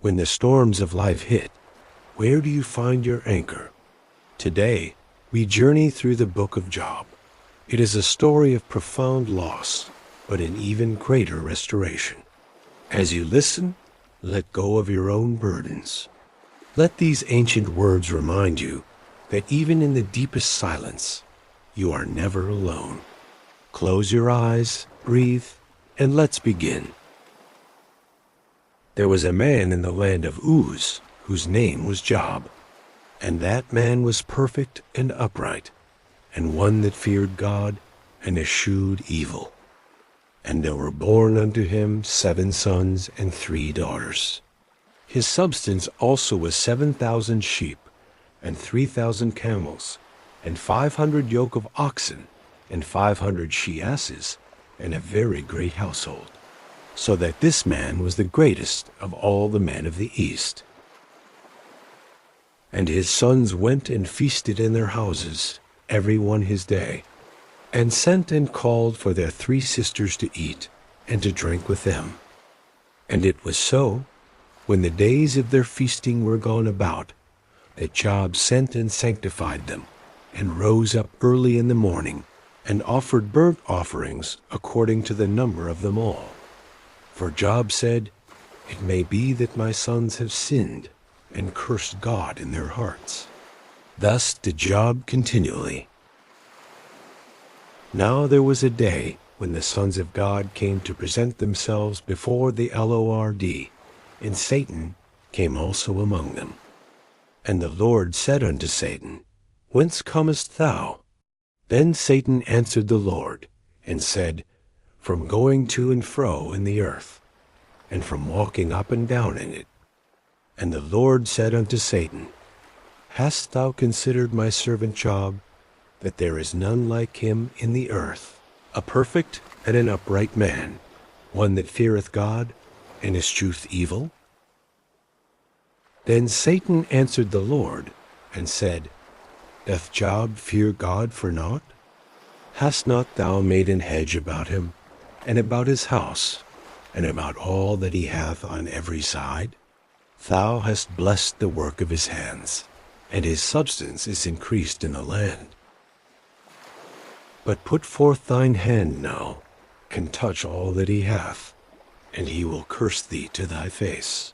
When the storms of life hit, where do you find your anchor? Today, we journey through the book of Job. It is a story of profound loss, but an even greater restoration. As you listen, let go of your own burdens. Let these ancient words remind you that even in the deepest silence, you are never alone. Close your eyes, breathe, and let's begin. There was a man in the land of Uz whose name was Job, and that man was perfect and upright, and one that feared God and eschewed evil. And there were born unto him 7 sons and 3 daughters. His substance also was 7,000 sheep, and 3,000 camels, and 500 yoke of oxen, and 500 she-asses, and a very great household, so that this man was the greatest of all the men of the east. And his sons went and feasted in their houses, every one his day, and sent and called for their 3 sisters to eat, and to drink with them. And it was so, when the days of their feasting were gone about, that Job sent and sanctified them, and rose up early in the morning, and offered burnt offerings according to the number of them all. For Job said, It may be that my sons have sinned, and cursed God in their hearts. Thus did Job continually. Now there was a day when the sons of God came to present themselves before the Lord, and Satan came also among them. And the Lord said unto Satan, Whence comest thou? Then Satan answered the Lord, and said, From going to and fro in the earth, and from walking up and down in it. And the Lord said unto Satan, Hast thou considered my servant Job, that there is none like him in the earth, a perfect and an upright man, one that feareth God, and escheweth evil? Then Satan answered the Lord, and said, Doth Job fear God for naught? Hast not thou made an hedge about him, and about his house, and about all that he hath on every side? Thou hast blessed the work of his hands, and his substance is increased in the land. But put forth thine hand now, and touch all that he hath, and he will curse thee to thy face.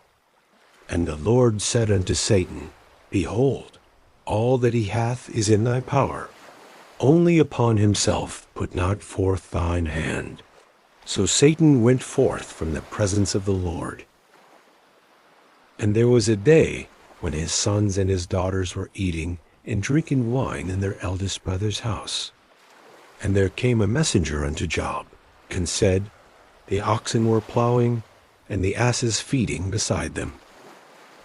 And the Lord said unto Satan, Behold, all that he hath is in thy power. Only upon himself put not forth thine hand. So Satan went forth from the presence of the Lord. And there was a day when his sons and his daughters were eating and drinking wine in their eldest brother's house. And there came a messenger unto Job, and said, The oxen were plowing, and the asses feeding beside them.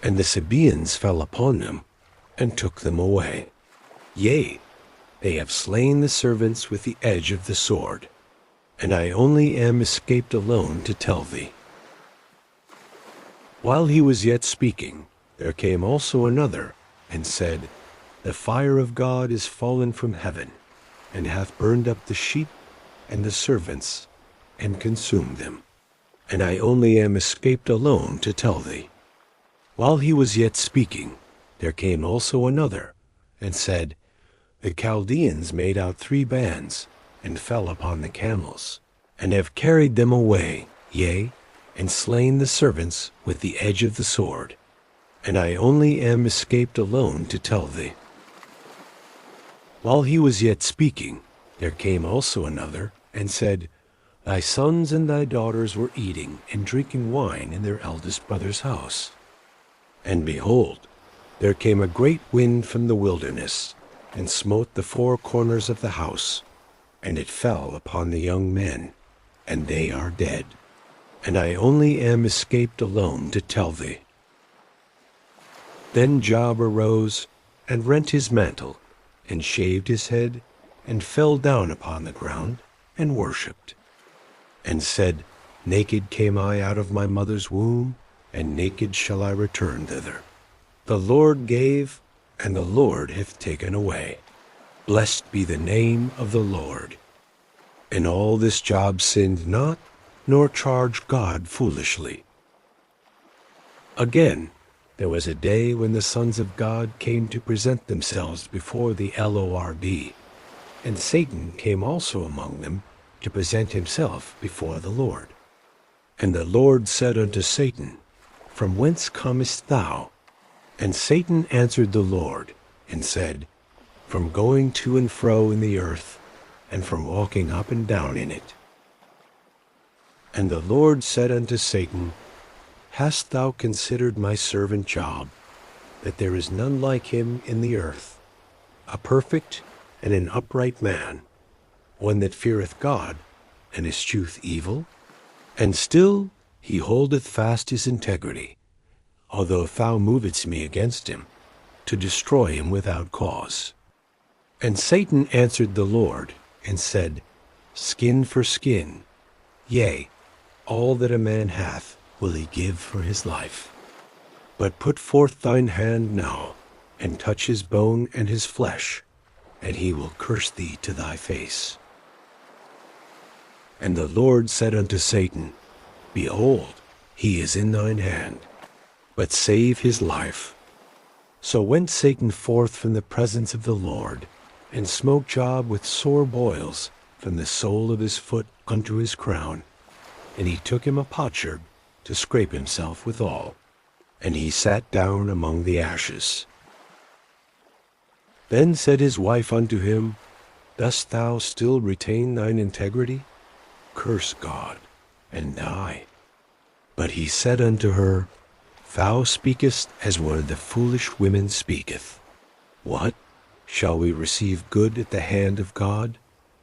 And the Sabaeans fell upon them, and took them away. Yea, they have slain the servants with the edge of the sword, and I only am escaped alone to tell thee. While he was yet speaking, there came also another, and said, The fire of God is fallen from heaven, and hath burned up the sheep and the servants, and consumed them. And I only am escaped alone to tell thee. While he was yet speaking, there came also another, and said, The Chaldeans made out 3 bands, and fell upon the camels, and have carried them away, yea, and slain the servants with the edge of the sword. And I only am escaped alone to tell thee. While he was yet speaking, there came also another, and said, Thy sons and thy daughters were eating and drinking wine in their eldest brother's house. And behold, there came a great wind from the wilderness, and smote the 4 corners of the house, and it fell upon the young men, and they are dead. And I only am escaped alone to tell thee. Then Job arose, and rent his mantle, and shaved his head, and fell down upon the ground, and worshipped, and said, Naked came I out of my mother's womb, and naked shall I return thither. The Lord gave, and the Lord hath taken away. Blessed be the name of the Lord. In all this Job sinned not, nor charged God foolishly. Again, there was a day when the sons of God came to present themselves before the Lord, and Satan came also among them to present himself before the Lord. And the Lord said unto Satan, From whence comest thou? And Satan answered the Lord, and said, From going to and fro in the earth, and from walking up and down in it. And the Lord said unto Satan, Hast thou considered my servant Job, that there is none like him in the earth, a perfect and an upright man, one that feareth God, and escheweth evil? And still he holdeth fast his integrity, although thou movest me against him, to destroy him without cause. And Satan answered the Lord, and said, Skin for skin, yea, all that a man hath will he give for his life. But put forth thine hand now, and touch his bone and his flesh, and he will curse thee to thy face. And the Lord said unto Satan, Behold, he is in thine hand, but save his life. So went Satan forth from the presence of the Lord, and smote Job with sore boils from the sole of his foot unto his crown. And he took him a potsherd to scrape himself withal, and he sat down among the ashes. Then said his wife unto him, Dost thou still retain thine integrity? Curse God, and die. But he said unto her, Thou speakest as one of the foolish women speaketh. What? Shall we receive good at the hand of God,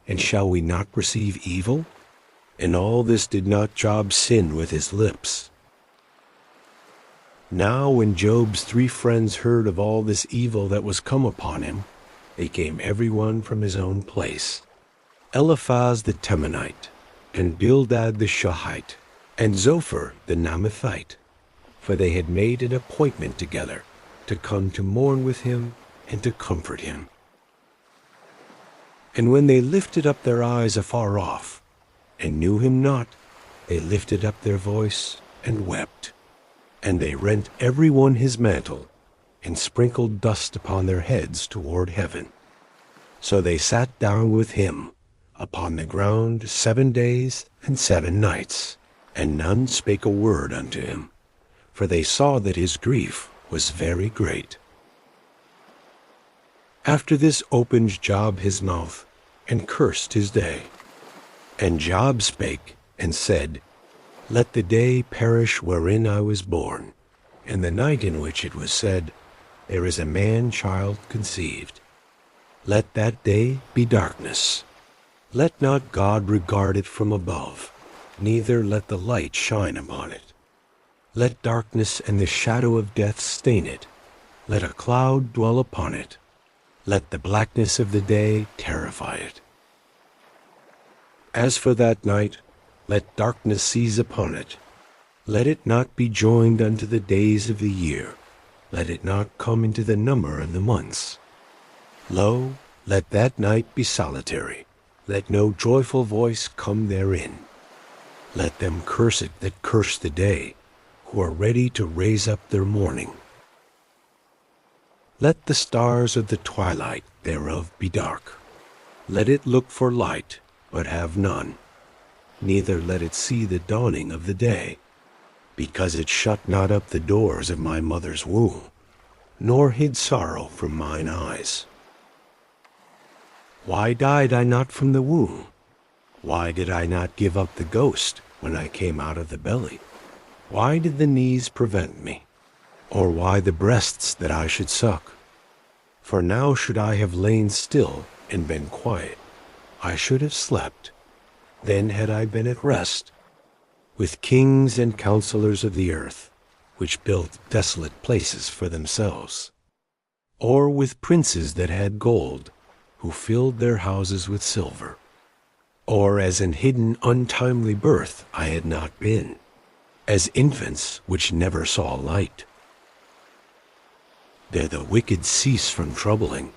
and shall we not receive evil? In all this did not Job sin with his lips. Now when Job's 3 friends heard of all this evil that was come upon him, they came every one from his own place, Eliphaz the Temanite, and Bildad the Shuhite, and Zophar the Naamathite, for they had made an appointment together to come to mourn with him and to comfort him. And when they lifted up their eyes afar off, and knew him not, they lifted up their voice and wept. And they rent every one his mantle, and sprinkled dust upon their heads toward heaven. So they sat down with him upon the ground 7 days and 7 nights, and none spake a word unto him, for they saw that his grief was very great. After this opened Job his mouth, and cursed his day. And Job spake, and said, Let the day perish wherein I was born, and the night in which it was said, There is a man-child conceived. Let that day be darkness. Let not God regard it from above, neither let the light shine upon it. Let darkness and the shadow of death stain it. Let a cloud dwell upon it. Let the blackness of the day terrify it. As for that night, let darkness seize upon it. Let it not be joined unto the days of the year. Let it not come into the number of the months. Lo, let that night be solitary. Let no joyful voice come therein. Let them curse it that curse the day, who are ready to raise up their mourning. Let the stars of the twilight thereof be dark. Let it look for light, but have none. Neither let it see the dawning of the day, because it shut not up the doors of my mother's womb, nor hid sorrow from mine eyes. Why died I not from the womb? Why did I not give up the ghost when I came out of the belly? Why did the knees prevent me? Or why the breasts that I should suck? For now should I have lain still and been quiet, I should have slept. Then had I been at rest, with kings and counselors of the earth, which built desolate places for themselves, or with princes that had gold, who filled their houses with silver, or as an hidden untimely birth I had not been, as infants which never saw light. There the wicked cease from troubling,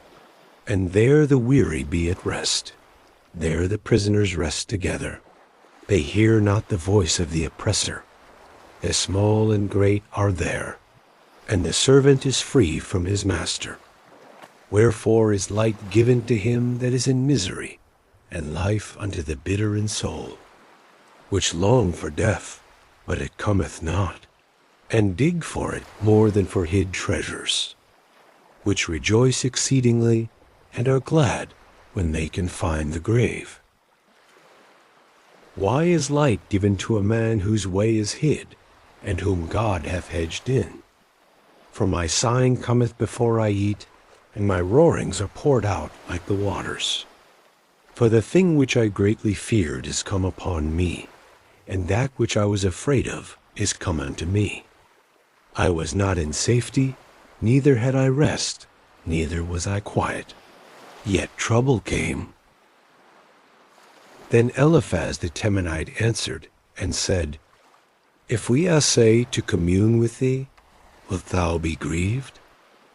and there the weary be at rest. There the prisoners rest together. They hear not the voice of the oppressor. as small and great are there, and the servant is free from his master. Wherefore is light given to him that is in misery, and life unto the bitter in soul, which long for death, but it cometh not, and dig for it more than for hid treasures, which rejoice exceedingly, and are glad when they can find the grave. Why is light given to a man whose way is hid, and whom God hath hedged in? For my sighing cometh before I eat, and my roarings are poured out like the waters. For the thing which I greatly feared is come upon me, and that which I was afraid of is come unto me. I was not in safety, neither had I rest, neither was I quiet. Yet trouble came. Then Eliphaz the Temanite answered and said, If we essay to commune with thee, wilt thou be grieved?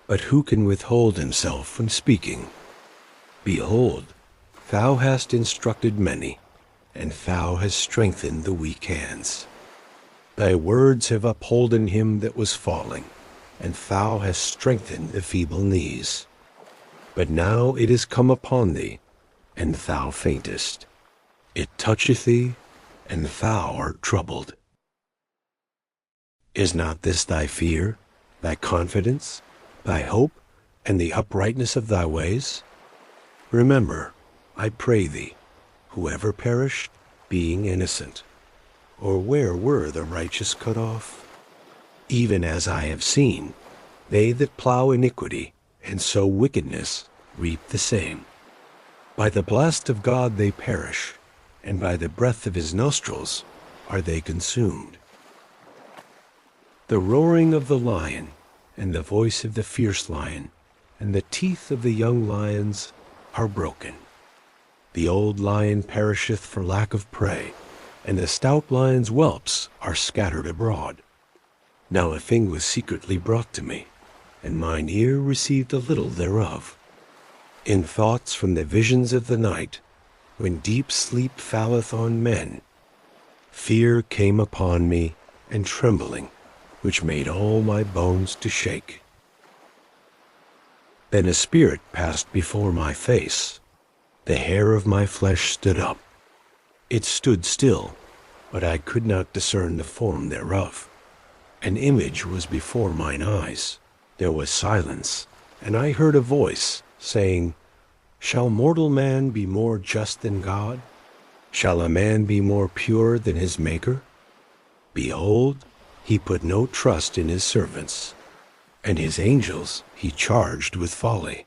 But who can withhold himself from speaking? Behold, thou hast instructed many, and thou hast strengthened the weak hands. Thy words have upholden him that was falling, and thou hast strengthened the feeble knees. But now it is come upon thee, and thou faintest. It toucheth thee, and thou art troubled. Is not this thy fear, thy confidence, thy hope, and the uprightness of thy ways? Remember, I pray thee, whoever perished, being innocent, or where were the righteous cut off? Even as I have seen, they that plow iniquity and sow wickedness reap the same. By the blast of God they perish, and by the breath of his nostrils are they consumed. The roaring of the lion, and the voice of the fierce lion, and the teeth of the young lions are broken. The old lion perisheth for lack of prey, and the stout lion's whelps are scattered abroad. Now a thing was secretly brought to me, and mine ear received a little thereof. In thoughts from the visions of the night, when deep sleep falleth on men, fear came upon me, and trembling, which made all my bones to shake. Then a spirit passed before my face. The hair of my flesh stood up. It stood still, but I could not discern the form thereof. An image was before mine eyes. There was silence, and I heard a voice, saying, Shall mortal man be more just than God? Shall a man be more pure than his Maker? Behold, he put no trust in his servants, and his angels he charged with folly.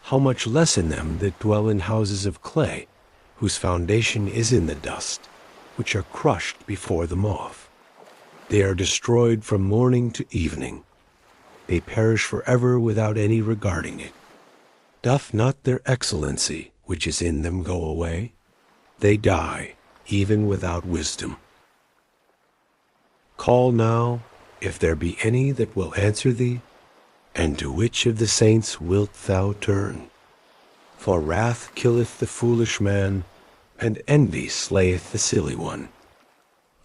How much less in them that dwell in houses of clay, whose foundation is in the dust, which are crushed before the moth. They are destroyed from morning to evening. They perish forever without any regarding it. Doth not their excellency which is in them go away? They die, even without wisdom. Call now, if there be any that will answer thee, and to which of the saints wilt thou turn? For wrath killeth the foolish man, and envy slayeth the silly one.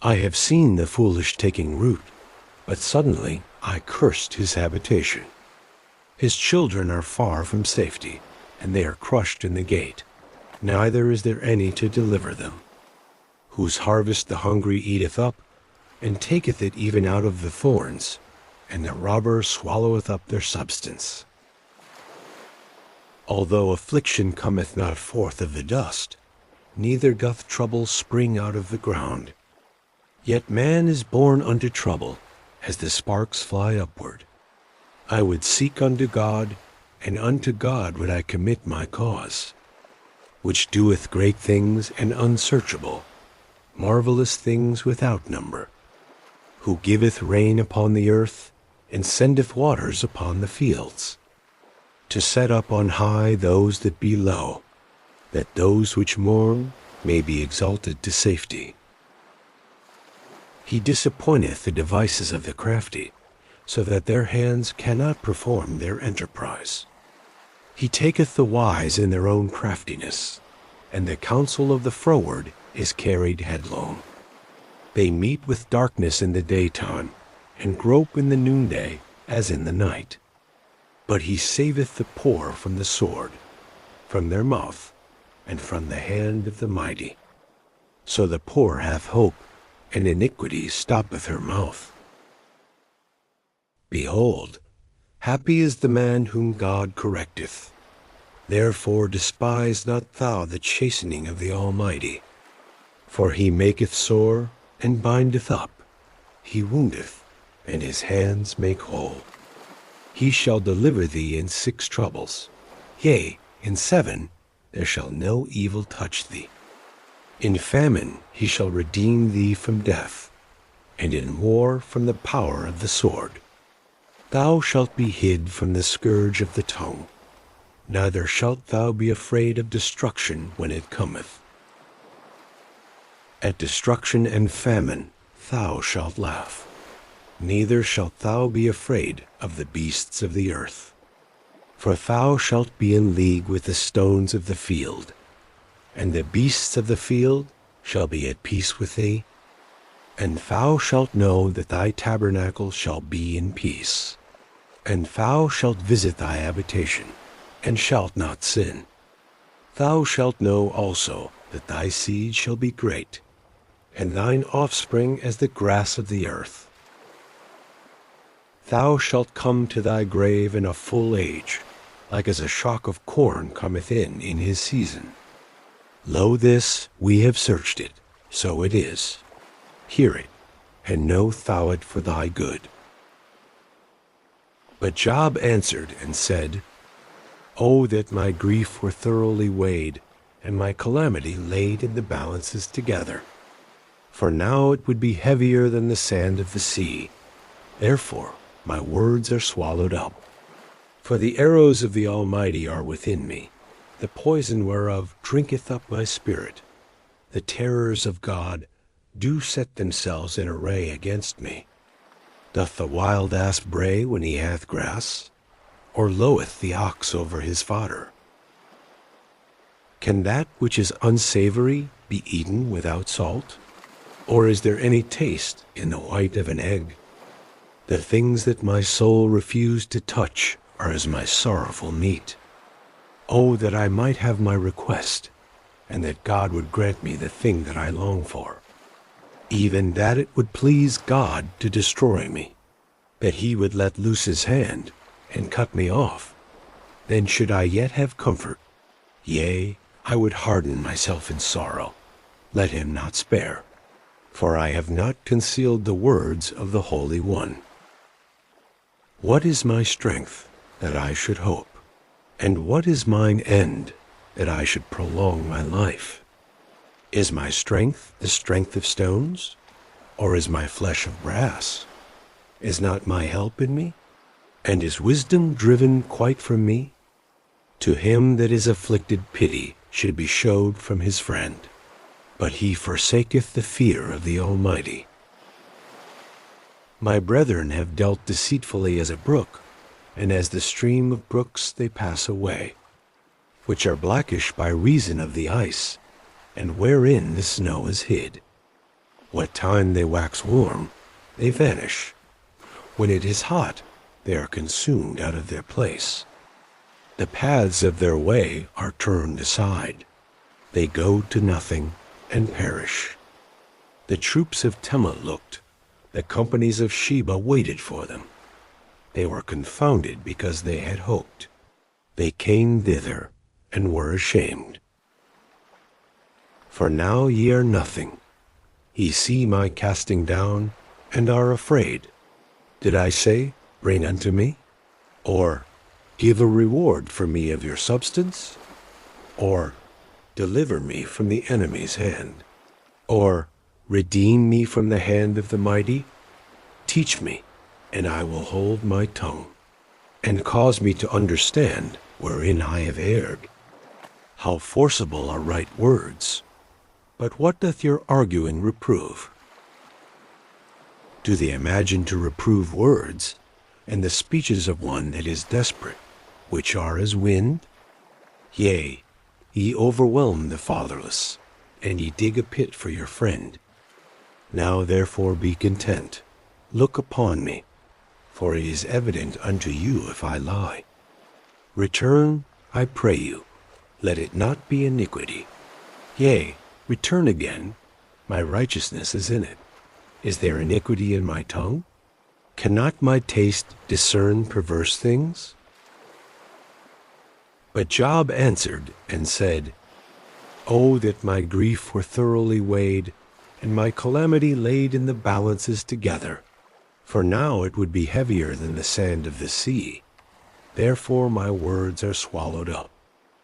I have seen the foolish taking root, but suddenly I cursed his habitation. His children are far from safety, and they are crushed in the gate. Neither is there any to deliver them. Whose harvest the hungry eateth up, and taketh it even out of the thorns, and the robber swalloweth up their substance. Although affliction cometh not forth of the dust, neither doth trouble spring out of the ground. Yet man is born unto trouble, as the sparks fly upward. I would seek unto God, and unto God would I commit my cause, which doeth great things and unsearchable, marvelous things without number, who giveth rain upon the earth, and sendeth waters upon the fields, to set up on high those that be low, that those which mourn may be exalted to safety. He disappointeth the devices of the crafty, so that their hands cannot perform their enterprise. He taketh the wise in their own craftiness, and the counsel of the froward is carried headlong. They meet with darkness in the daytime, and grope in the noonday as in the night. But he saveth the poor from the sword, from their mouth, and from the hand of the mighty. So the poor hath hope, and iniquity stoppeth her mouth. Behold, happy is the man whom God correcteth. Therefore despise not thou the chastening of the Almighty. For he maketh sore, and bindeth up. He woundeth, and his hands make whole. He shall deliver thee in 6 troubles. Yea, in 7 there shall no evil touch thee. In famine he shall redeem thee from death, and in war from the power of the sword. Thou shalt be hid from the scourge of the tongue, neither shalt thou be afraid of destruction when it cometh. At destruction and famine thou shalt laugh, neither shalt thou be afraid of the beasts of the earth. For thou shalt be in league with the stones of the field, and the beasts of the field shall be at peace with thee. And thou shalt know that thy tabernacle shall be in peace. And thou shalt visit thy habitation, and shalt not sin. Thou shalt know also that thy seed shall be great, and thine offspring as the grass of the earth. Thou shalt come to thy grave in a full age, like as a shock of corn cometh in his season. Lo, this we have searched it, so it is. Hear it, and know thou it for thy good. But Job answered and said, O that my grief were thoroughly weighed, and my calamity laid in the balances together. For now it would be heavier than the sand of the sea. Therefore my words are swallowed up. For the arrows of the Almighty are within me, the poison whereof drinketh up my spirit. The terrors of God do set themselves in array against me. Doth the wild ass bray when he hath grass? Or loweth the ox over his fodder? Can that which is unsavory be eaten without salt? Or is there any taste in the white of an egg? The things that my soul refused to touch are as my sorrowful meat. Oh, that I might have my request, and that God would grant me the thing that I long for. Even that it would please God to destroy me, that he would let loose his hand and cut me off. Then should I yet have comfort. Yea, I would harden myself in sorrow. Let him not spare. For I have not concealed the words of the Holy One. What is my strength, that I should hope? And what is mine end, that I should prolong my life? Is my strength the strength of stones? Or is my flesh of brass? Is not my help in me? And is wisdom driven quite from me? To him that is afflicted pity should be showed from his friend, but he forsaketh the fear of the Almighty. My brethren have dealt deceitfully as a brook, and as the stream of brooks they pass away, which are blackish by reason of the ice, and wherein the snow is hid. What time they wax warm, they vanish. When it is hot, they are consumed out of their place. The paths of their way are turned aside. They go to nothing and perish. The troops of Tema looked, the companies of Sheba waited for them. They were confounded because they had hoped. They came thither and were ashamed. For now ye are nothing. Ye see my casting down, and are afraid. Did I say, Bring unto me? Or, Give a reward for me of your substance? Or, Deliver me from the enemy's hand? Or, Redeem me from the hand of the mighty? Teach me, and I will hold my tongue, and cause me to understand wherein I have erred. How forcible are right words! But what doth your arguing reprove? Do they imagine to reprove words, and the speeches of one that is desperate, which are as wind? Yea, ye overwhelm the fatherless, and ye dig a pit for your friend. Now therefore be content. Look upon me, for it is evident unto you if I lie. Return, I pray you, let it not be iniquity. Yea, return again, my righteousness is in it. Is there iniquity in my tongue? Cannot my taste discern perverse things? But Job answered and said, Oh, that my grief were thoroughly weighed, and my calamity laid in the balances together. For now it would be heavier than the sand of the sea. Therefore my words are swallowed up.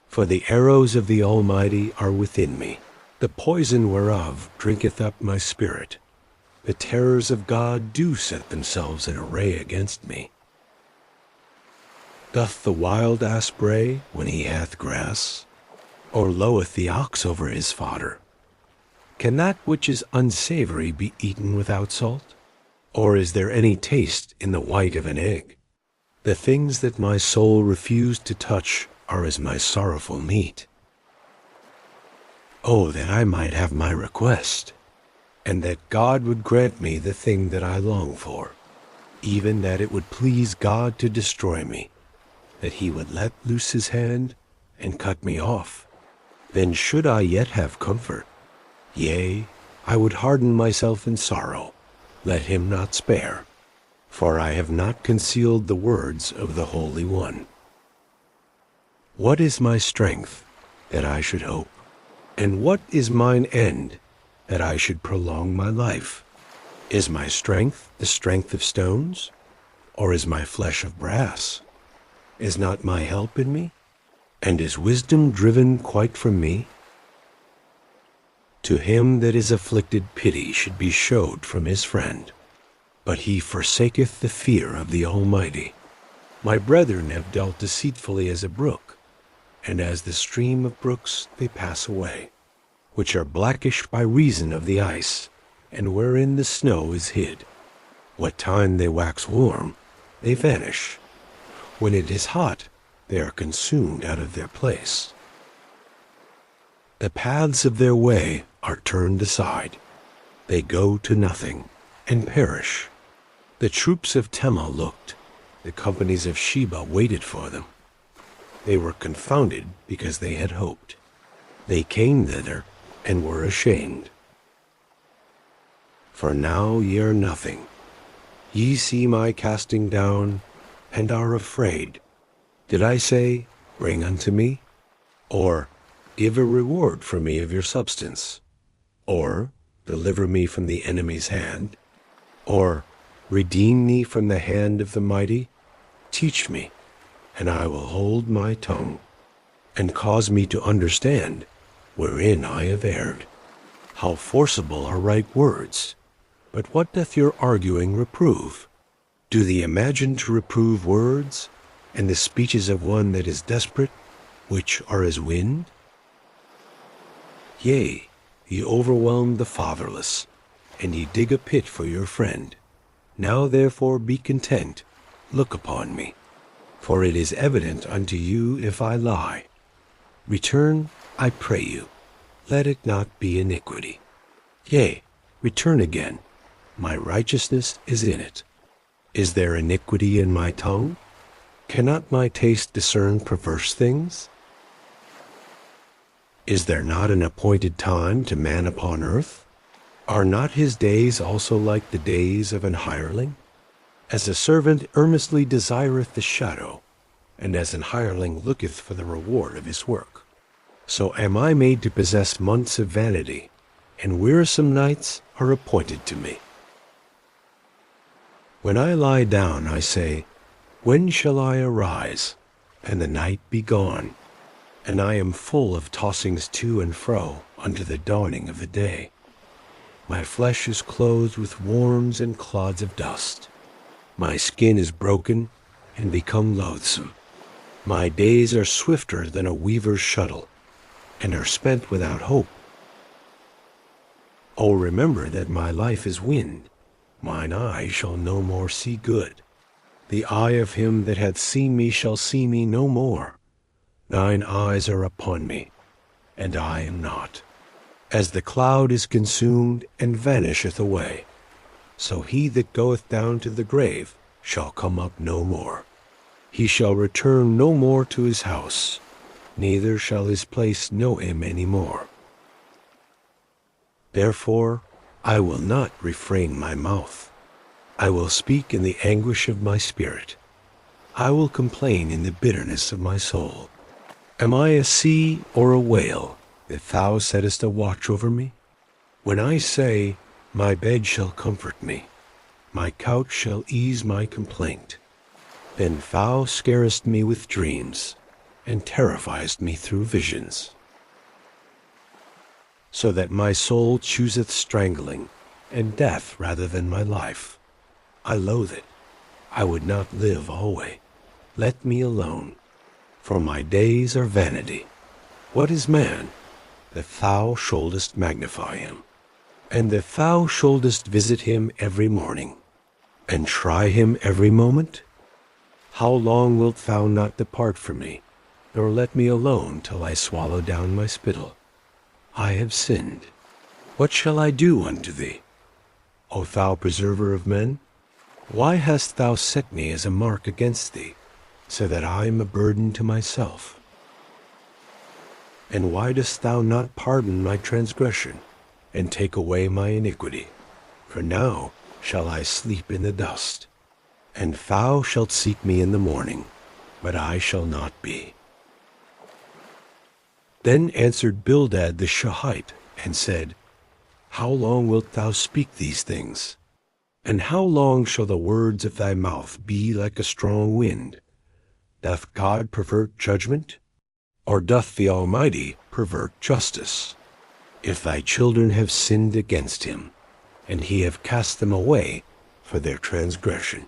For the arrows of the Almighty are within me. The poison whereof drinketh up my spirit. The terrors of God do set themselves in array against me. Doth the wild ass bray when he hath grass? Or loweth the ox over his fodder? Can that which is unsavory be eaten without salt? Or is there any taste in the white of an egg? The things that my soul refused to touch are as my sorrowful meat. Oh, that I might have my request, and that God would grant me the thing that I long for, even that it would please God to destroy me, that he would let loose his hand and cut me off. Then should I yet have comfort. Yea, I would harden myself in sorrow, let him not spare, for I have not concealed the words of the Holy One. What is my strength, that I should hope? And what is mine end, that I should prolong my life? Is my strength the strength of stones, or is my flesh of brass? Is not my help in me? And is wisdom driven quite from me? To him that is afflicted pity should be showed from his friend, but he forsaketh the fear of the Almighty. My brethren have dealt deceitfully as a brook, and as the stream of brooks they pass away, which are blackish by reason of the ice, and wherein the snow is hid. What time they wax warm, they vanish. When it is hot, they are consumed out of their place. The paths of their way are turned aside. They go to nothing, and perish. The troops of Tema looked, the companies of Sheba waited for them. They were confounded because they had hoped. They came thither, and were ashamed. For now ye are nothing. Ye see my casting down, and are afraid. Did I say, Bring unto me? Or, Give a reward for me of your substance? Or, Deliver me from the enemy's hand? Or, Redeem me from the hand of the mighty? Teach me, and I will hold my tongue, and cause me to understand wherein I have erred. How forcible are right words! But what doth your arguing reprove? Do they imagine to reprove words, and the speeches of one that is desperate, which are as wind? Yea, ye overwhelm the fatherless, and ye dig a pit for your friend. Now therefore be content, look upon me, for it is evident unto you if I lie. Return, I pray you, let it not be iniquity. Yea, return again, my righteousness is in it. Is there iniquity in my tongue? Cannot my taste discern perverse things? Is there not an appointed time to man upon earth? Are not his days also like the days of an hireling? As a servant earnestly desireth the shadow, and as an hireling looketh for the reward of his work, so am I made to possess months of vanity, and wearisome nights are appointed to me. When I lie down, I say, When shall I arise, and the night be gone? And I am full of tossings to and fro unto the dawning of the day. My flesh is clothed with worms and clods of dust. My skin is broken and become loathsome. My days are swifter than a weaver's shuttle, and are spent without hope. Oh, remember that my life is wind. Mine eye shall no more see good. The eye of him that hath seen me shall see me no more. Thine eyes are upon me, and I am not. As the cloud is consumed and vanisheth away, so he that goeth down to the grave shall come up no more. He shall return no more to his house, neither shall his place know him any more. Therefore I will not refrain my mouth. I will speak in the anguish of my spirit. I will complain in the bitterness of my soul. Am I a sea or a whale, that thou settest a watch over me? When I say, my bed shall comfort me, my couch shall ease my complaint, then thou scarest me with dreams, and terrifiest me through visions. So that my soul chooseth strangling, and death rather than my life. I loathe it. I would not live alway. Let me alone, for my days are vanity. What is man, that thou shouldest magnify him, and that thou shouldest visit him every morning, and try him every moment? How long wilt thou not depart from me, nor let me alone till I swallow down my spittle? I have sinned. What shall I do unto thee, O thou preserver of men? Why hast thou set me as a mark against thee, so that I am a burden to myself? And why dost thou not pardon my transgression, and take away my iniquity? For now shall I sleep in the dust, and thou shalt seek me in the morning, but I shall not be. Then answered Bildad the Shuhite, and said, How long wilt thou speak these things? And how long shall the words of thy mouth be like a strong wind? Doth God pervert judgment? Or doth the Almighty pervert justice? If thy children have sinned against him, and he have cast them away for their transgression.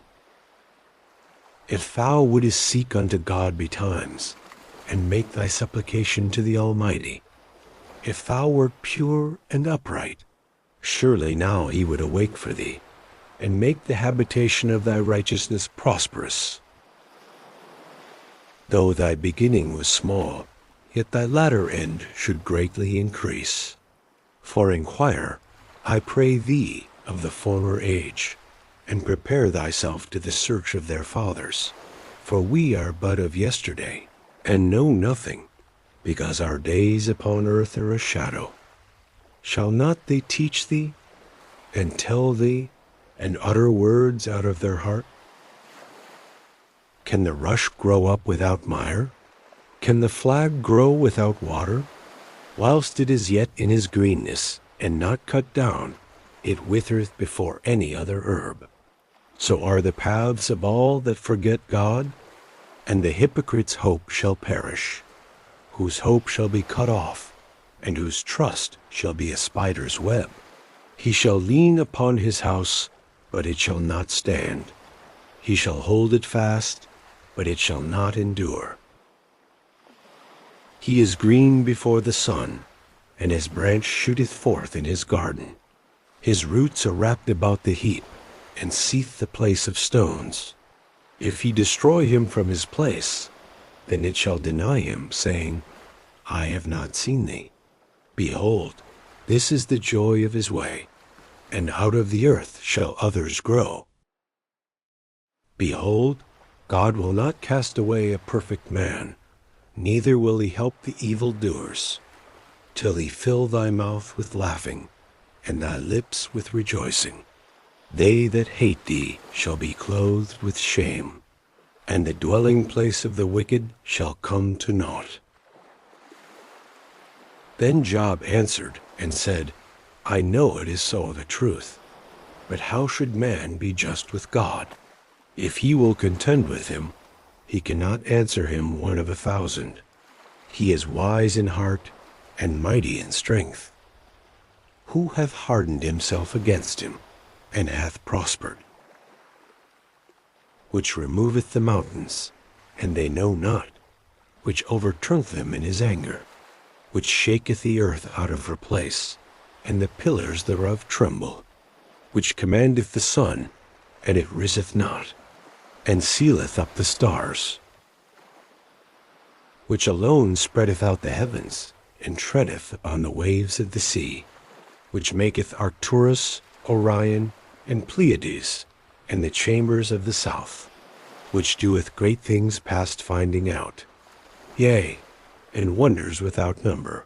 If thou wouldest seek unto God betimes, and make thy supplication to the Almighty, if thou wert pure and upright, surely now he would awake for thee, and make the habitation of thy righteousness prosperous. Though thy beginning was small, yet thy latter end should greatly increase. For inquire, I pray thee, of the former age, and prepare thyself to the search of their fathers. For we are but of yesterday, and know nothing, because our days upon earth are a shadow. Shall not they teach thee, and tell thee, and utter words out of their heart? Can the rush grow up without mire? Can the flag grow without water? Whilst it is yet in his greenness, and not cut down, it withereth before any other herb. So are the paths of all that forget God, and the hypocrite's hope shall perish, whose hope shall be cut off, and whose trust shall be a spider's web. He shall lean upon his house, but it shall not stand. He shall hold it fast, but it shall not endure. He is green before the sun, and his branch shooteth forth in his garden. His roots are wrapped about the heap, and seeth the place of stones. If he destroy him from his place, then it shall deny him, saying, I have not seen thee. Behold, this is the joy of his way, and out of the earth shall others grow. Behold, God will not cast away a perfect man, neither will he help the evildoers, till he fill thy mouth with laughing, and thy lips with rejoicing. They that hate thee shall be clothed with shame, and the dwelling place of the wicked shall come to naught. Then Job answered and said, I know it is so of a truth, but how should man be just with God? If he will contend with him, he cannot answer him 1 of 1,000. He is wise in heart and mighty in strength. Who hath hardened himself against him, and hath prospered? Which removeth the mountains, and they know not, which overturneth them in his anger, which shaketh the earth out of her place, and the pillars thereof tremble, which commandeth the sun, and it riseth not, and sealeth up the stars, which alone spreadeth out the heavens, and treadeth upon the waves of the sea, which maketh Arcturus, Orion, and Pleiades, and the chambers of the south, which doeth great things past finding out, yea, and wonders without number.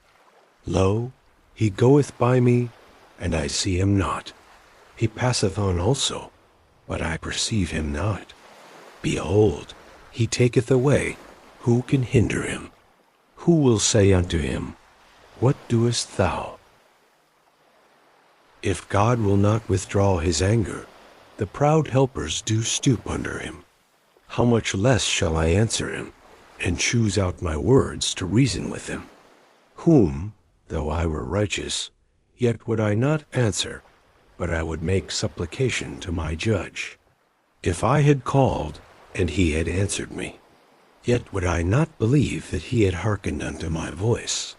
Lo, he goeth by me, and I see him not. He passeth on also, but I perceive him not. Behold, he taketh away, who can hinder him? Who will say unto him, What doest thou? If God will not withdraw his anger, the proud helpers do stoop under him. How much less shall I answer him, and choose out my words to reason with him? Whom, though I were righteous, yet would I not answer, but I would make supplication to my judge. If I had called, and he had answered me, yet would I not believe that he had hearkened unto my voice.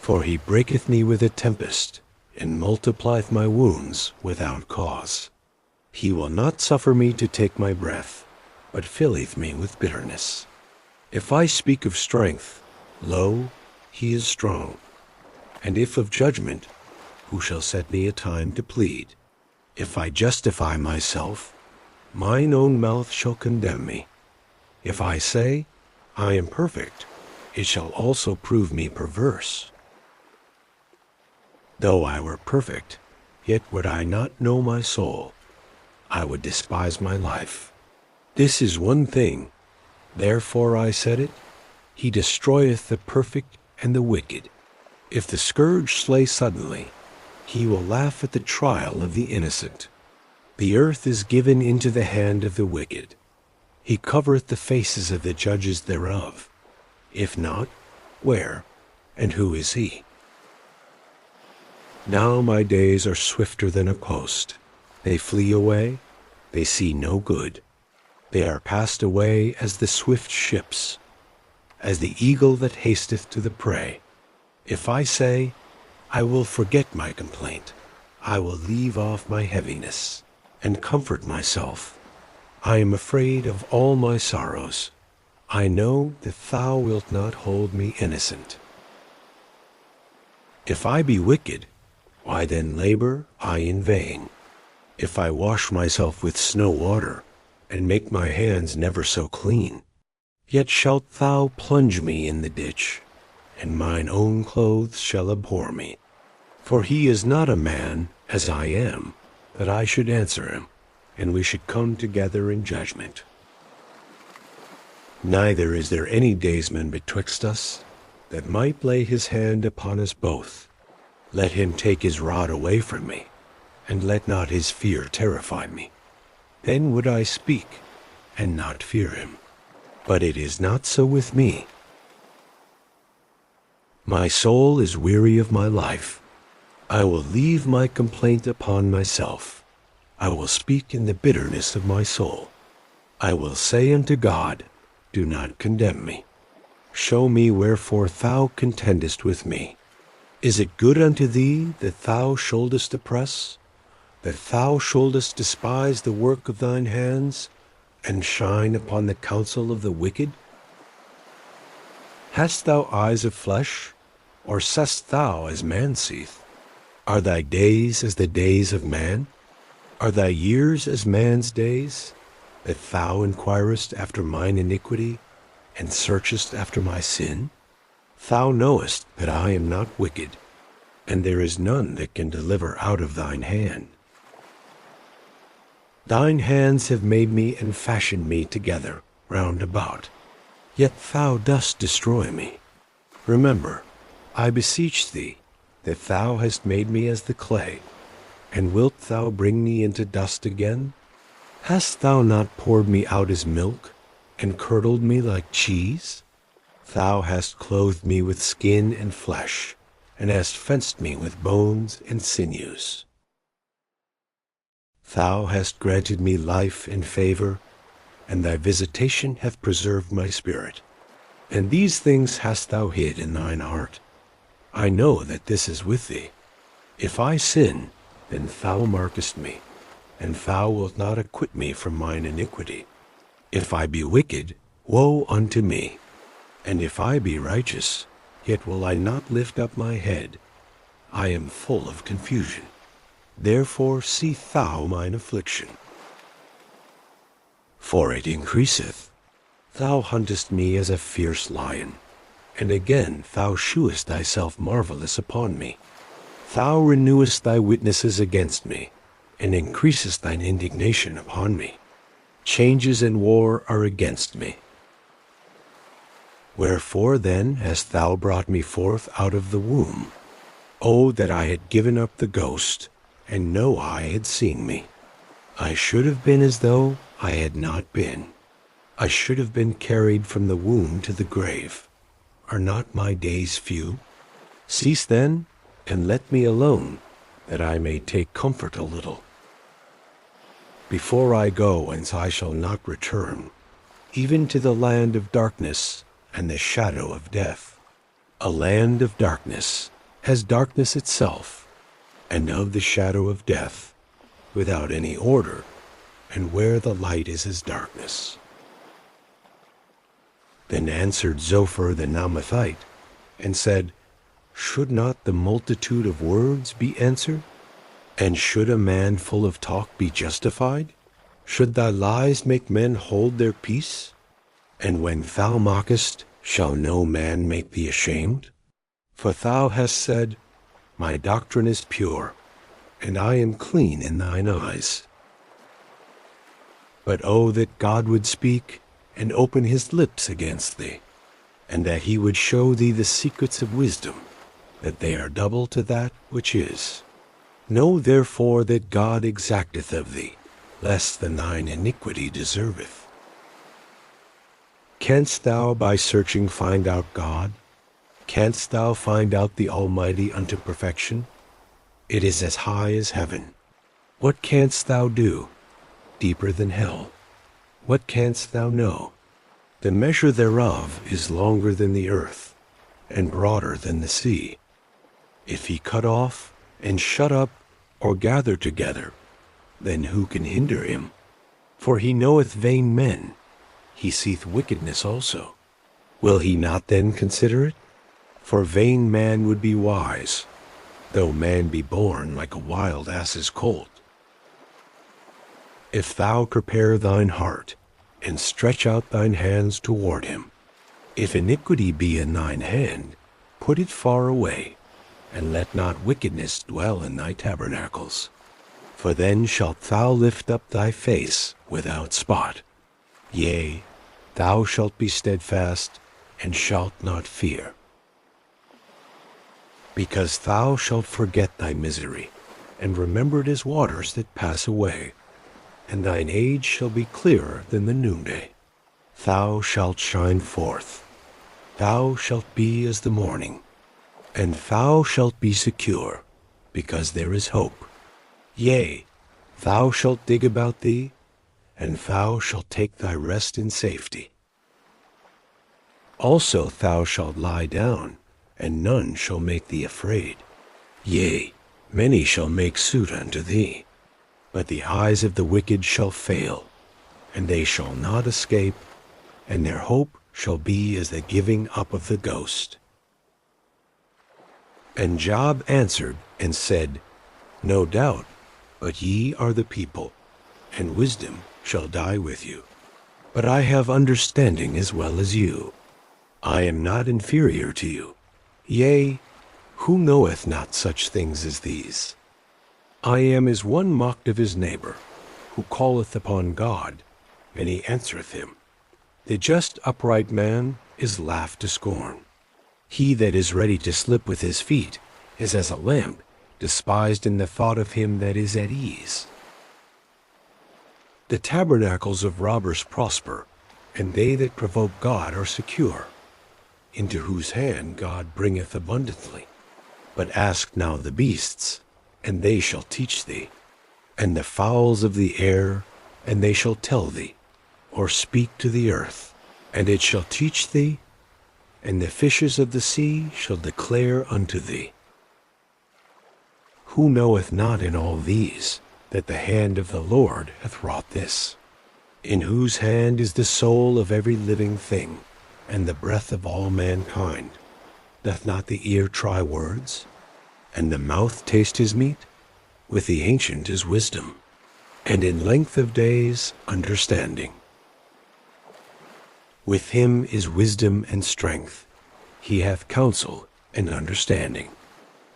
For he breaketh me with a tempest, and multiplieth my wounds without cause. He will not suffer me to take my breath, but filleth me with bitterness. If I speak of strength, lo, he is strong. And if of judgment, who shall set me a time to plead? If I justify myself, mine own mouth shall condemn me. If I say, I am perfect, it shall also prove me perverse. Though I were perfect, yet would I not know my soul. I would despise my life. This is one thing, therefore I said it, he destroyeth the perfect and the wicked. If the scourge slay suddenly, he will laugh at the trial of the innocent. The earth is given into the hand of the wicked. He covereth the faces of the judges thereof. If not, where, and who is he? Now my days are swifter than a post. They flee away, they see no good. They are passed away as the swift ships, as the eagle that hasteth to the prey. If I say, I will forget my complaint, I will leave off my heaviness, and comfort myself. I am afraid of all my sorrows. I know that thou wilt not hold me innocent. If I be wicked, why then labor I in vain. If I wash myself with snow water, and make my hands never so clean, yet shalt thou plunge me in the ditch, and mine own clothes shall abhor me. For he is not a man, as I am, that I should answer him, and we should come together in judgment. Neither is there any daysman betwixt us, that might lay his hand upon us both. Let him take his rod away from me, and let not his fear terrify me. Then would I speak, and not fear him. But it is not so with me. My soul is weary of my life. I will leave my complaint upon myself. I will speak in the bitterness of my soul. I will say unto God, Do not condemn me. Show me wherefore thou contendest with me. Is it good unto thee that thou shouldest oppress, that thou shouldest despise the work of thine hands, and shine upon the counsel of the wicked? Hast thou eyes of flesh, or seest thou as man seeth? Are thy days as the days of man? Are thy years as man's days, that thou inquirest after mine iniquity, and searchest after my sin? Thou knowest that I am not wicked, and there is none that can deliver out of thine hand. Thine hands have made me and fashioned me together round about, yet thou dost destroy me. Remember, I beseech thee, that thou hast made me as the clay, and wilt thou bring me into dust again? Hast thou not poured me out as milk, and curdled me like cheese? Thou hast clothed me with skin and flesh, and hast fenced me with bones and sinews. Thou hast granted me life and favor, and thy visitation hath preserved my spirit. And these things hast thou hid in thine heart. I know that this is with thee. If I sin, then thou markest me, and thou wilt not acquit me from mine iniquity. If I be wicked, woe unto me. And if I be righteous, Yet will I not lift up my head. I am full of confusion. Therefore see thou mine affliction. For it increaseth. Thou huntest me as a fierce lion, and again thou shewest thyself marvelous upon me. Thou renewest thy witnesses against me, and increasest thine indignation upon me. Changes and war are against me. Wherefore then hast thou brought me forth out of the womb? Oh, that I had given up the ghost, and no eye had seen me. I should have been as though I had not been. I should have been carried from the womb to the grave. Are not my days few? Cease then, and let me alone, that I may take comfort a little. Before I go whence I shall not return, even to the land of darkness and the shadow of death. A land of darkness, as darkness itself, and of the shadow of death, without any order, and where the light is as darkness. Then answered Zophar the Naamathite, and said, Should not the multitude of words be answered? And should a man full of talk be justified? Should thy lies make men hold their peace? And when thou mockest, shall no man make thee ashamed? For thou hast said, My doctrine is pure, and I am clean in thine eyes. But oh, that God would speak, and open his lips against thee, and that he would show thee the secrets of wisdom, that they are double to that which is. Know therefore that God exacteth of thee less than thine iniquity deserveth. Canst thou by searching find out God? Canst thou find out the Almighty unto perfection? It is as high as heaven. What canst thou do? Deeper than hell. What canst thou know? The measure thereof is longer than the earth, and broader than the sea. If he cut off, and shut up, or gather together, then who can hinder him? For he knoweth vain men, he seeth wickedness also. Will he not then consider it? For vain man would be wise, though man be born like a wild ass's colt. If thou prepare thine heart, and stretch out thine hands toward him, if iniquity be in thine hand, put it far away, and let not wickedness dwell in thy tabernacles. For then shalt thou lift up thy face without spot. Yea, thou shalt be steadfast, and shalt not fear. Because thou shalt forget thy misery, and remember it as waters that pass away, and thine age shall be clearer than the noonday. Thou shalt shine forth, thou shalt be as the morning, and thou shalt be secure, because there is hope. Yea, thou shalt dig about thee, and thou shalt take thy rest in safety. Also thou shalt lie down, and none shall make thee afraid. Yea, many shall make suit unto thee, but the eyes of the wicked shall fail, and they shall not escape, and their hope shall be as the giving up of the ghost. And Job answered and said, No doubt, but ye are the people, and wisdom shall die with you. But I have understanding as well as you. I am not inferior to you. Yea, who knoweth not such things as these? I am as one mocked of his neighbor, who calleth upon God, and he answereth him. The just upright man is laughed to scorn. He that is ready to slip with his feet is as a lamp, despised in the thought of him that is at ease. The tabernacles of robbers prosper, and they that provoke God are secure, into whose hand God bringeth abundantly. But ask now the beasts, and they shall teach thee, and the fowls of the air, and they shall tell thee, or speak to the earth, and it shall teach thee, and the fishes of the sea shall declare unto thee. Who knoweth not in all these, that the hand of the Lord hath wrought this? In whose hand is the soul of every living thing, and the breath of all mankind? Doth not the ear try words, and the mouth taste his meat? With the ancient is wisdom, and in length of days understanding. With him is wisdom and strength. He hath counsel and understanding.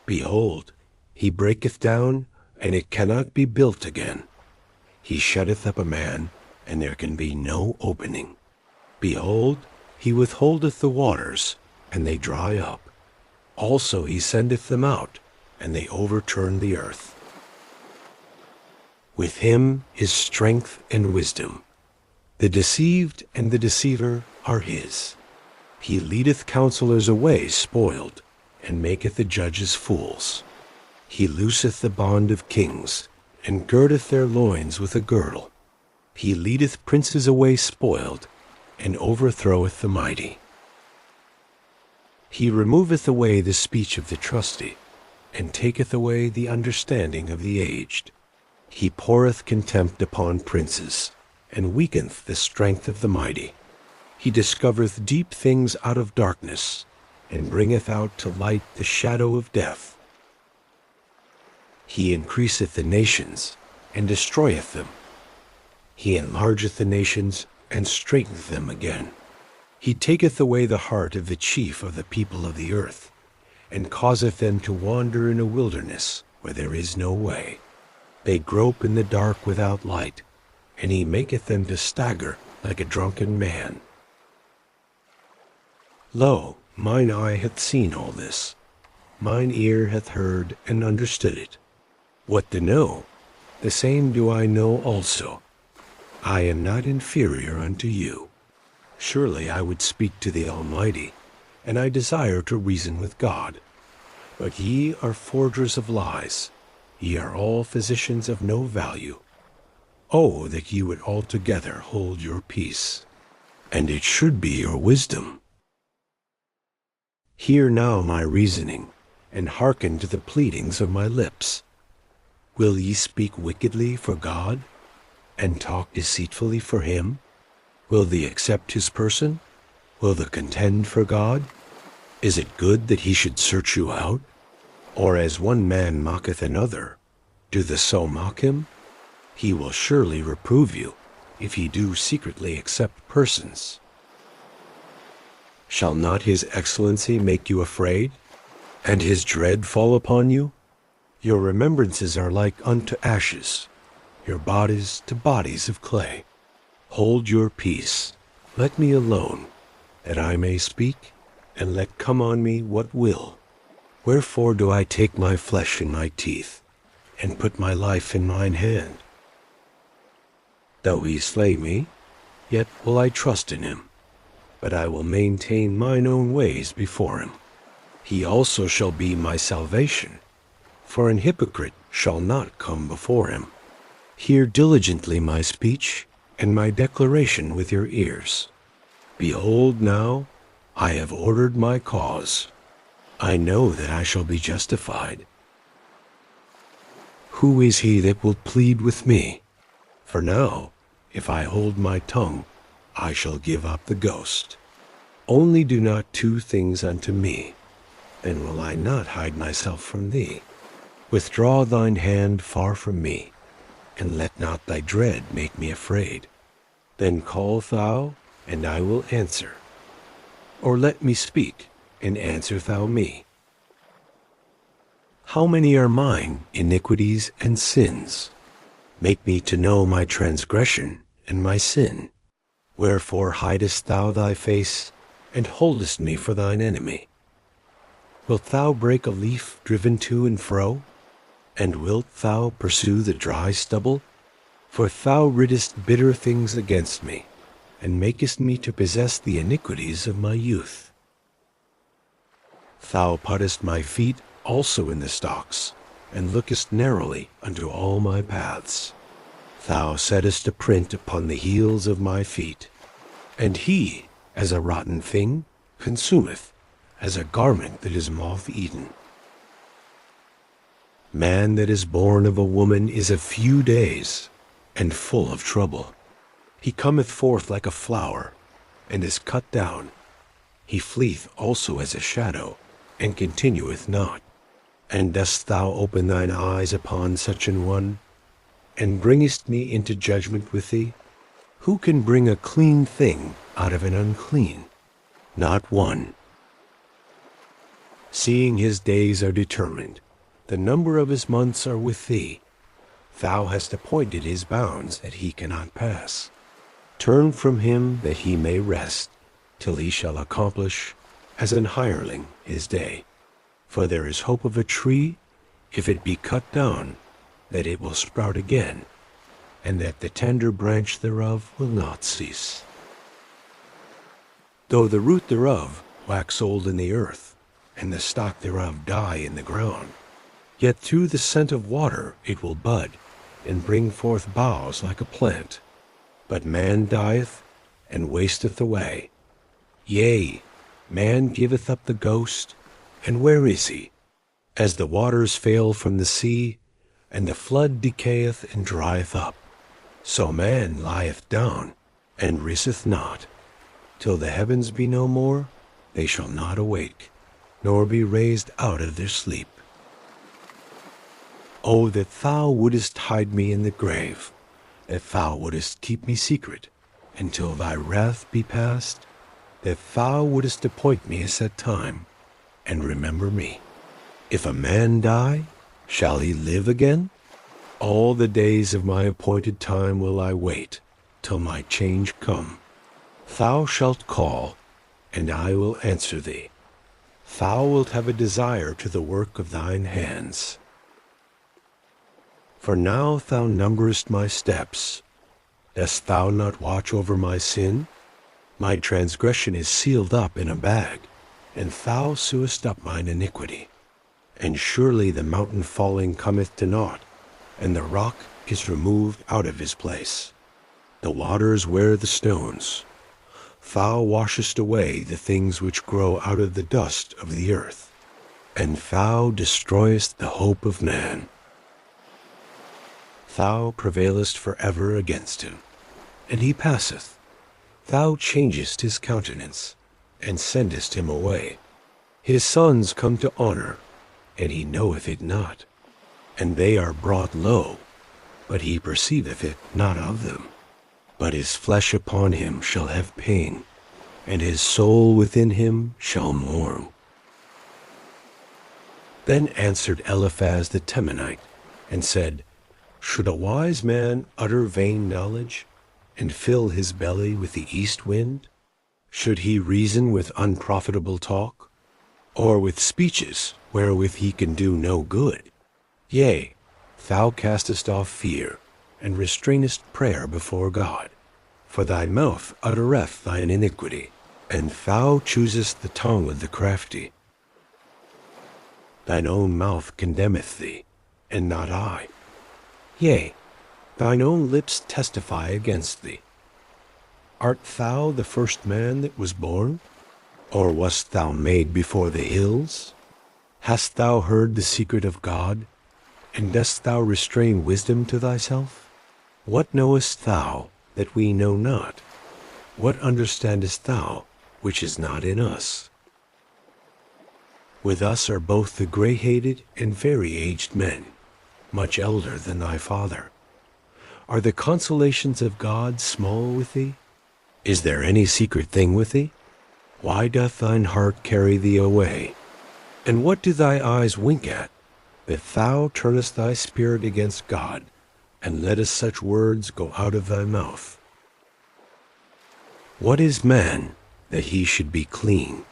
Behold, he breaketh down, and it cannot be built again. He shutteth up a man, and there can be no opening. Behold, he withholdeth the waters, and they dry up. Also he sendeth them out, and they overturn the earth. With him is strength and wisdom. The deceived and the deceiver are his. He leadeth counselors away spoiled, and maketh the judges fools. He looseth the bond of kings, and girdeth their loins with a girdle. He leadeth princes away spoiled, and overthroweth the mighty. He removeth away the speech of the trusty, and taketh away the understanding of the aged. He poureth contempt upon princes, and weakeneth the strength of the mighty. He discovereth deep things out of darkness, and bringeth out to light the shadow of death. He increaseth the nations, and destroyeth them. He enlargeth the nations, and straighteneth them again. He taketh away the heart of the chief of the people of the earth, and causeth them to wander in a wilderness where there is no way. They grope in the dark without light, and he maketh them to stagger like a drunken man. Lo, mine eye hath seen all this, mine ear hath heard and understood it. What to know, the same do I know also. I am not inferior unto you. Surely I would speak to the Almighty, and I desire to reason with God. But ye are forgers of lies, ye are all physicians of no value. Oh, that ye would altogether hold your peace, and it should be your wisdom. Hear now my reasoning, and hearken to the pleadings of my lips. Will ye speak wickedly for God, and talk deceitfully for him? Will thee accept his person? Will thee contend for God? Is it good that he should search you out? Or as one man mocketh another, do the so mock him? He will surely reprove you, if ye do secretly accept persons. Shall not his excellency make you afraid, and his dread fall upon you? Your remembrances are like unto ashes, your bodies to bodies of clay. Hold your peace, let me alone, that I may speak, and let come on me what will. Wherefore do I take my flesh in my teeth, and put my life in mine hand? Though he slay me, yet will I trust in him, but I will maintain mine own ways before him. He also shall be my salvation, for an hypocrite shall not come before him. Hear diligently my speech, and my declaration with your ears. Behold now, I have ordered my cause. I know that I shall be justified. Who is he that will plead with me? For now, if I hold my tongue, I shall give up the ghost. Only do not two things unto me, then will I not hide myself from thee. Withdraw thine hand far from me, and let not thy dread make me afraid. Then call thou, and I will answer. Or let me speak, and answer thou me. How many are mine iniquities and sins? Make me to know my transgression and my sin. Wherefore hidest thou thy face, and holdest me for thine enemy? Wilt thou break a leaf driven to and fro? And wilt thou pursue the dry stubble? For thou riddest bitter things against me, and makest me to possess the iniquities of my youth. Thou puttest my feet also in the stocks, and lookest narrowly unto all my paths. Thou settest a print upon the heels of my feet, and he, as a rotten thing, consumeth, as a garment that is moth-eaten. Man that is born of a woman is of few days, and full of trouble. He cometh forth like a flower, and is cut down. He fleeth also as a shadow, and continueth not? And dost thou open thine eyes upon such an one, and bringest me into judgment with thee? Who can bring a clean thing out of an unclean? Not one. Seeing his days are determined, the number of his months are with thee. Thou hast appointed his bounds that he cannot pass. Turn from him that he may rest, till he shall accomplish, as an hireling, his day. For there is hope of a tree, if it be cut down, that it will sprout again, and that the tender branch thereof will not cease. Though the root thereof wax old in the earth, and the stock thereof die in the ground, yet through the scent of water it will bud, and bring forth boughs like a plant. But man dieth, and wasteth away. Yea, man giveth up the ghost, and where is he? As the waters fail from the sea, and the flood decayeth and drieth up, so man lieth down, and riseth not. Till the heavens be no more, they shall not awake, nor be raised out of their sleep. O that thou wouldest hide me in the grave, that thou wouldest keep me secret, until thy wrath be past, that thou wouldest appoint me a set time, and remember me. If a man die, shall he live again? All the days of my appointed time will I wait, till my change come. Thou shalt call, and I will answer thee. Thou wilt have a desire to the work of thine hands. For now thou numberest my steps. Dost thou not watch over my sin? My transgression is sealed up in a bag, and thou sewest up mine iniquity. And surely the mountain falling cometh to naught, and the rock is removed out of his place. The waters wear the stones. Thou washest away the things which grow out of the dust of the earth, and thou destroyest the hope of man. Thou prevailest forever against him, and he passeth. Thou changest his countenance, and sendest him away. His sons come to honor, and he knoweth it not. And they are brought low, but he perceiveth it not of them. But his flesh upon him shall have pain, and his soul within him shall mourn. Then answered Eliphaz the Temanite, and said, Should a wise man utter vain knowledge, and fill his belly with the east wind? Should he reason with unprofitable talk, or with speeches wherewith he can do no good? Yea, thou castest off fear, and restrainest prayer before God. For thy mouth uttereth thine iniquity, and thou choosest the tongue of the crafty. Thine own mouth condemneth thee, and not I. Yea, thine own lips testify against thee. Art thou the first man that was born? Or wast thou made before the hills? Hast thou heard the secret of God? And dost thou restrain wisdom to thyself? What knowest thou that we know not? What understandest thou which is not in us? With us are both the gray-headed and very aged men, much elder than thy father. Are the consolations of God small with thee? Is there any secret thing with thee? Why doth thine heart carry thee away? And what do thy eyes wink at, that thou turnest thy spirit against God, and lettest such words go out of thy mouth? What is man, that he should be clean?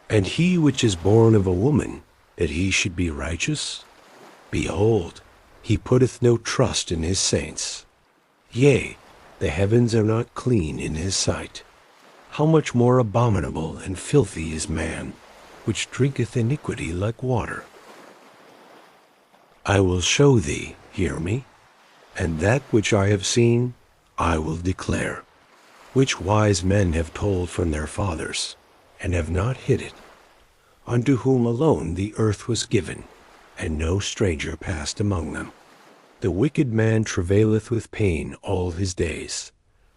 And he which is born of a woman, that he should be righteous? Behold, he putteth no trust in his saints. Yea, the heavens are not clean in his sight. How much more abominable and filthy is man, which drinketh iniquity like water? I will show thee, hear me, and that which I have seen I will declare, which wise men have told from their fathers, and have not hid it, unto whom alone the earth was given, and no stranger passed among them. The wicked man travaileth with pain all his days,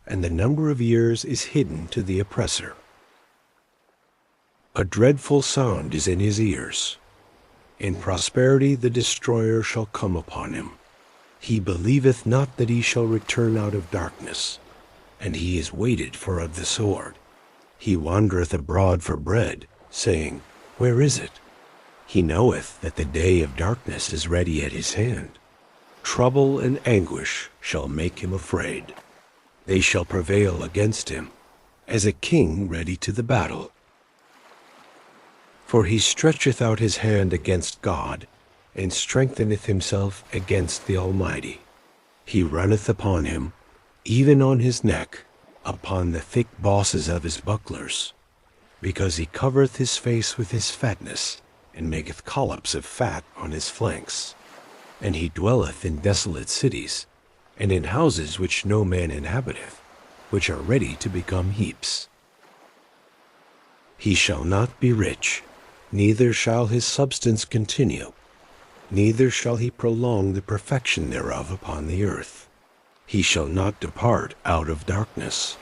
and the number of years is hidden to the oppressor. A dreadful sound is in his ears. In prosperity the destroyer shall come upon him. He believeth not that he shall return out of darkness, and he is waited for of the sword. He wandereth abroad for bread, saying, Where is it? He knoweth that the day of darkness is ready at his hand. Trouble and anguish shall make him afraid. They shall prevail against him, as a king ready to the battle. For he stretcheth out his hand against God, and strengtheneth himself against the Almighty. He runneth upon him, even on his neck, upon the thick bosses of his bucklers, because he covereth his face with his fatness, and maketh collops of fat on his flanks. And he dwelleth in desolate cities, and in houses which no man inhabiteth, which are ready to become heaps. He shall not be rich, neither shall his substance continue, neither shall he prolong the perfection thereof upon the earth. He shall not depart out of darkness.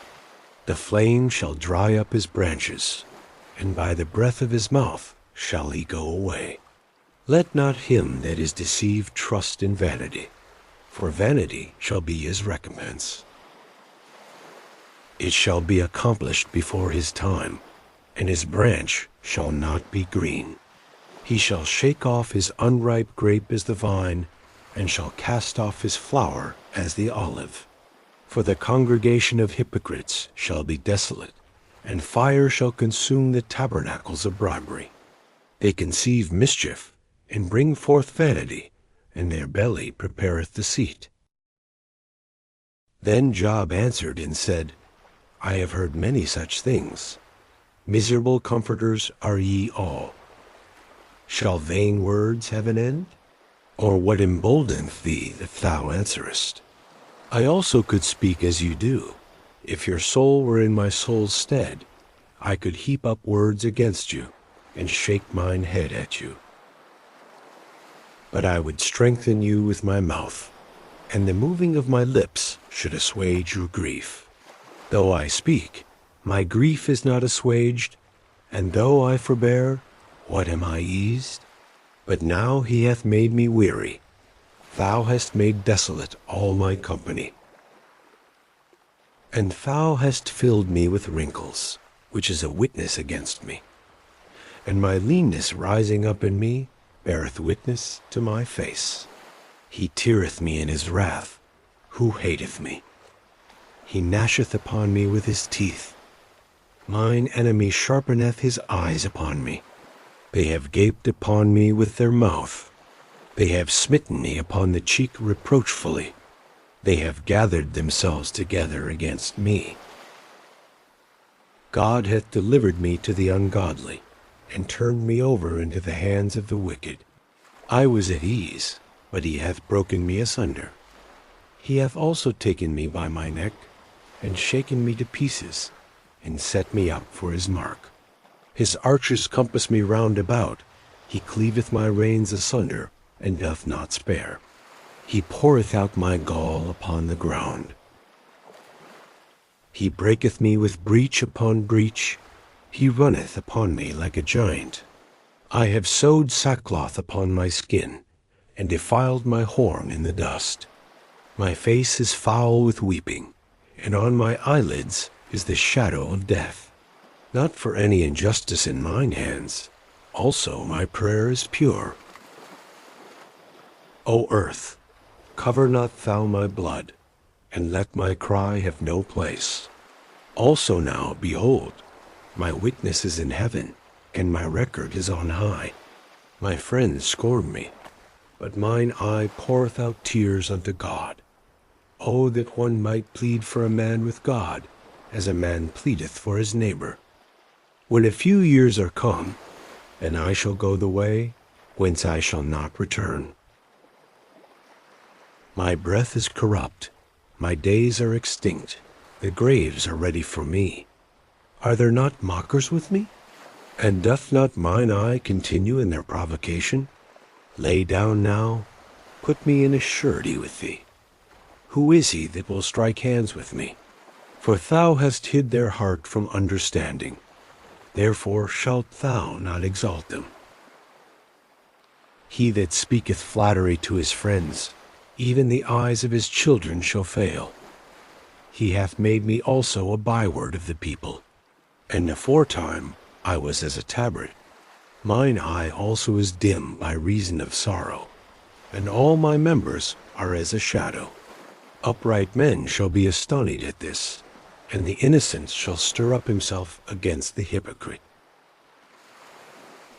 The flame shall dry up his branches, and by the breath of his mouth shall he go away. Let not him that is deceived trust in vanity, for vanity shall be his recompense. It shall be accomplished before his time, and his branch shall not be green. He shall shake off his unripe grape as the vine, and shall cast off his flower as the olive. For the congregation of hypocrites shall be desolate, and fire shall consume the tabernacles of bribery. They conceive mischief, and bring forth vanity, and their belly prepareth deceit. Then Job answered and said, I have heard many such things. Miserable comforters are ye all. Shall vain words have an end? Or what emboldeneth thee that thou answerest? I also could speak as you do. If your soul were in my soul's stead, I could heap up words against you, and shake mine head at you. But I would strengthen you with my mouth, and the moving of my lips should assuage your grief. Though I speak, my grief is not assuaged, and though I forbear, what am I eased? But now he hath made me weary. Thou hast made desolate all my company. And thou hast filled me with wrinkles, which is a witness against me. And my leanness rising up in me beareth witness to my face. He teareth me in his wrath, who hateth me. He gnasheth upon me with his teeth. Mine enemy sharpeneth his eyes upon me. They have gaped upon me with their mouth. They have smitten me upon the cheek reproachfully. They have gathered themselves together against me. God hath delivered me to the ungodly, and turned me over into the hands of the wicked. I was at ease, but he hath broken me asunder. He hath also taken me by my neck, and shaken me to pieces, and set me up for his mark. His archers compass me round about. He cleaveth my reins asunder, and doth not spare. He poureth out my gall upon the ground. He breaketh me with breach upon breach. He runneth upon me like a giant. I have sewed sackcloth upon my skin, and defiled my horn in the dust. My face is foul with weeping, and on my eyelids is the shadow of death. Not for any injustice in mine hands. Also my prayer is pure. O earth, cover not thou my blood, and let my cry have no place. Also now, behold, my witness is in heaven, and my record is on high. My friends scorn me, but mine eye poureth out tears unto God. Oh, that one might plead for a man with God, as a man pleadeth for his neighbor. When a few years are come, and I shall go the way whence I shall not return. My breath is corrupt, my days are extinct, the graves are ready for me. Are there not mockers with me? And doth not mine eye continue in their provocation? Lay down now, put me in a surety with thee. Who is he that will strike hands with me? For thou hast hid their heart from understanding. therefore shalt thou not exalt them. He that speaketh flattery to his friends, even the eyes of his children shall fail. He hath made me also a byword of the people, and aforetime I was as a tabret. Mine eye also is dim by reason of sorrow, and all my members are as a shadow. Upright men shall be astonished at this, and the innocent shall stir up himself against the hypocrite.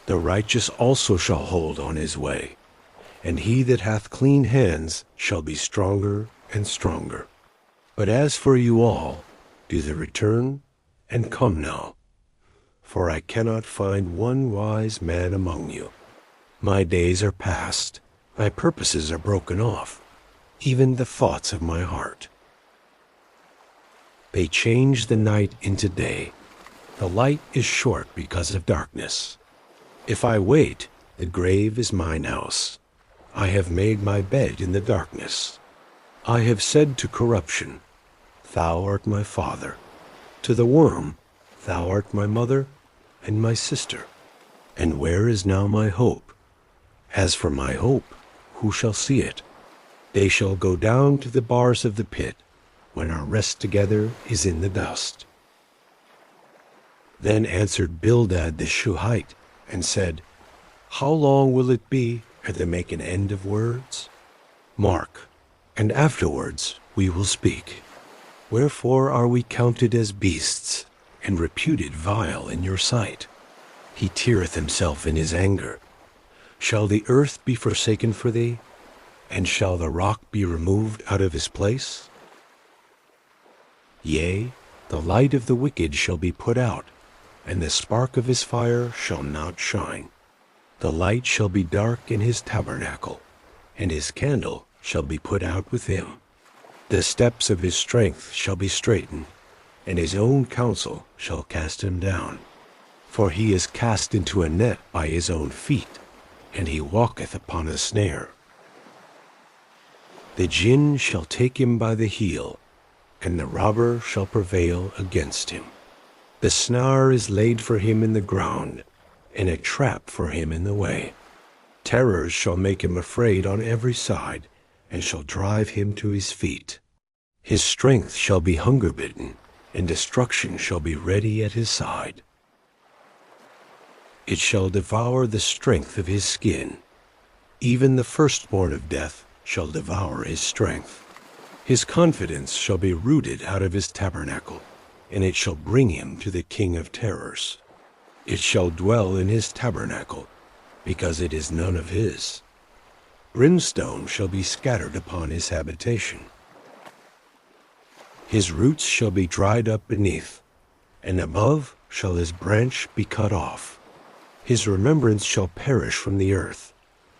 The righteous also shall hold on his way, and he that hath clean hands shall be stronger and stronger. But as for you all, do the return, and come now, for I cannot find one wise man among you. My days are past, my purposes are broken off, even the thoughts of my heart. They change the night into day. The light is short because of darkness. If I wait, the grave is mine house. I have made my bed in the darkness. I have said to corruption, Thou art my father. To the worm, Thou art my mother and my sister. And where is now my hope? As for my hope, who shall see it? They shall go down to the bars of the pit, when our rest together is in the dust. Then answered Bildad the Shuhite, and said, How long will it be ere they make an end of words? Mark, and afterwards we will speak. Wherefore are we counted as beasts, and reputed vile in your sight? He teareth himself in his anger. Shall the earth be forsaken for thee? And shall the rock be removed out of his place? Yea, the light of the wicked shall be put out, and the spark of his fire shall not shine. The light shall be dark in his tabernacle, and his candle shall be put out with him. The steps of his strength shall be straitened, and his own counsel shall cast him down. For he is cast into a net by his own feet, and he walketh upon a snare. The jinn shall take him by the heel, and the robber shall prevail against him. The snare is laid for him in the ground, and a trap for him in the way. Terrors shall make him afraid on every side, and shall drive him to his feet. His strength shall be hunger-bitten, and destruction shall be ready at his side. It shall devour the strength of his skin. Even the firstborn of death shall devour his strength. His confidence shall be rooted out of his tabernacle, and it shall bring him to the king of terrors. It shall dwell in his tabernacle, because it is none of his. Brimstone shall be scattered upon his habitation. His roots shall be dried up beneath, and above shall his branch be cut off. His remembrance shall perish from the earth,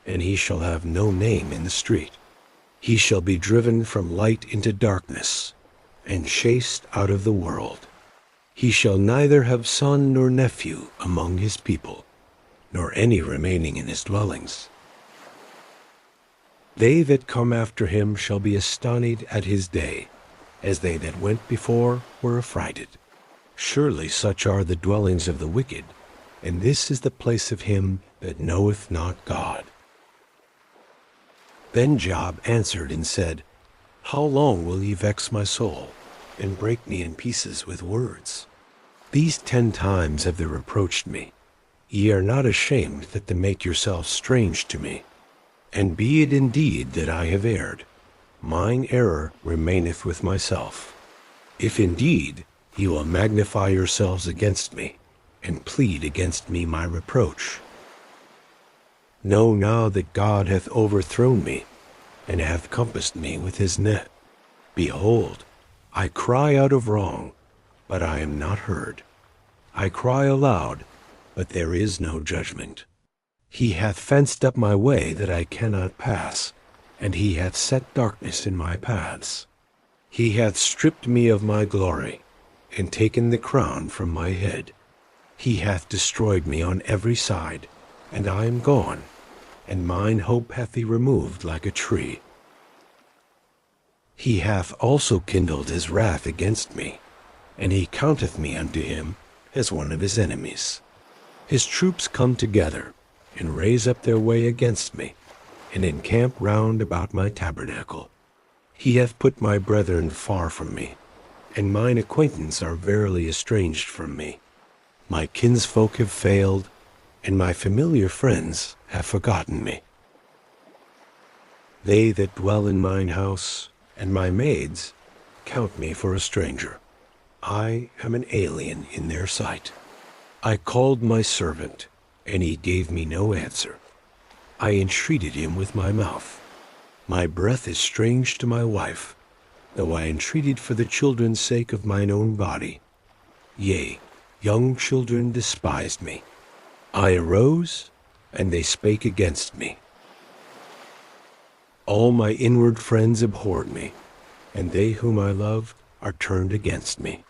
and he shall have no name in the street. He shall be driven from light into darkness, and chased out of the world. He shall neither have son nor nephew among his people, nor any remaining in his dwellings. They that come after him shall be astonished at his day, as they that went before were affrighted. Surely such are the dwellings of the wicked, and this is the place of him that knoweth not God. Then Job answered and said, How long will ye vex my soul, and break me in pieces with words? These 10 times have they reproached me. Ye are not ashamed that to make yourselves strange to me. And be it indeed that I have erred, mine error remaineth with myself. If indeed ye will magnify yourselves against me, and plead against me my reproach. Know now that God hath overthrown me, and hath compassed me with his net. Behold, I cry out of wrong, but I am not heard. I cry aloud, but there is no judgment. He hath fenced up my way that I cannot pass, and he hath set darkness in my paths. He hath stripped me of my glory, and taken the crown from my head. He hath destroyed me on every side, and I am gone, and mine hope hath he removed like a tree. He hath also kindled his wrath against me, and he counteth me unto him as one of his enemies. His troops come together, and raise up their way against me, and encamp round about my tabernacle. He hath put my brethren far from me, and mine acquaintance are verily estranged from me. My kinsfolk have failed, and my familiar friends have forgotten me. They that dwell in mine house, and my maids, count me for a stranger. I am an alien in their sight. I called my servant, and he gave me no answer. I entreated him with my mouth. My breath is strange to my wife, though I entreated for the children's sake of mine own body. Yea, young children despised me. I arose, and they spake against me. All my inward friends abhorred me, and they whom I loved are turned against me.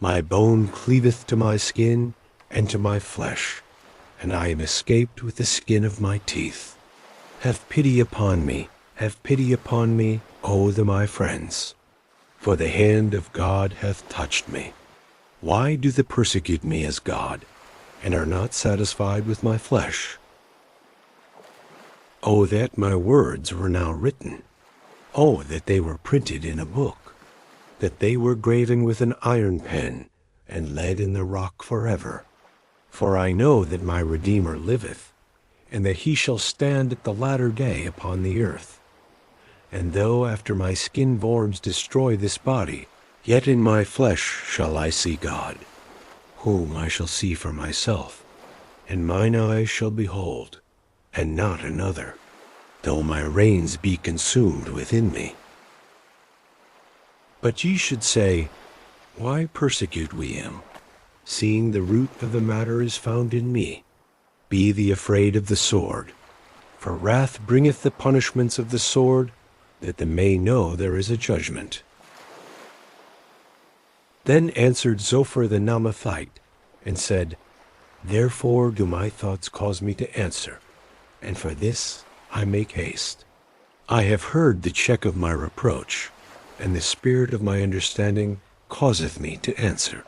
My bone cleaveth to my skin and to my flesh, and I am escaped with the skin of my teeth. Have pity upon me, O my friends, for the hand of God hath touched me. Why do they persecute me as God, and are not satisfied with my flesh? Oh, that my words were now written. Oh, that they were printed in a book, that they were graven with an iron pen, and laid in the rock forever. For I know that my Redeemer liveth, and that he shall stand at the latter day upon the earth. And though after my skin worms destroy this body, yet in my flesh shall I see God, whom I shall see for myself, and mine eyes shall behold, and not another, though my reins be consumed within me. But ye should say, Why persecute we him, seeing the root of the matter is found in me? Be thee afraid of the sword, for wrath bringeth the punishments of the sword, that they may know there is a judgment. Then answered Zophar the Naamathite, and said, Therefore do my thoughts cause me to answer, and for this I make haste. I have heard the check of my reproach, and the spirit of my understanding causeth me to answer.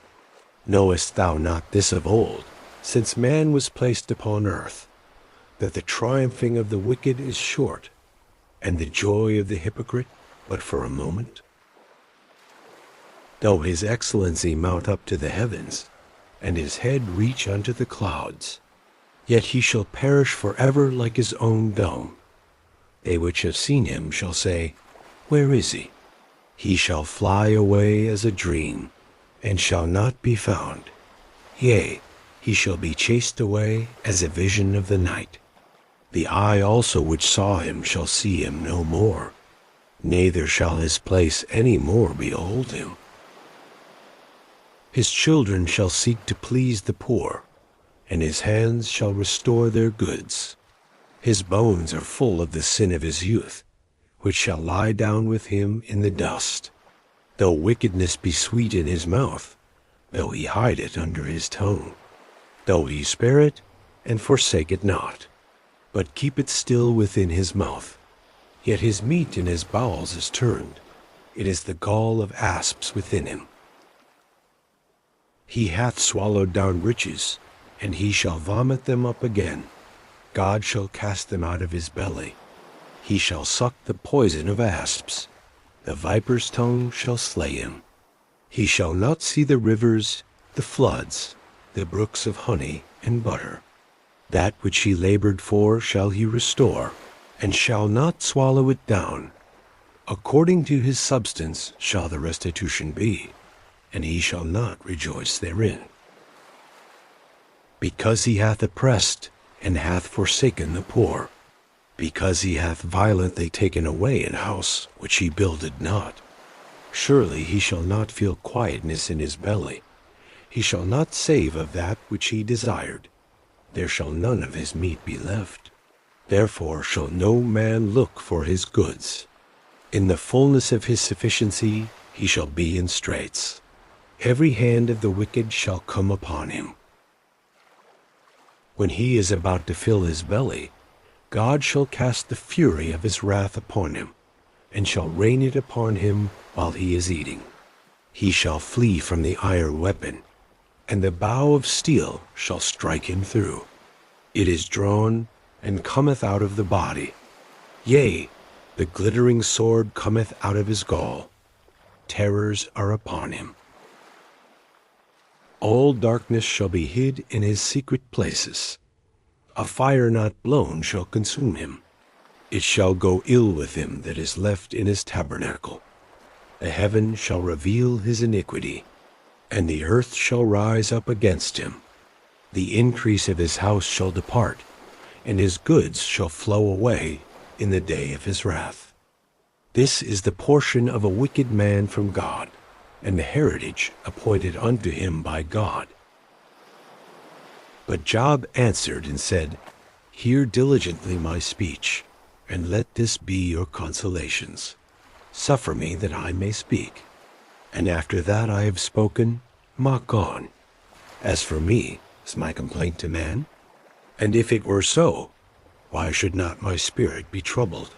Knowest thou not this of old, since man was placed upon earth, that the triumphing of the wicked is short, and the joy of the hypocrite but for a moment? Though his excellency mount up to the heavens, and his head reach unto the clouds, yet he shall perish forever like his own dome. They which have seen him shall say, Where is he? He shall fly away as a dream, and shall not be found. Yea, he shall be chased away as a vision of the night. The eye also which saw him shall see him no more, neither shall his place any more behold him. His children shall seek to please the poor, and his hands shall restore their goods. His bones are full of the sin of his youth, which shall lie down with him in the dust. Though wickedness be sweet in his mouth, though he hide it under his tongue, though he spare it, and forsake it not, but keep it still within his mouth, yet his meat in his bowels is turned, it is the gall of asps within him. He hath swallowed down riches, and he shall vomit them up again. God shall cast them out of his belly. He shall suck the poison of asps. The viper's tongue shall slay him. He shall not see the rivers, the floods, the brooks of honey and butter. That which he labored for shall he restore, and shall not swallow it down. According to his substance shall the restitution be, and he shall not rejoice therein. Because he hath oppressed, and hath forsaken the poor, because he hath violently taken away an house which he builded not. Surely he shall not feel quietness in his belly. He shall not save of that which he desired. There shall none of his meat be left. Therefore shall no man look for his goods. In the fullness of his sufficiency he shall be in straits. Every hand of the wicked shall come upon him. When he is about to fill his belly, God shall cast the fury of his wrath upon him, and shall rain it upon him while he is eating. He shall flee from the iron weapon, and the bow of steel shall strike him through. It is drawn, and cometh out of the body. Yea, the glittering sword cometh out of his gall. Terrors are upon him. All darkness shall be hid in his secret places. A fire not blown shall consume him. It shall go ill with him that is left in his tabernacle. The heaven shall reveal his iniquity, and the earth shall rise up against him. The increase of his house shall depart, and his goods shall flow away in the day of his wrath. This is the portion of a wicked man from God, and the heritage appointed unto him by God. But Job answered and said, Hear diligently my speech, and let this be your consolations. Suffer me that I may speak. And after that I have spoken, mock on. As for me, is my complaint to man? And if it were so, why should not my spirit be troubled?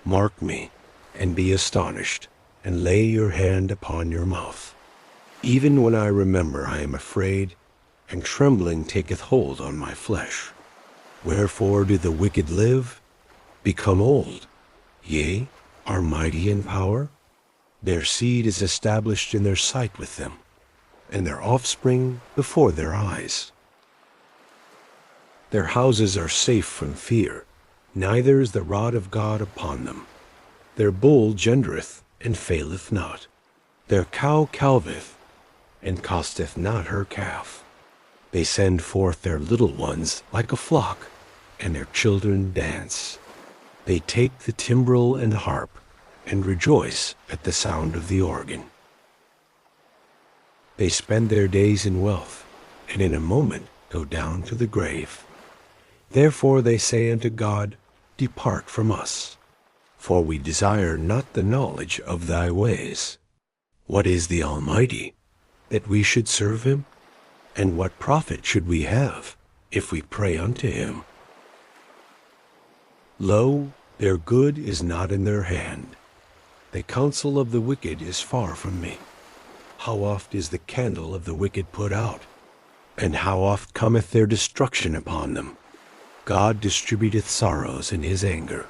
Mark me, and be astonished, and lay your hand upon your mouth. Even when I remember, I am afraid, and trembling taketh hold on my flesh. Wherefore do the wicked live, become old, yea, are mighty in power? Their seed is established in their sight with them, and their offspring before their eyes. Their houses are safe from fear, neither is the rod of God upon them. Their bull gendereth, and faileth not. Their cow calveth, and costeth not her calf. They send forth their little ones like a flock, and their children dance. They take the timbrel and harp, and rejoice at the sound of the organ. They spend their days in wealth, and in a moment go down to the grave. Therefore they say unto God, Depart from us, for we desire not the knowledge of thy ways. What is the Almighty, that we should serve him? And what profit should we have, if we pray unto him? Lo, their good is not in their hand. The counsel of the wicked is far from me. How oft is the candle of the wicked put out? And how oft cometh their destruction upon them? God distributeth sorrows in his anger.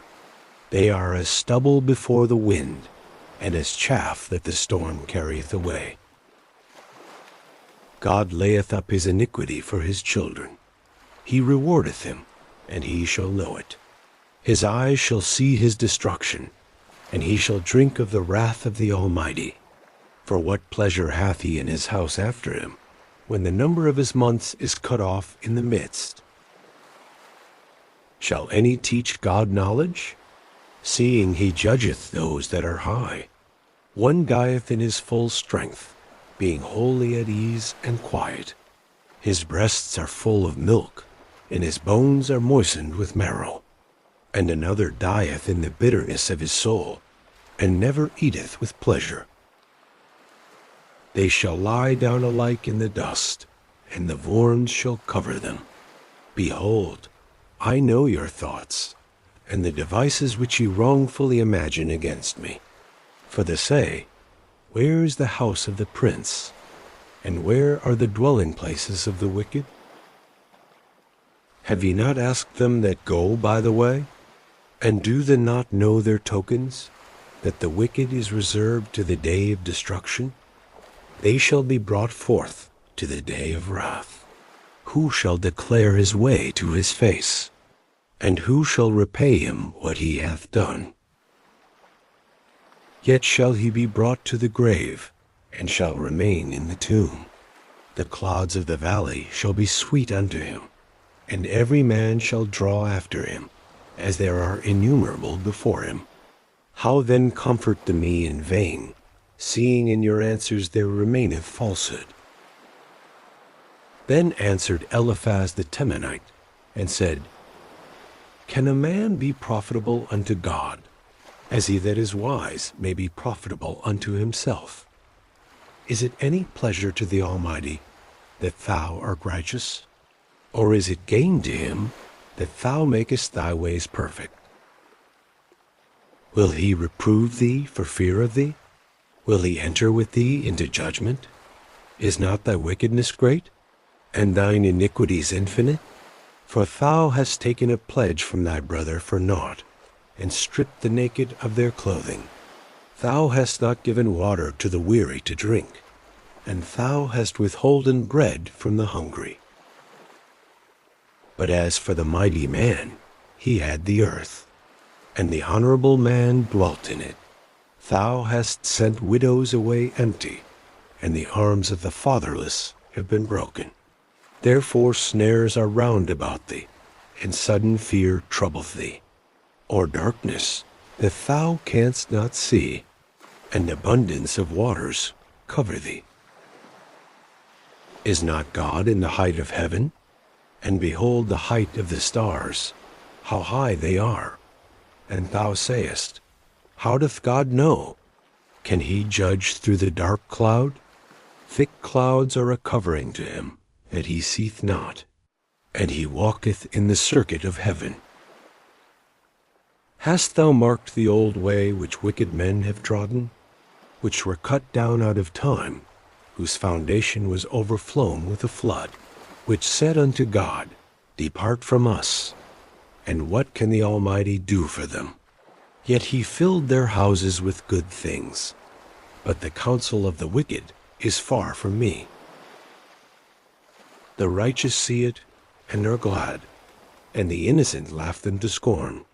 They are as stubble before the wind, and as chaff that the storm carrieth away. God layeth up his iniquity for his children. He rewardeth him, and he shall know it. His eyes shall see his destruction, and he shall drink of the wrath of the Almighty. For what pleasure hath he in his house after him, when the number of his months is cut off in the midst? Shall any teach God knowledge? Seeing he judgeth those that are high. One dieth in his full strength, being wholly at ease and quiet. His breasts are full of milk, and his bones are moistened with marrow. And another dieth in the bitterness of his soul, and never eateth with pleasure. They shall lie down alike in the dust, and the worms shall cover them. Behold, I know your thoughts, and the devices which ye wrongfully imagine against me. For they say, Where is the house of the prince? And where are the dwelling places of the wicked? Have ye not asked them that go by the way? And do they not know their tokens, that the wicked is reserved to the day of destruction? They shall be brought forth to the day of wrath. Who shall declare his way to his face? And who shall repay him what he hath done? Yet shall he be brought to the grave, and shall remain in the tomb. The clods of the valley shall be sweet unto him, and every man shall draw after him, as there are innumerable before him. How then comfort the me in vain, seeing in your answers there remaineth falsehood? Then answered Eliphaz the Temanite, and said, Can a man be profitable unto God, as he that is wise may be profitable unto himself? Is it any pleasure to the Almighty that thou art righteous? Or is it gain to him that thou makest thy ways perfect? Will he reprove thee for fear of thee? Will he enter with thee into judgment? Is not thy wickedness great, and thine iniquities infinite? For thou hast taken a pledge from thy brother for naught, and stripped the naked of their clothing. Thou hast not given water to the weary to drink, and thou hast withholden bread from the hungry. But as for the mighty man, he had the earth, and the honorable man dwelt in it. Thou hast sent widows away empty, and the arms of the fatherless have been broken. Therefore snares are round about thee, and sudden fear troubleth thee, or darkness that thou canst not see, and abundance of waters cover thee. Is not God in the height of heaven? And behold the height of the stars, how high they are. And thou sayest, how doth God know? Can he judge through the dark cloud? Thick clouds are a covering to him, that he seeth not, and he walketh in the circuit of heaven. Hast thou marked the old way which wicked men have trodden, which were cut down out of time, whose foundation was overflown with a flood, which said unto God, Depart from us, and what can the Almighty do for them? Yet he filled their houses with good things, but the counsel of the wicked is far from me. The righteous see it, and are glad, and the innocent laugh them to scorn,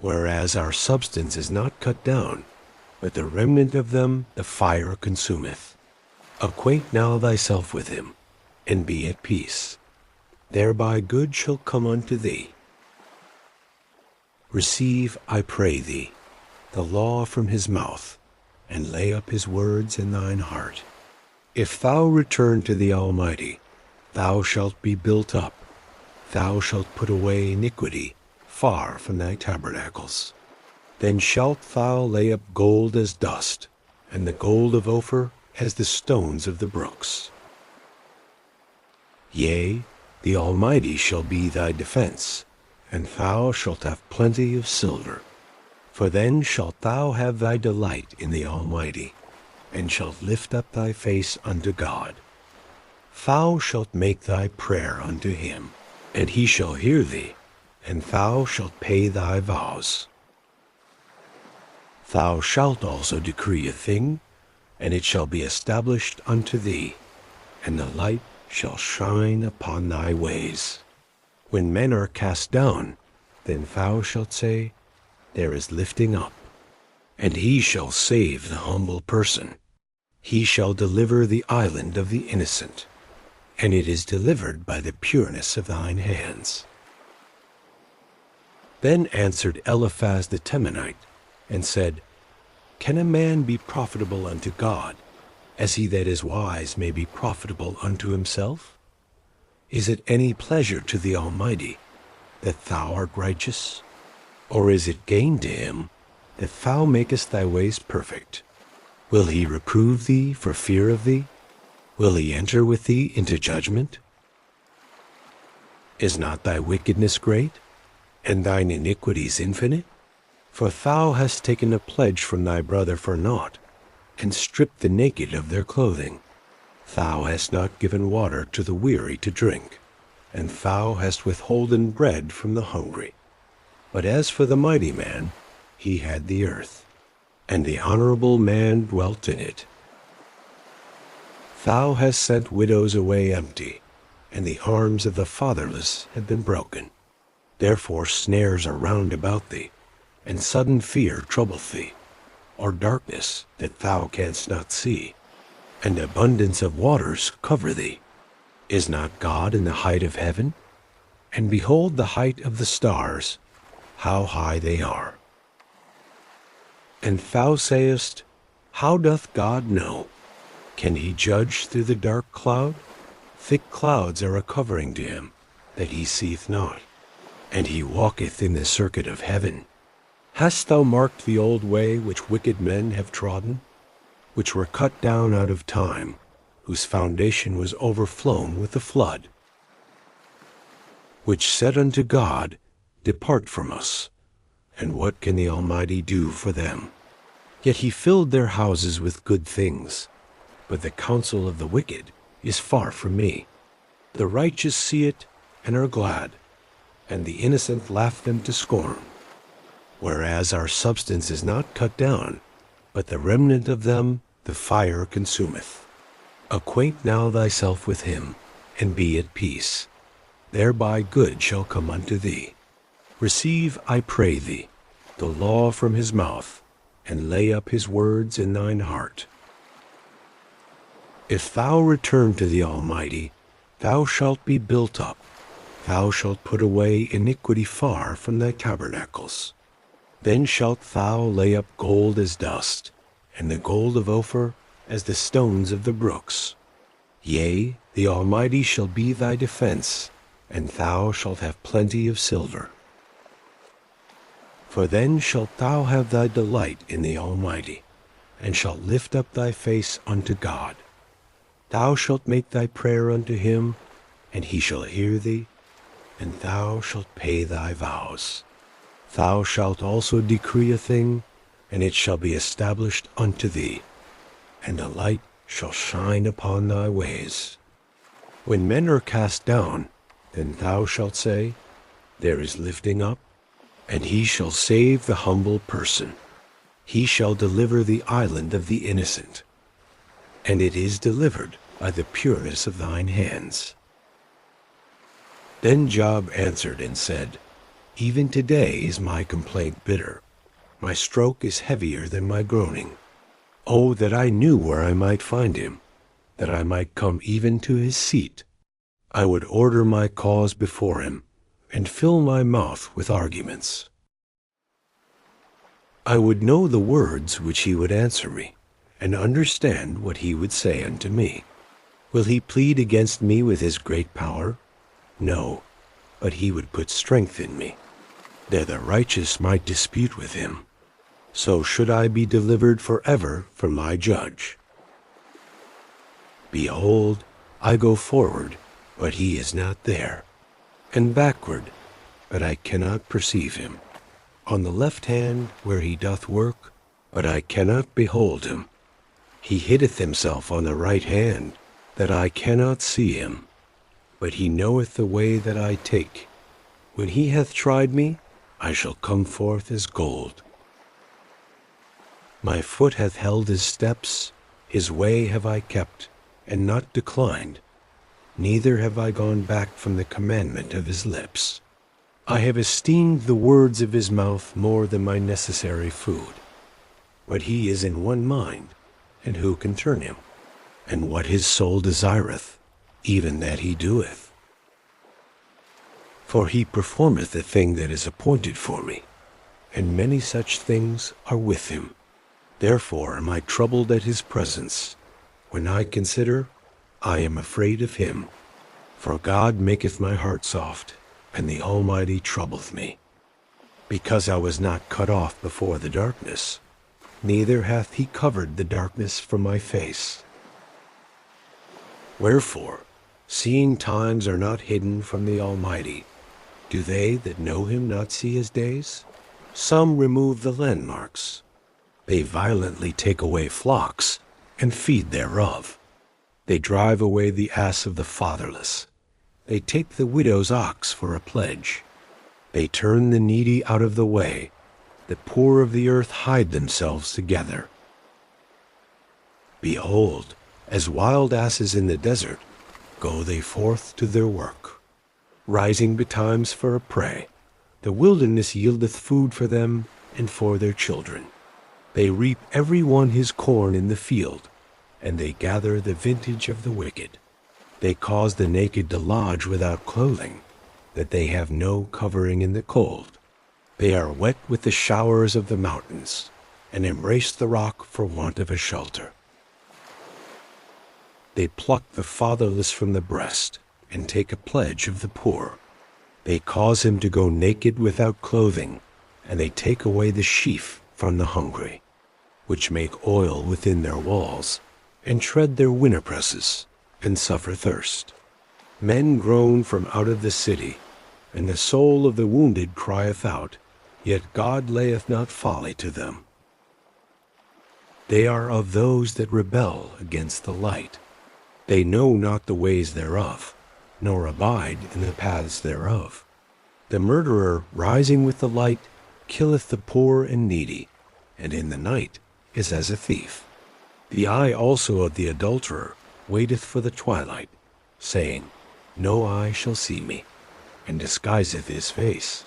whereas our substance is not cut down, but the remnant of them the fire consumeth. Acquaint now thyself with him, and be at peace. Thereby good shall come unto thee. Receive, I pray thee, the law from his mouth, and lay up his words in thine heart. If thou return to the Almighty, thou shalt be built up. Thou shalt put away iniquity far from thy tabernacles. Then shalt thou lay up gold as dust, and the gold of Ophir as the stones of the brooks. Yea, the Almighty shall be thy defense, and thou shalt have plenty of silver. For then shalt thou have thy delight in the Almighty, and shalt lift up thy face unto God. Thou shalt make thy prayer unto him, and he shall hear thee, and thou shalt pay thy vows. Thou shalt also decree a thing, and it shall be established unto thee, and the light shall shine upon thy ways. When men are cast down, then thou shalt say, There is lifting up. And he shall save the humble person. He shall deliver the island of the innocent, and it is delivered by the pureness of thine hands. Then answered Eliphaz the Temanite, and said, Can a man be profitable unto God, as he that is wise may be profitable unto himself? Is it any pleasure to the Almighty that thou art righteous? Or is it gain to him that thou makest thy ways perfect? Will he reprove thee for fear of thee? Will he enter with thee into judgment? Is not thy wickedness great, and thine iniquities infinite? For thou hast taken a pledge from thy brother for naught, and stripped the naked of their clothing. Thou hast not given water to the weary to drink, and thou hast withholden bread from the hungry. But as for the mighty man, he had the earth, and the honorable man dwelt in it. Thou hast sent widows away empty, and the arms of the fatherless have been broken. Therefore snares are round about thee, and sudden fear troubleth thee, or darkness that thou canst not see, and abundance of waters cover thee. Is not God in the height of heaven? And behold the height of the stars, how high they are. And thou sayest, How doth God know? Can he judge through the dark cloud? Thick clouds are a covering to him, that he seeth not, and he walketh in the circuit of heaven. Hast thou marked the old way which wicked men have trodden, which were cut down out of time, whose foundation was overflown with the flood? Which said unto God, Depart from us, and what can the Almighty do for them? Yet he filled their houses with good things, but the counsel of the wicked is far from me. The righteous see it and are glad, and the innocent laugh them to scorn. Whereas our substance is not cut down, but the remnant of them the fire consumeth. Acquaint now thyself with him, and be at peace. Thereby good shall come unto thee. Receive, I pray thee, the law from his mouth, and lay up his words in thine heart. If thou return to the Almighty, thou shalt be built up. Thou shalt put away iniquity far from thy tabernacles. Then shalt thou lay up gold as dust, and the gold of Ophir as the stones of the brooks. Yea, the Almighty shall be thy defense, and thou shalt have plenty of silver. For then shalt thou have thy delight in the Almighty, and shalt lift up thy face unto God. Thou shalt make thy prayer unto him, and he shall hear thee, and thou shalt pay thy vows. Thou shalt also decree a thing, and it shall be established unto thee, and a light shall shine upon thy ways. When men are cast down, then thou shalt say, There is lifting up, and he shall save the humble person. He shall deliver the island of the innocent, and it is delivered by the pureness of thine hands. Then Job answered and said, Even today is my complaint bitter. My stroke is heavier than my groaning. Oh, that I knew where I might find him, that I might come even to his seat. I would order my cause before him, and fill my mouth with arguments. I would know the words which he would answer me, and understand what he would say unto me. Will he plead against me with his great power? No, but he would put strength in me, that the righteous might dispute with him. So should I be delivered forever from my judge. Behold, I go forward, but he is not there, and backward, but I cannot perceive him. On the left hand where he doth work, but I cannot behold him. He hideth himself on the right hand, that I cannot see him. But he knoweth the way that I take. When he hath tried me, I shall come forth as gold. My foot hath held his steps, his way have I kept, and not declined. Neither have I gone back from the commandment of his lips. I have esteemed the words of his mouth more than my necessary food. But he is in one mind, and who can turn him? And what his soul desireth, even that he doeth. For he performeth the thing that is appointed for me, and many such things are with him. Therefore am I troubled at his presence. When I consider, I am afraid of him. For God maketh my heart soft, and the Almighty troubleth me. Because I was not cut off before the darkness, neither hath he covered the darkness from my face. Wherefore, seeing times are not hidden from the Almighty, do they that know him not see his days? Some remove the landmarks. They violently take away flocks, and feed thereof. They drive away the ass of the fatherless. They take the widow's ox for a pledge. They turn the needy out of the way. The poor of the earth hide themselves together. Behold, as wild asses in the desert, go they forth to their work. Rising betimes for a prey, the wilderness yieldeth food for them and for their children. They reap every one his corn in the field, and they gather the vintage of the wicked. They cause the naked to lodge without clothing, that they have no covering in the cold. They are wet with the showers of the mountains, and embrace the rock for want of a shelter. They pluck the fatherless from the breast, and take a pledge of the poor. They cause him to go naked without clothing, and they take away the sheaf from the hungry, which make oil within their walls, and tread their winter presses, and suffer thirst. Men groan from out of the city, and the soul of the wounded crieth out, yet God layeth not folly to them. They are of those that rebel against the light. They know not the ways thereof, nor abide in the paths thereof. The murderer rising with the light killeth the poor and needy, and in the night is as a thief. The eye also of the adulterer waiteth for the twilight, saying, No eye shall see me, and disguiseth his face.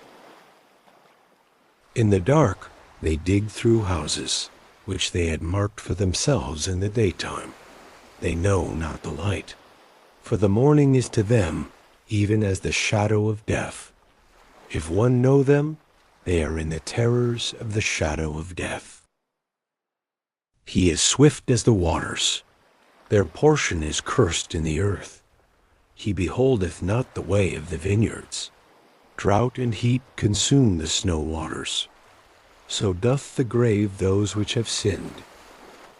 In the dark they dig through houses, which they had marked for themselves in the daytime. They know not the light. For the morning is to them even as the shadow of death. If one know them, they are in the terrors of the shadow of death. He is swift as the waters. Their portion is cursed in the earth. He beholdeth not the way of the vineyards. Drought and heat consume the snow waters. So doth the grave those which have sinned.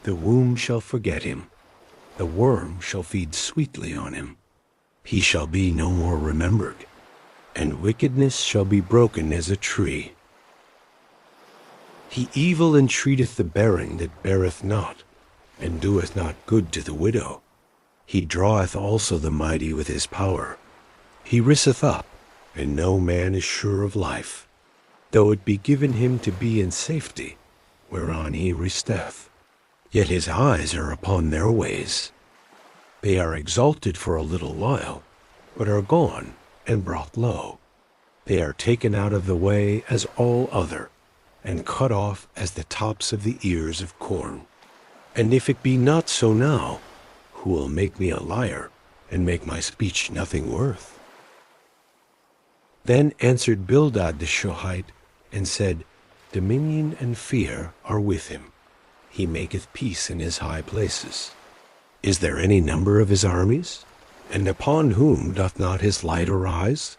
The womb shall forget him. The worm shall feed sweetly on him. He shall be no more remembered, and wickedness shall be broken as a tree. He evil entreateth the barren that beareth not, and doeth not good to the widow. He draweth also the mighty with his power. He riseth up, and no man is sure of life, though it be given him to be in safety, whereon he resteth. Yet his eyes are upon their ways. They are exalted for a little while, but are gone and brought low. They are taken out of the way as all other, and cut off as the tops of the ears of corn. And if it be not so now, who will make me a liar, and make my speech nothing worth? Then answered Bildad the Shuhite, and said, Dominion and fear are with him. He maketh peace in his high places. Is there any number of his armies? And upon whom doth not his light arise?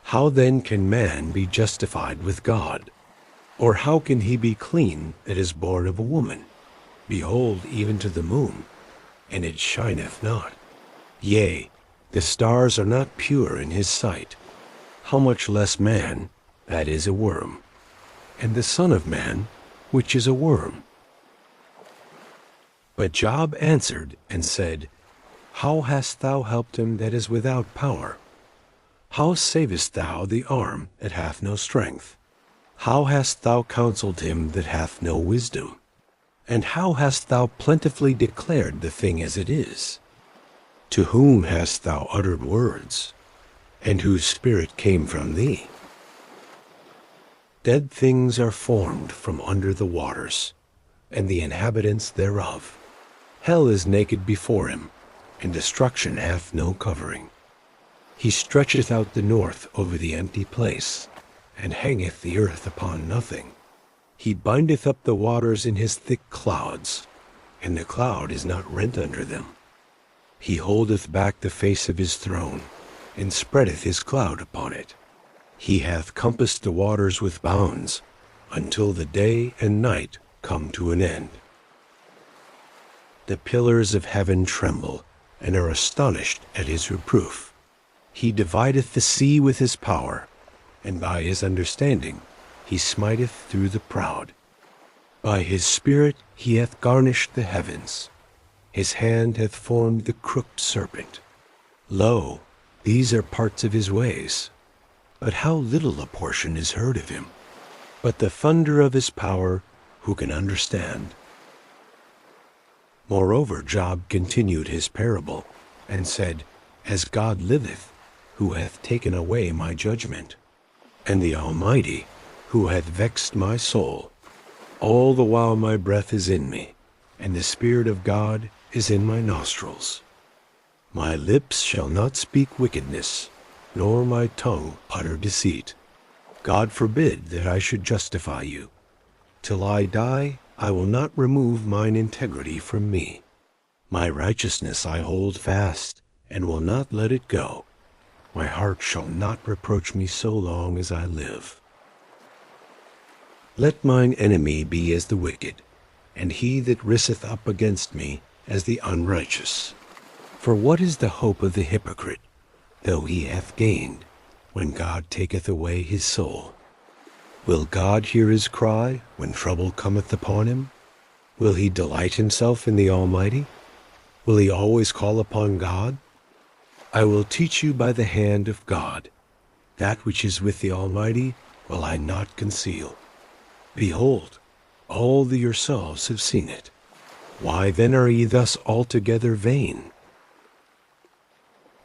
How then can man be justified with God? Or how can he be clean that is born of a woman? Behold, even to the moon, and it shineth not. Yea, the stars are not pure in his sight. How much less man, that is a worm, and the Son of Man, which is a worm? But Job answered and said, How hast thou helped him that is without power? How savest thou the arm that hath no strength? How hast thou counseled him that hath no wisdom? And how hast thou plentifully declared the thing as it is? To whom hast thou uttered words, and whose spirit came from thee? Dead things are formed from under the waters, and the inhabitants thereof. Hell is naked before him, and destruction hath no covering. He stretcheth out the north over the empty place, and hangeth the earth upon nothing. He bindeth up the waters in his thick clouds, and the cloud is not rent under them. He holdeth back the face of his throne, and spreadeth his cloud upon it. He hath compassed the waters with bounds, until the day and night come to an end. The pillars of heaven tremble, and are astonished at his reproof. He divideth the sea with his power, and by his understanding he smiteth through the proud. By his spirit he hath garnished the heavens. His hand hath formed the crooked serpent. Lo, these are parts of his ways. But how little a portion is heard of him. But the thunder of his power, who can understand? Moreover, Job continued his parable, and said, As God liveth, who hath taken away my judgment, and the Almighty, who hath vexed my soul, all the while my breath is in me, and the Spirit of God is in my nostrils. My lips shall not speak wickedness, nor my tongue utter deceit. God forbid that I should justify you. Till I die, I will not remove mine integrity from me. My righteousness I hold fast, and will not let it go. My heart shall not reproach me so long as I live. Let mine enemy be as the wicked, and he that riseth up against me as the unrighteous. For what is the hope of the hypocrite, though he hath gained, when God taketh away his soul? Will God hear his cry when trouble cometh upon him? Will he delight himself in the Almighty? Will he always call upon God? I will teach you by the hand of God. That which is with the Almighty will I not conceal. Behold, all the yourselves have seen it. Why then are ye thus altogether vain?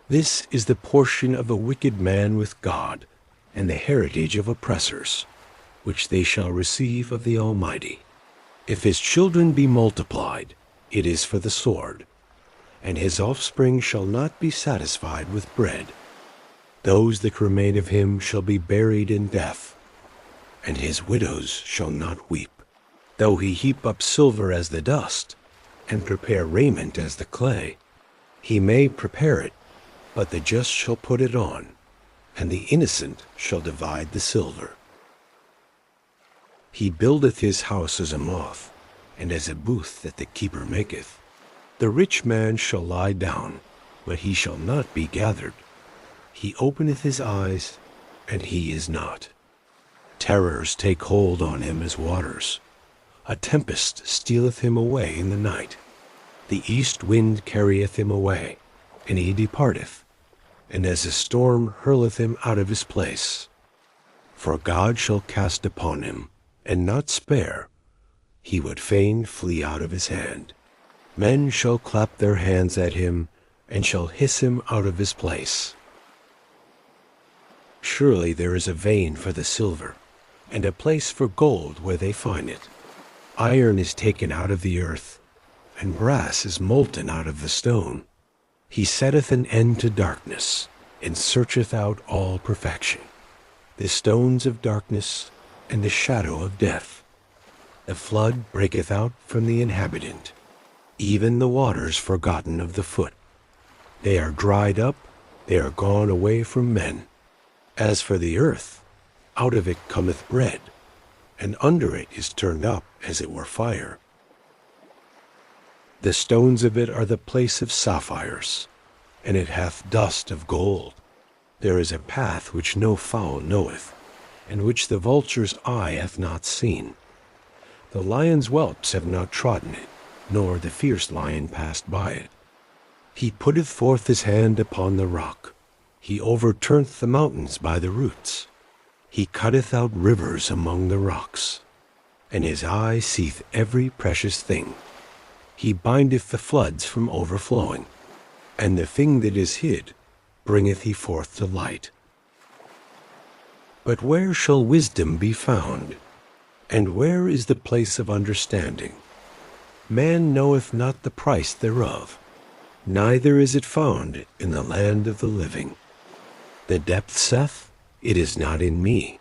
This is the portion of a wicked man with God, and the heritage of oppressors, which they shall receive of the Almighty. If his children be multiplied, it is for the sword, and his offspring shall not be satisfied with bread. Those that remain of him shall be buried in death, and his widows shall not weep. Though he heap up silver as the dust, and prepare raiment as the clay, he may prepare it, but the just shall put it on, and the innocent shall divide the silver. He buildeth his house as a moth, and as a booth that the keeper maketh. The rich man shall lie down, but he shall not be gathered. He openeth his eyes, and he is not. Terrors take hold on him as waters. A tempest stealeth him away in the night. The east wind carrieth him away, and he departeth, and as a storm hurleth him out of his place. For God shall cast upon him, and not spare. He would fain flee out of his hand. Men shall clap their hands at him, and shall hiss him out of his place. Surely there is a vein for the silver, and a place for gold where they find it. Iron is taken out of the earth, and brass is molten out of the stone. He setteth an end to darkness, and searcheth out all perfection. The stones of darkness, and the shadow of death. The flood breaketh out from the inhabitant, even the waters forgotten of the foot. They are dried up, they are gone away from men. As for the earth, out of it cometh bread, and under it is turned up as it were fire. The stones of it are the place of sapphires, and it hath dust of gold. There is a path which no fowl knoweth, and which the vulture's eye hath not seen. The lion's whelps have not trodden it, nor the fierce lion passed by it. He putteth forth his hand upon the rock. He overturneth the mountains by the roots. He cutteth out rivers among the rocks, and his eye seeth every precious thing. He bindeth the floods from overflowing, and the thing that is hid bringeth he forth to light. But where shall wisdom be found? And where is the place of understanding? Man knoweth not the price thereof, neither is it found in the land of the living. The depth saith, it is not in me,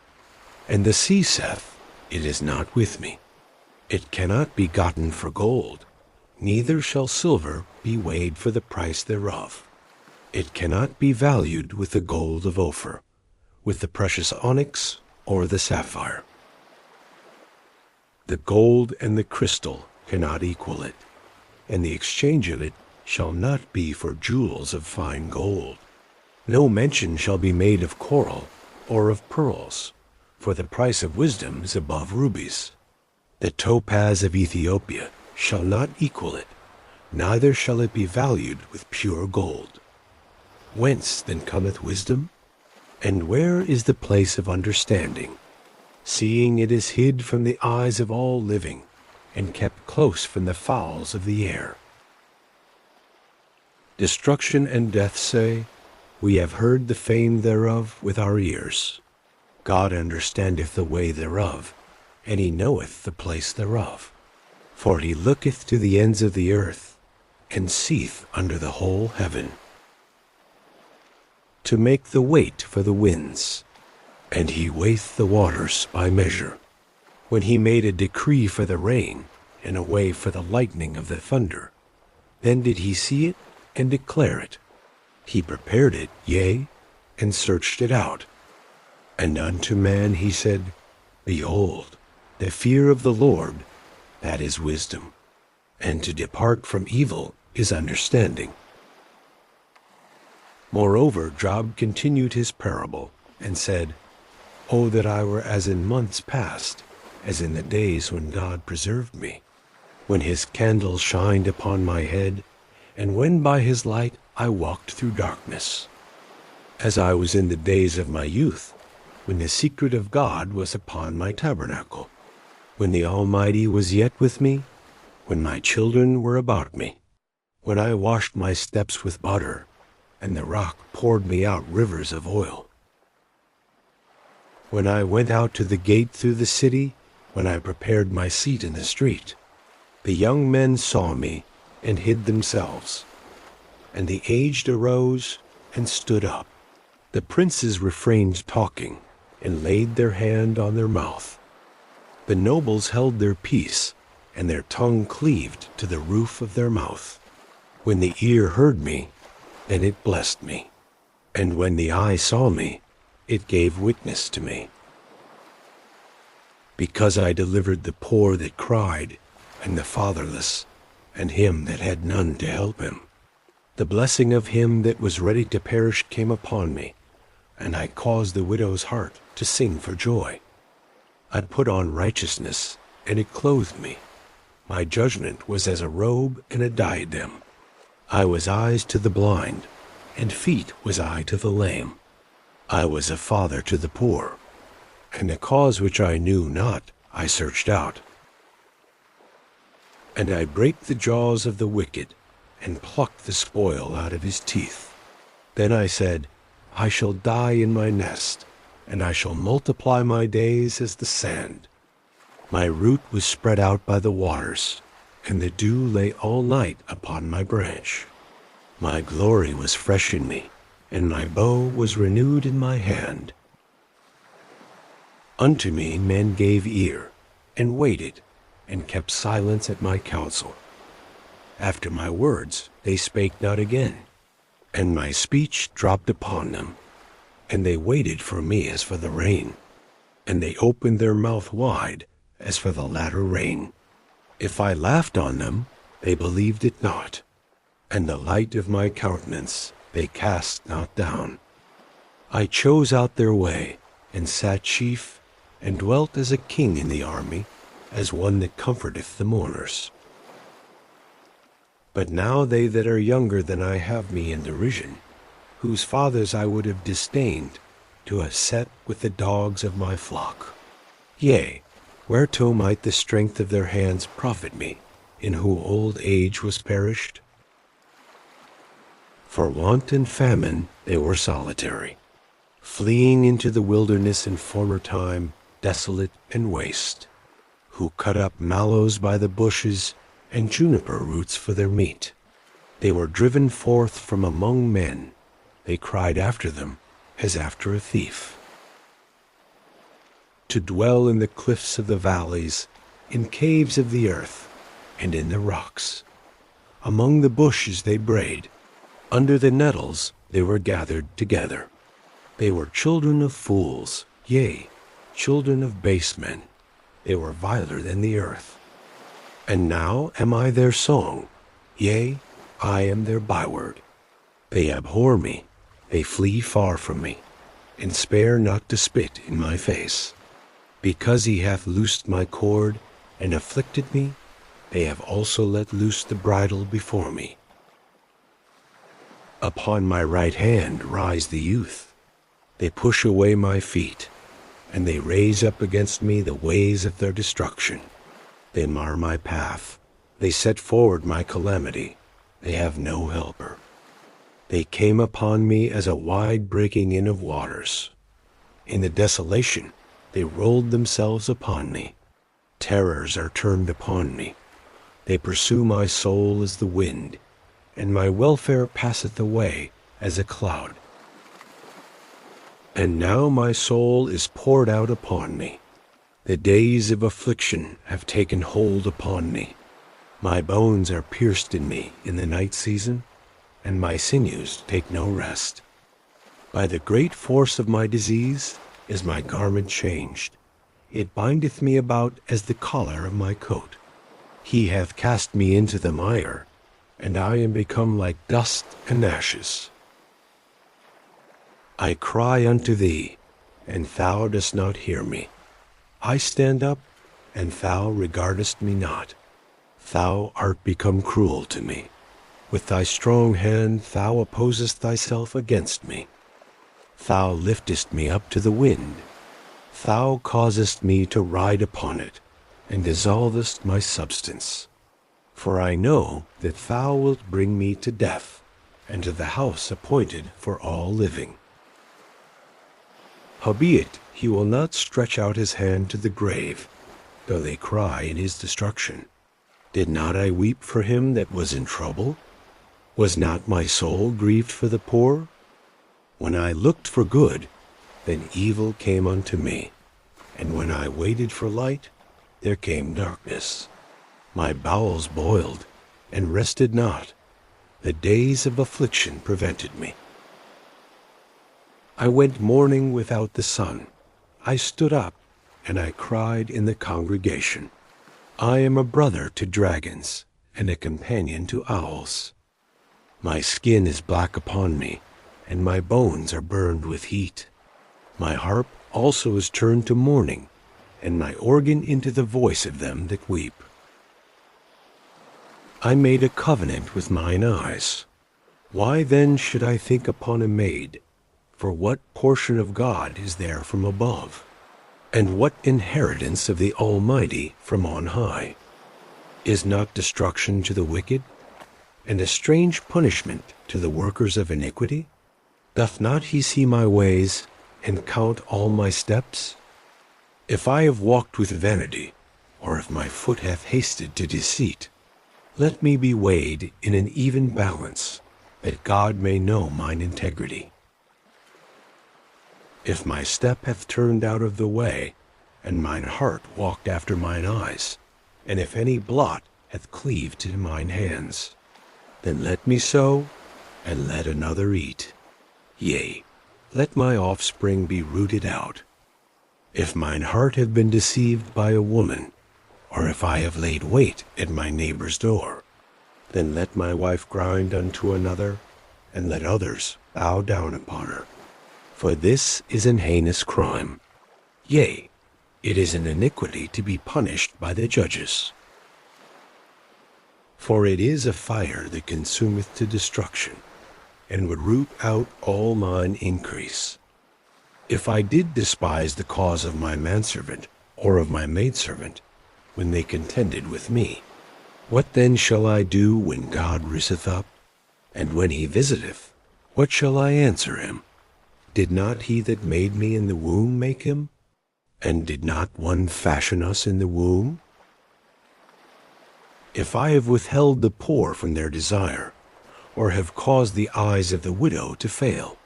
and the sea saith, it is not with me. It cannot be gotten for gold, neither shall silver be weighed for the price thereof. It cannot be valued with the gold of Ophir, with the precious onyx or the sapphire. The gold and the crystal cannot equal it, and the exchange of it shall not be for jewels of fine gold. No mention shall be made of coral or of pearls, for the price of wisdom is above rubies. The topaz of Ethiopia shall not equal it, neither shall it be valued with pure gold. Whence then cometh wisdom? And where is the place of understanding? Seeing it is hid from the eyes of all living, and kept close from the fowls of the air. Destruction and death say, we have heard the fame thereof with our ears. God understandeth the way thereof, and he knoweth the place thereof. For he looketh to the ends of the earth, and seeth under the whole heaven. To make the weight for the winds, and he weigheth the waters by measure. When he made a decree for the rain, and a way for the lightning of the thunder, then did he see it and declare it. He prepared it, yea, and searched it out. And unto man he said, Behold, the fear of the Lord, that is wisdom, and to depart from evil is understanding. Moreover, Job continued his parable, and said, O that I were as in months past, as in the days when God preserved me, when his candle shined upon my head, and when by his light I walked through darkness, as I was in the days of my youth, when the secret of God was upon my tabernacle, when the Almighty was yet with me, when my children were about me, when I washed my steps with butter, and the rock poured me out rivers of oil. When I went out to the gate through the city, when I prepared my seat in the street, the young men saw me and hid themselves, and the aged arose and stood up. The princes refrained talking and laid their hand on their mouth. The nobles held their peace, and their tongue cleaved to the roof of their mouth. When the ear heard me, then it blessed me, and when the eye saw me, it gave witness to me. Because I delivered the poor that cried, and the fatherless, and him that had none to help him. The blessing of him that was ready to perish came upon me, and I caused the widow's heart to sing for joy. I put on righteousness, and it clothed me. My judgment was as a robe and a diadem. I was eyes to the blind, and feet was I to the lame. I was a father to the poor, and the cause which I knew not I searched out. And I brake the jaws of the wicked, and plucked the spoil out of his teeth. Then I said, I shall die in my nest, and I shall multiply my days as the sand. My root was spread out by the waters, and the dew lay all night upon my branch. My glory was fresh in me, and my bow was renewed in my hand. Unto me men gave ear, and waited, and kept silence at my counsel. After my words they spake not again, and my speech dropped upon them. And they waited for me as for the rain, and they opened their mouth wide as for the latter rain. If I laughed on them, they believed it not, and the light of my countenance they cast not down. I chose out their way, and sat chief, and dwelt as a king in the army, as one that comforteth the mourners. But now they that are younger than I have me in derision, whose fathers I would have disdained to have set with the dogs of my flock. Yea, whereto might the strength of their hands profit me, in whom old age was perished? For want and famine they were solitary, fleeing into the wilderness in former time, desolate and waste, who cut up mallows by the bushes, and juniper roots for their meat. They were driven forth from among men. They cried after them as after a thief. To dwell in the cliffs of the valleys, in caves of the earth, and in the rocks. Among the bushes they brayed, under the nettles they were gathered together. They were children of fools, yea, children of base men. They were viler than the earth. And now am I their song, yea, I am their byword. They abhor me, they flee far from me, and spare not to spit in my face. Because he hath loosed my cord, and afflicted me, they have also let loose the bridle before me. Upon my right hand rise the youth. They push away my feet, and they raise up against me the ways of their destruction. They mar my path. They set forward my calamity. They have no helper. They came upon me as a wide breaking in of waters. In the desolation they rolled themselves upon me. Terrors are turned upon me. They pursue my soul as the wind, and my welfare passeth away as a cloud. And now my soul is poured out upon me. The days of affliction have taken hold upon me. My bones are pierced in me in the night season, and my sinews take no rest. By the great force of my disease is my garment changed. It bindeth me about as the collar of my coat. He hath cast me into the mire, and I am become like dust and ashes. I cry unto thee, and thou dost not hear me. I stand up, and thou regardest me not. Thou art become cruel to me. With thy strong hand thou opposest thyself against me. Thou liftest me up to the wind. Thou causest me to ride upon it, and dissolvest my substance. For I know that thou wilt bring me to death, and to the house appointed for all living. Howbeit he will not stretch out his hand to the grave, though they cry in his destruction. Did not I weep for him that was in trouble? Was not my soul grieved for the poor? When I looked for good, then evil came unto me, and when I waited for light, there came darkness. My bowels boiled, and rested not. The days of affliction prevented me. I went mourning without the sun. I stood up, and I cried in the congregation. I am a brother to dragons, and a companion to owls. My skin is black upon me, and my bones are burned with heat. My harp also is turned to mourning, and my organ into the voice of them that weep. I made a covenant with mine eyes. Why then should I think upon a maid? For what portion of God is there from above? And what inheritance of the Almighty from on high? Is not destruction to the wicked, and a strange punishment to the workers of iniquity? Doth not he see my ways, and count all my steps? If I have walked with vanity, or if my foot hath hasted to deceit, let me be weighed in an even balance, that God may know mine integrity. If my step hath turned out of the way, and mine heart walked after mine eyes, and if any blot hath cleaved to mine hands, then let me sow, and let another eat. Yea, let my offspring be rooted out. If mine heart have been deceived by a woman, or if I have laid wait at my neighbor's door, then let my wife grind unto another, and let others bow down upon her. For this is an heinous crime. Yea, it is an iniquity to be punished by the judges. For it is a fire that consumeth to destruction, and would root out all mine increase. If I did despise the cause of my manservant, or of my maidservant, when they contended with me, what then shall I do when God riseth up? And when he visiteth, what shall I answer him? Did not he that made me in the womb make him? And did not one fashion us in the womb? If I have withheld the poor from their desire, or have caused the eyes of the widow to fail,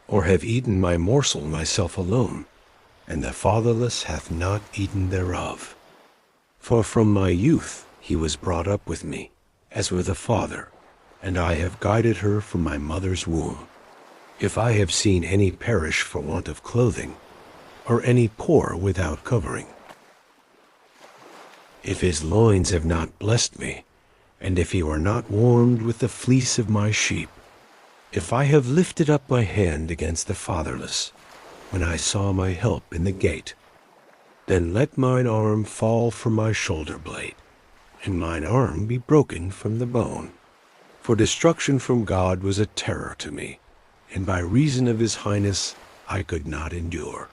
or have eaten my morsel myself alone, and the fatherless hath not eaten thereof. For from my youth he was brought up with me, as with a father, and I have guided her from my mother's womb. If I have seen any perish for want of clothing, or any poor without covering, if his loins have not blessed me, and if he were not warmed with the fleece of my sheep, if I have lifted up my hand against the fatherless, when I saw my help in the gate, then let mine arm fall from my shoulder blade, and mine arm be broken from the bone. For destruction from God was a terror to me, and by reason of his highness I could not endure.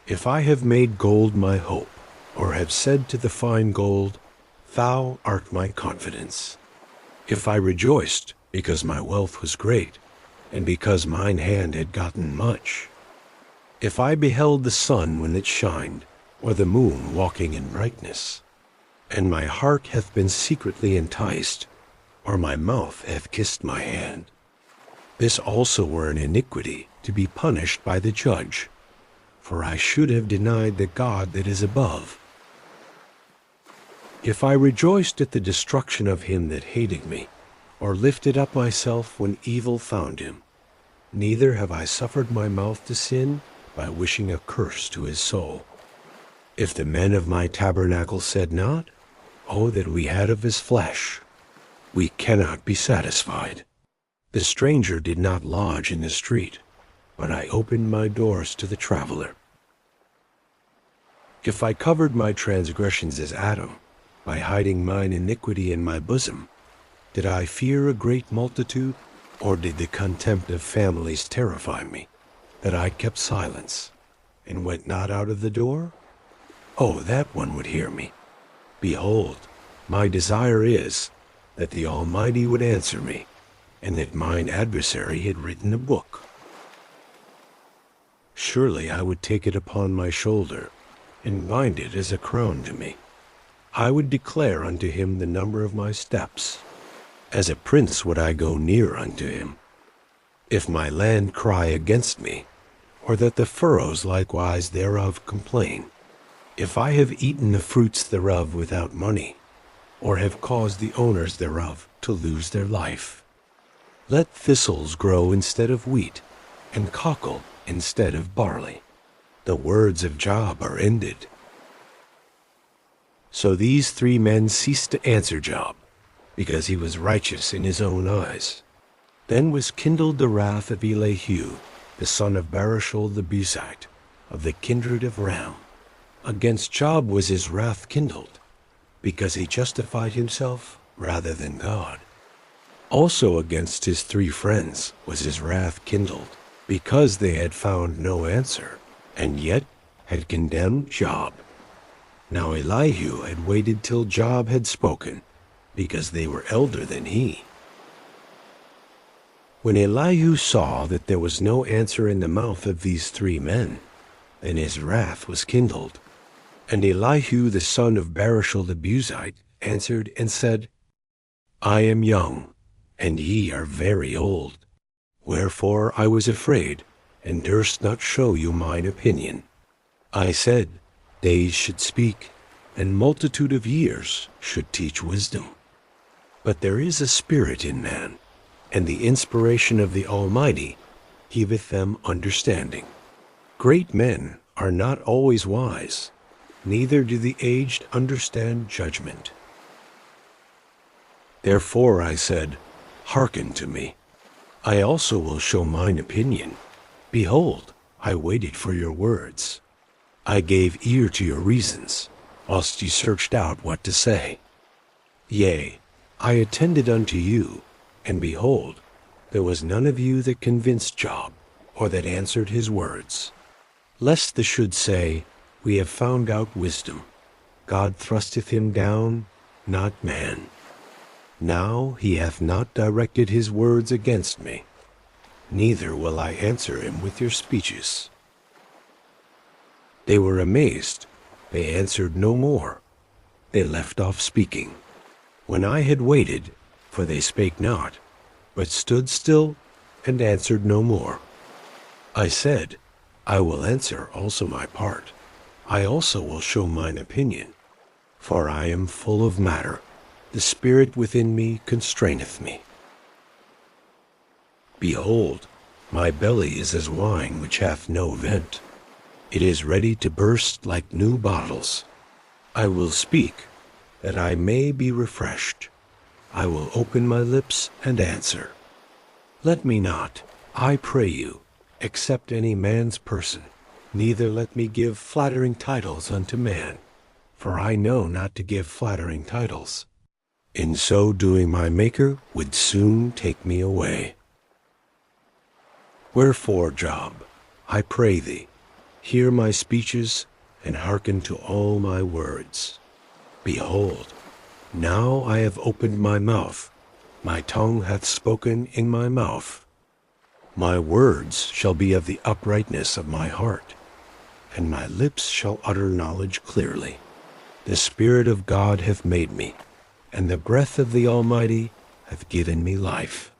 If I have made gold my hope, or have said to the fine gold, Thou art my confidence. If I rejoiced, because my wealth was great, and because mine hand had gotten much. If I beheld the sun when it shined, or the moon walking in brightness, and my heart hath been secretly enticed, or my mouth hath kissed my hand, this also were an iniquity to be punished by the judge, for I should have denied the God that is above. If I rejoiced at the destruction of him that hated me, or lifted up myself when evil found him, neither have I suffered my mouth to sin by wishing a curse to his soul. If the men of my tabernacle said not, Oh, that we had of his flesh, we cannot be satisfied. The stranger did not lodge in the street, but I opened my doors to the traveler. If I covered my transgressions as Adam, by hiding mine iniquity in my bosom, Did I fear a great multitude, or did the contempt of families terrify me, that I kept silence, and went not out of the door? Oh, that one would hear me. Behold, my desire is that the Almighty would answer me, and that mine adversary had written a book. Surely I would take it upon my shoulder, and bind it as a crown to me. I would declare unto him the number of my steps. As a prince would I go near unto him. If my land cry against me, or that the furrows likewise thereof complain, if I have eaten the fruits thereof without money, or have caused the owners thereof to lose their life, let thistles grow instead of wheat, and cockle instead of barley. The words of Job are ended. So these 3 men ceased to answer Job, because he was righteous in his own eyes. Then was kindled the wrath of Elihu, the son of Barashel the Buzite, of the kindred of Ram. Against Job was his wrath kindled, because he justified himself rather than God. Also against his 3 friends was his wrath kindled, because they had found no answer, and yet had condemned Job. Now Elihu had waited till Job had spoken, because they were elder than he. When Elihu saw that there was no answer in the mouth of these 3 men, then his wrath was kindled. And Elihu the son of Barashel the Buzite answered and said, I am young, and ye are very old. Wherefore I was afraid, and durst not show you mine opinion. I said, days should speak, and multitude of years should teach wisdom. But there is a spirit in man, and the inspiration of the Almighty giveth them understanding. Great men are not always wise, neither do the aged understand judgment. Therefore I said, hearken to me. I also will show mine opinion. Behold, I waited for your words. I gave ear to your reasons, whilst ye searched out what to say. Yea, I attended unto you, and behold, there was none of you that convinced Job, or that answered his words. Lest the should say, we have found out wisdom. God thrusteth him down, not man. Now he hath not directed his words against me, neither will I answer him with your speeches. They were amazed, they answered no more. They left off speaking. When I had waited, for they spake not, but stood still and answered no more. I said, I will answer also my part. I also will show mine opinion, for I am full of matter. The spirit within me constraineth me. Behold, my belly is as wine which hath no vent. It is ready to burst like new bottles. I will speak, that I may be refreshed. I will open my lips and answer. Let me not, I pray you, accept any man's person, neither let me give flattering titles unto man, for I know not to give flattering titles. In so doing my Maker would soon take me away. Wherefore, Job, I pray thee, hear my speeches, and hearken to all my words. Behold, now I have opened my mouth, my tongue hath spoken in my mouth. My words shall be of the uprightness of my heart, and my lips shall utter knowledge clearly. The Spirit of God hath made me, and the breath of the Almighty hath given me life.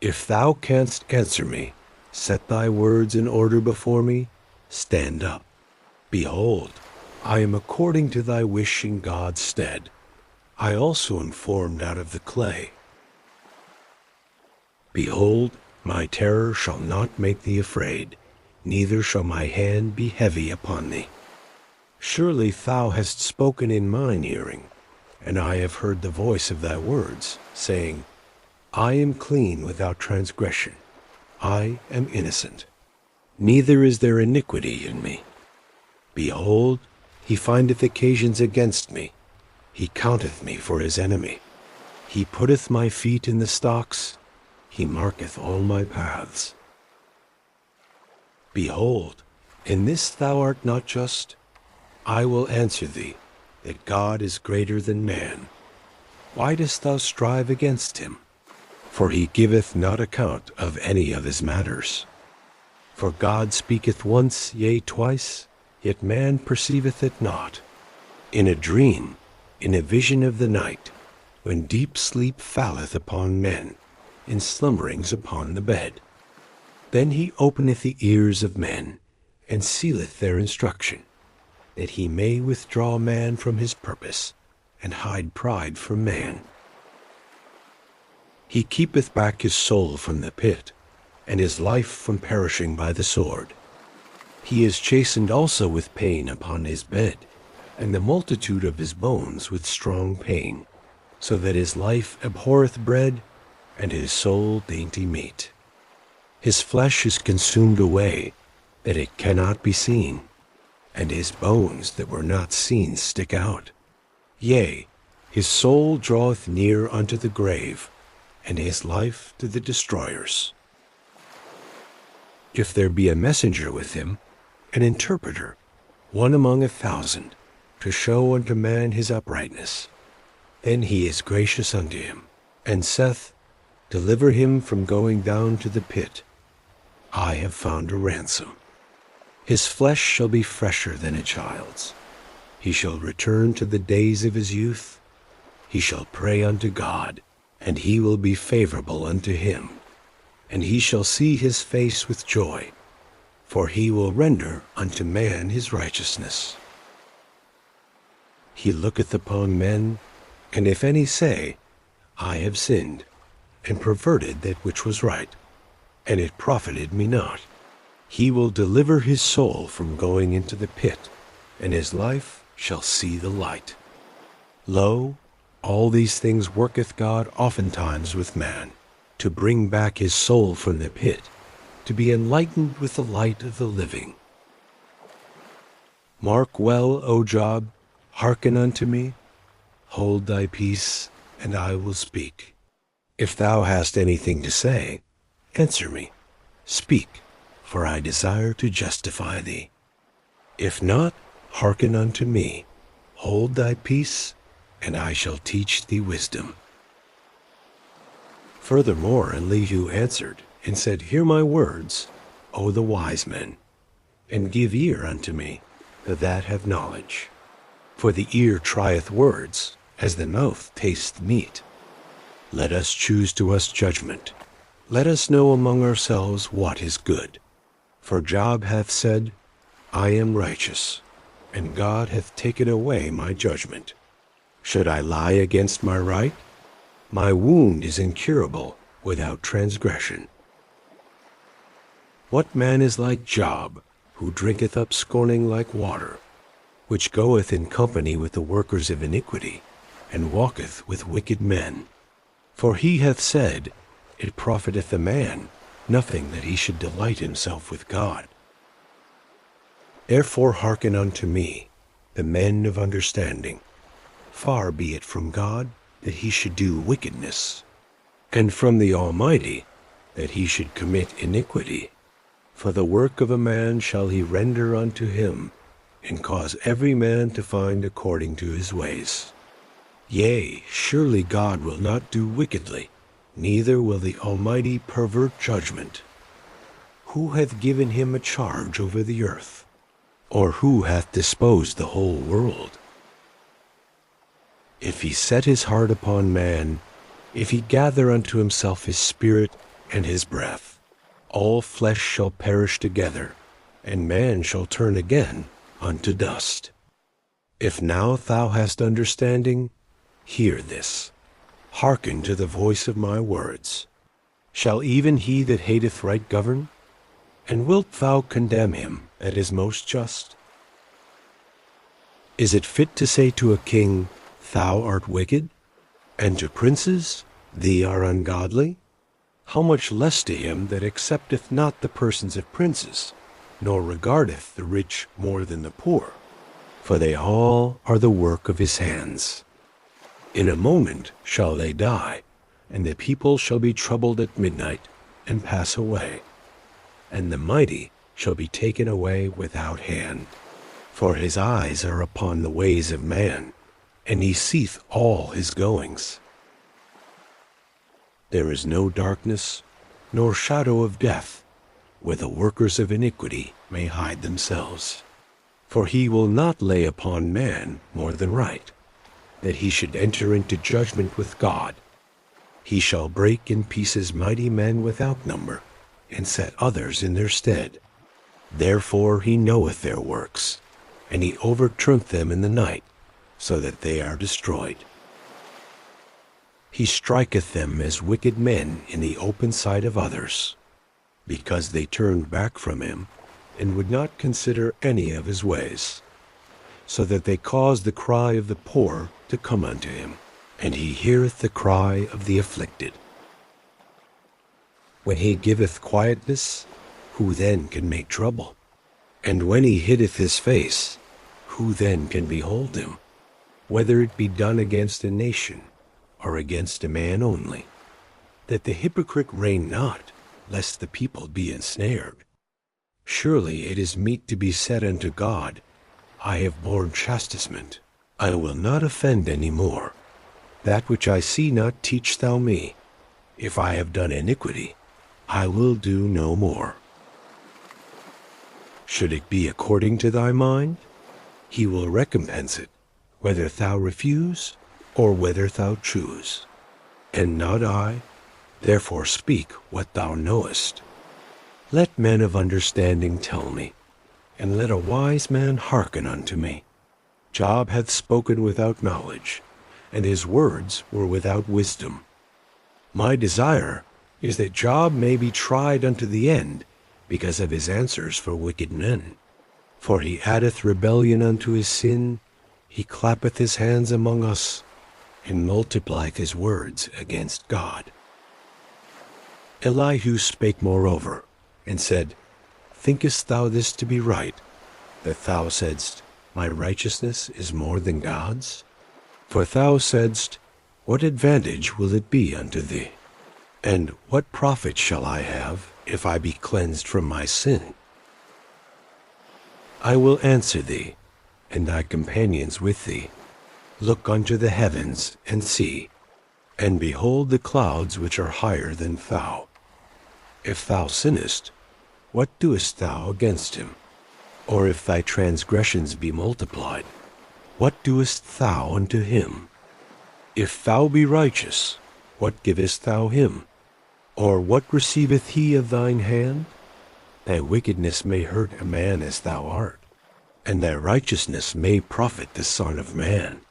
If thou canst answer me, set thy words in order before me, stand up. Behold, I am according to thy wish in God's stead. I also am formed out of the clay. Behold, my terror shall not make thee afraid, neither shall my hand be heavy upon thee. Surely thou hast spoken in mine hearing, and I have heard the voice of thy words, saying, I am clean without transgression, I am innocent, neither is there iniquity in me. Behold, he findeth occasions against me, he counteth me for his enemy. He putteth my feet in the stocks, he marketh all my paths. Behold, in this thou art not just. I will answer thee, that God is greater than man. Why dost thou strive against him? For he giveth not account of any of his matters. For God speaketh once, yea, twice, yet man perceiveth it not. In a dream, in a vision of the night, when deep sleep falleth upon men, in slumberings upon the bed. Then he openeth the ears of men, and sealeth their instruction, that he may withdraw man from his purpose, and hide pride from man. He keepeth back his soul from the pit, and his life from perishing by the sword. He is chastened also with pain upon his bed, and the multitude of his bones with strong pain, so that his life abhorreth bread, and his soul dainty meat. His flesh is consumed away, that it cannot be seen, and his bones that were not seen stick out. Yea, his soul draweth near unto the grave, and his life to the destroyers. If there be a messenger with him, an interpreter, one among 1,000, to show unto man his uprightness, then he is gracious unto him, and saith, Deliver him from going down to the pit. I have found a ransom. His flesh shall be fresher than a child's. He shall return to the days of his youth. He shall pray unto God, and he will be favorable unto him. And he shall see his face with joy, for he will render unto man his righteousness. He looketh upon men, and if any say, I have sinned, and perverted that which was right, and it profited me not, he will deliver his soul from going into the pit, and his life shall see the light. Lo, all these things worketh God oftentimes with man, to bring back his soul from the pit, to be enlightened with the light of the living. Mark well, O Job, hearken unto me. Hold thy peace, and I will speak. If thou hast anything to say, answer me. Speak, for I desire to justify thee. If not, hearken unto me. Hold thy peace, and I shall teach thee wisdom. Furthermore, Elihu answered, and said, Hear my words, O the wise men, and give ear unto me, that have knowledge. For the ear trieth words, as the mouth tastes meat. Let us choose to us judgment. Let us know among ourselves what is good. For Job hath said, I am righteous, and God hath taken away my judgment. Should I lie against my right? My wound is incurable without transgression. What man is like Job, who drinketh up scorning like water, which goeth in company with the workers of iniquity, and walketh with wicked men? For he hath said, It profiteth a man nothing that he should delight himself with God. Therefore hearken unto me, the men of understanding. Far be it from God that he should do wickedness, and from the Almighty that he should commit iniquity. For the work of a man shall he render unto him, and cause every man to find according to his ways. Yea, surely God will not do wickedly, neither will the Almighty pervert judgment. Who hath given him a charge over the earth? Or who hath disposed the whole world? If he set his heart upon man, if he gather unto himself his spirit and his breath, all flesh shall perish together, and man shall turn again unto dust. If now thou hast understanding, hear this. Hearken to the voice of my words. Shall even he that hateth right govern? And wilt thou condemn him that is most just? Is it fit to say to a king, Thou art wicked? And to princes, Thee are ungodly? How much less to him that accepteth not the persons of princes, nor regardeth the rich more than the poor? For they all are the work of his hands. In a moment shall they die, and the people shall be troubled at midnight, and pass away. And the mighty shall be taken away without hand. For his eyes are upon the ways of man, and he seeth all his goings. There is no darkness, nor shadow of death, where the workers of iniquity may hide themselves. For he will not lay upon man more than right, that he should enter into judgment with God. He shall break in pieces mighty men without number, and set others in their stead. Therefore he knoweth their works, and he overturneth them in the night, so that they are destroyed. He striketh them as wicked men in the open sight of others, because they turned back from him, and would not consider any of his ways, so that they caused the cry of the poor to come unto him, and he heareth the cry of the afflicted. When he giveth quietness, who then can make trouble? And when he hideth his face, who then can behold him? Whether it be done against a nation, or against a man only, that the hypocrite reign not, lest the people be ensnared. Surely it is meet to be said unto God, I have borne chastisement, I will not offend any more. That which I see not teach thou me. If I have done iniquity, I will do no more. Should it be according to thy mind, he will recompense it, whether thou refuse, or whether thou choose. And not I, therefore speak what thou knowest. Let men of understanding tell me, and let a wise man hearken unto me. Job hath spoken without knowledge, and his words were without wisdom. My desire is that Job may be tried unto the end, because of his answers for wicked men. For he addeth rebellion unto his sin, he clappeth his hands among us, and multiplieth his words against God. Elihu spake moreover, and said, Thinkest thou this to be right, that thou saidst, My righteousness is more than God's? For thou saidst, What advantage will it be unto thee? And what profit shall I have, if I be cleansed from my sin? I will answer thee, and thy companions with thee. Look unto the heavens, and see, and behold the clouds which are higher than thou. If thou sinnest, what doest thou against him? Or if thy transgressions be multiplied, what doest thou unto him? If thou be righteous, what givest thou him? Or what receiveth he of thine hand? Thy wickedness may hurt a man as thou art, and thy righteousness may profit the Son of Man.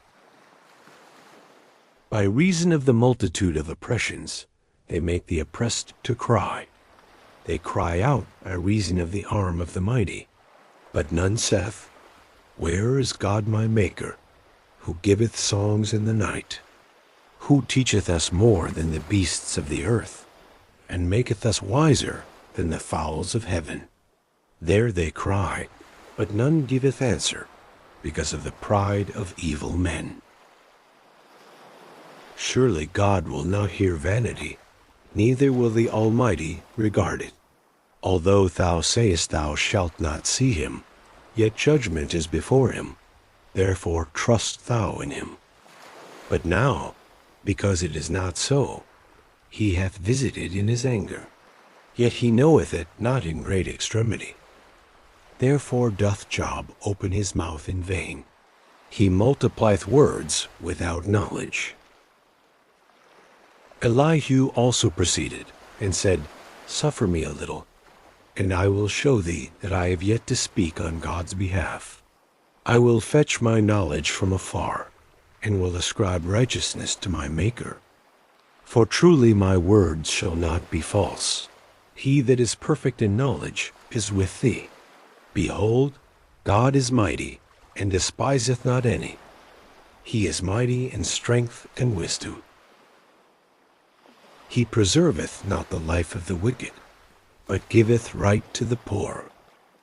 By reason of the multitude of oppressions, they make the oppressed to cry. They cry out by reason of the arm of the mighty. But none saith, Where is God my Maker, who giveth songs in the night? Who teacheth us more than the beasts of the earth, and maketh us wiser than the fowls of heaven? There they cry, but none giveth answer, because of the pride of evil men. Surely God will not hear vanity, neither will the Almighty regard it. Although thou sayest thou shalt not see him, yet judgment is before him, therefore trust thou in him. But now, because it is not so, he hath visited in his anger, yet he knoweth it not in great extremity. Therefore doth Job open his mouth in vain. He multiplieth words without knowledge. Elihu also proceeded, and said, Suffer me a little, and I will show thee that I have yet to speak on God's behalf. I will fetch my knowledge from afar, and will ascribe righteousness to my Maker. For truly my words shall not be false. He that is perfect in knowledge is with thee. Behold, God is mighty, and despiseth not any. He is mighty in strength and wisdom. He preserveth not the life of the wicked, but giveth right to the poor.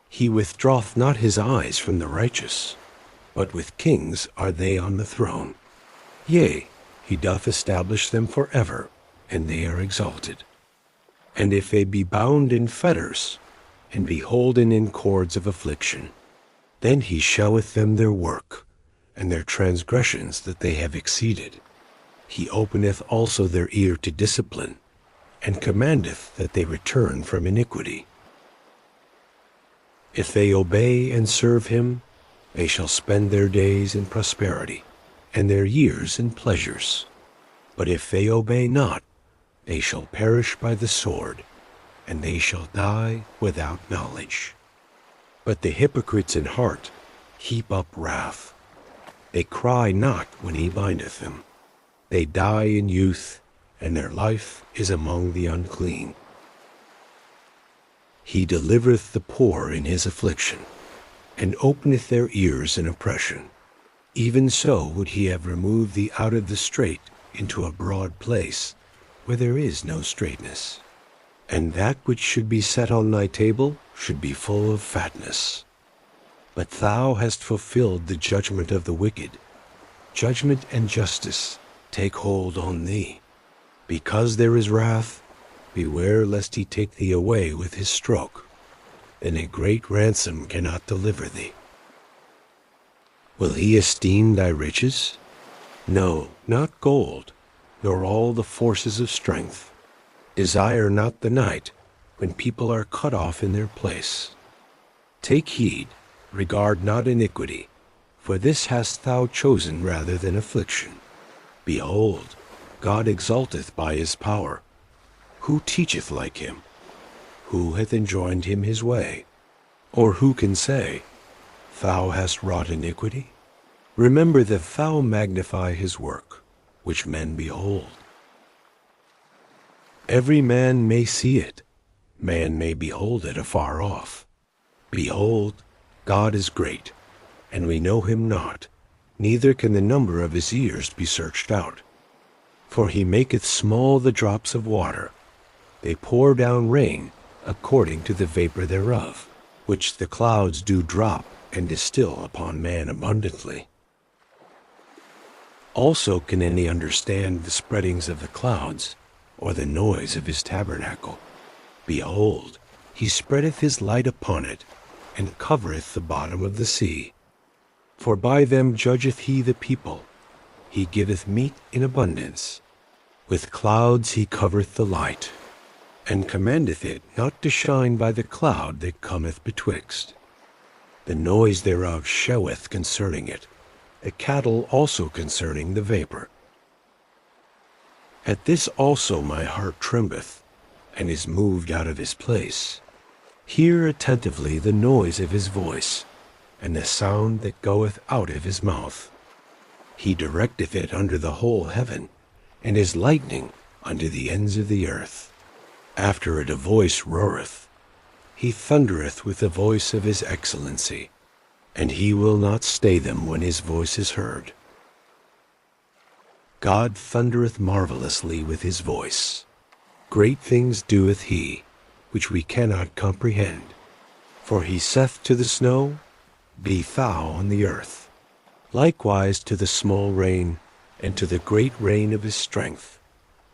He withdraweth not his eyes from the righteous, but with kings are they on the throne. Yea, he doth establish them forever, and they are exalted. And if they be bound in fetters, and be holden in cords of affliction, then he sheweth them their work, and their transgressions that they have exceeded. He openeth also their ear to discipline, and commandeth that they return from iniquity. If they obey and serve him, they shall spend their days in prosperity, and their years in pleasures. But if they obey not, they shall perish by the sword, and they shall die without knowledge. But the hypocrites in heart heap up wrath. They cry not when he bindeth them. They die in youth, and their life is among the unclean. He delivereth the poor in his affliction, and openeth their ears in oppression. Even so would he have removed thee out of the strait into a broad place, where there is no straightness. And that which should be set on thy table should be full of fatness. But thou hast fulfilled the judgment of the wicked. Judgment and justice take hold on thee. Because there is wrath, beware lest he take thee away with his stroke. Then a great ransom cannot deliver thee. Will he esteem thy riches? No, not gold, nor all the forces of strength. Desire not the night, when people are cut off in their place. Take heed, regard not iniquity, for this hast thou chosen rather than affliction. Behold, God exalteth by his power. Who teacheth like him? Who hath enjoined him his way? Or who can say, Thou hast wrought iniquity? Remember that thou magnify his work, which men behold. Every man may see it, man may behold it afar off. Behold, God is great, and we know him not, neither can the number of his years be searched out. For he maketh small the drops of water, they pour down rain according to the vapor thereof, which the clouds do drop and distill upon man abundantly. Also can any understand the spreadings of the clouds, or the noise of his tabernacle? Behold, he spreadeth his light upon it, and covereth the bottom of the sea. For by them judgeth he the people. He giveth meat in abundance. With clouds he covereth the light, and commandeth it not to shine by the cloud that cometh betwixt. The noise thereof sheweth concerning it, the cattle also concerning the vapor. At this also my heart trembleth, and is moved out of his place. Hear attentively the noise of his voice, and the sound that goeth out of his mouth. He directeth it under the whole heaven, and his lightning unto the ends of the earth. After it a voice roareth. He thundereth with the voice of his excellency, and he will not stay them when his voice is heard. God thundereth marvelously with his voice. Great things doeth he, which we cannot comprehend. For he saith to the snow, Be thou on the earth. Likewise to the small rain, and to the great rain of his strength.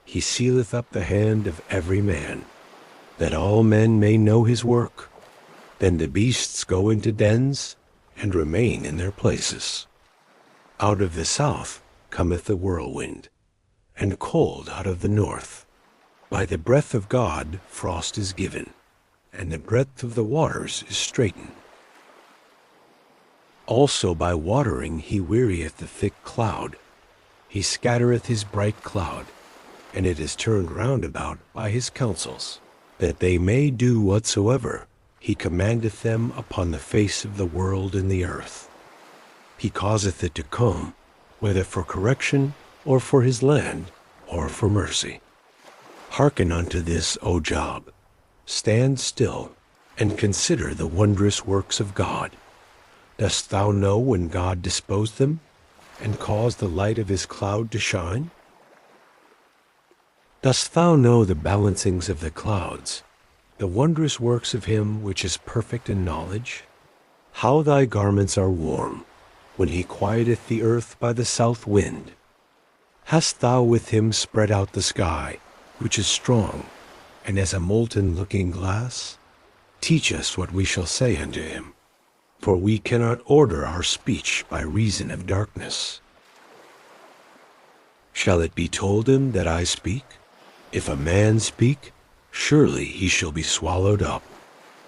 He sealeth up the hand of every man, that all men may know his work. Then the beasts go into dens, and remain in their places. Out of the south cometh the whirlwind, and cold out of the north. By the breath of God frost is given, and the breadth of the waters is straitened. Also by watering he wearieth the thick cloud. He scattereth his bright cloud, and it is turned round about by his counsels, that they may do whatsoever he commandeth them upon the face of the world and the earth. He causeth it to come, whether for correction, or for his land, or for mercy. Hearken unto this, O Job. Stand still, and consider the wondrous works of God. Dost thou know when God disposed them, and caused the light of his cloud to shine? Dost thou know the balancings of the clouds, the wondrous works of him which is perfect in knowledge? How thy garments are warm, when he quieteth the earth by the south wind. Hast thou with him spread out the sky, which is strong, and as a molten looking glass? Teach us what we shall say unto him, for we cannot order our speech by reason of darkness. Shall it be told him that I speak? If a man speak, surely he shall be swallowed up.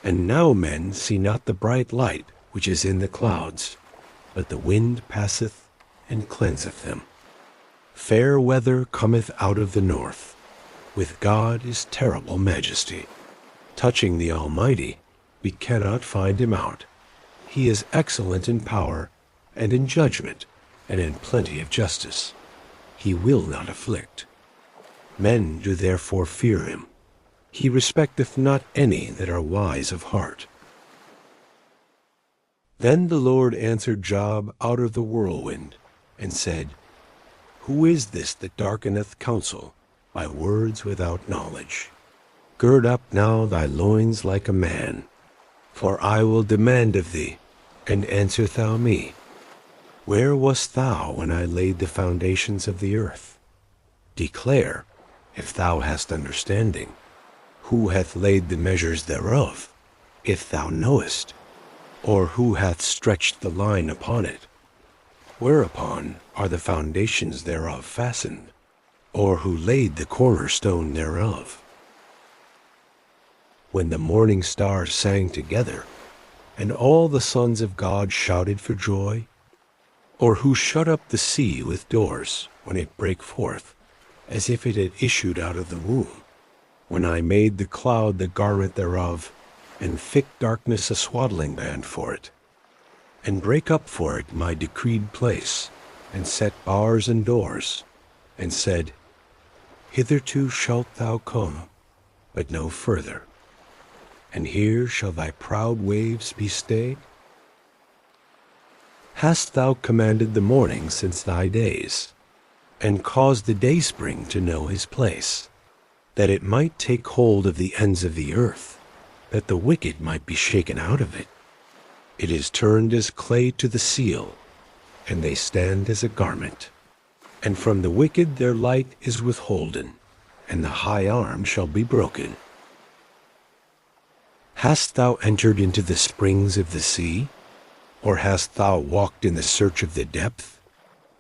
And now men see not the bright light which is in the clouds, but the wind passeth and cleanseth them. Fair weather cometh out of the north. With God is terrible majesty. Touching the Almighty, we cannot find him out. He is excellent in power, and in judgment, and in plenty of justice. He will not afflict. Men do therefore fear him. He respecteth not any that are wise of heart. Then the Lord answered Job out of the whirlwind, and said, Who is this that darkeneth counsel by words without knowledge? Gird up now thy loins like a man, for I will demand of thee, and answer thou me. Where wast thou when I laid the foundations of the earth? Declare, if thou hast understanding. Who hath laid the measures thereof, if thou knowest? Or who hath stretched the line upon it? Whereupon are the foundations thereof fastened? Or who laid the cornerstone thereof? When the morning stars sang together, and all the sons of God shouted for joy? Or who shut up the sea with doors, when it brake forth, as if it had issued out of the womb? When I made the cloud the garment thereof, and thick darkness a swaddling band for it, and brake up for it my decreed place, and set bars and doors, and said, Hitherto shalt thou come, but no further, and here shall thy proud waves be stayed? Hast thou commanded the morning since thy days, and caused the dayspring to know his place, that it might take hold of the ends of the earth, that the wicked might be shaken out of it? It is turned as clay to the seal, and they stand as a garment. And from the wicked their light is withholden, and the high arm shall be broken. Hast thou entered into the springs of the sea? Or hast thou walked in the search of the depth?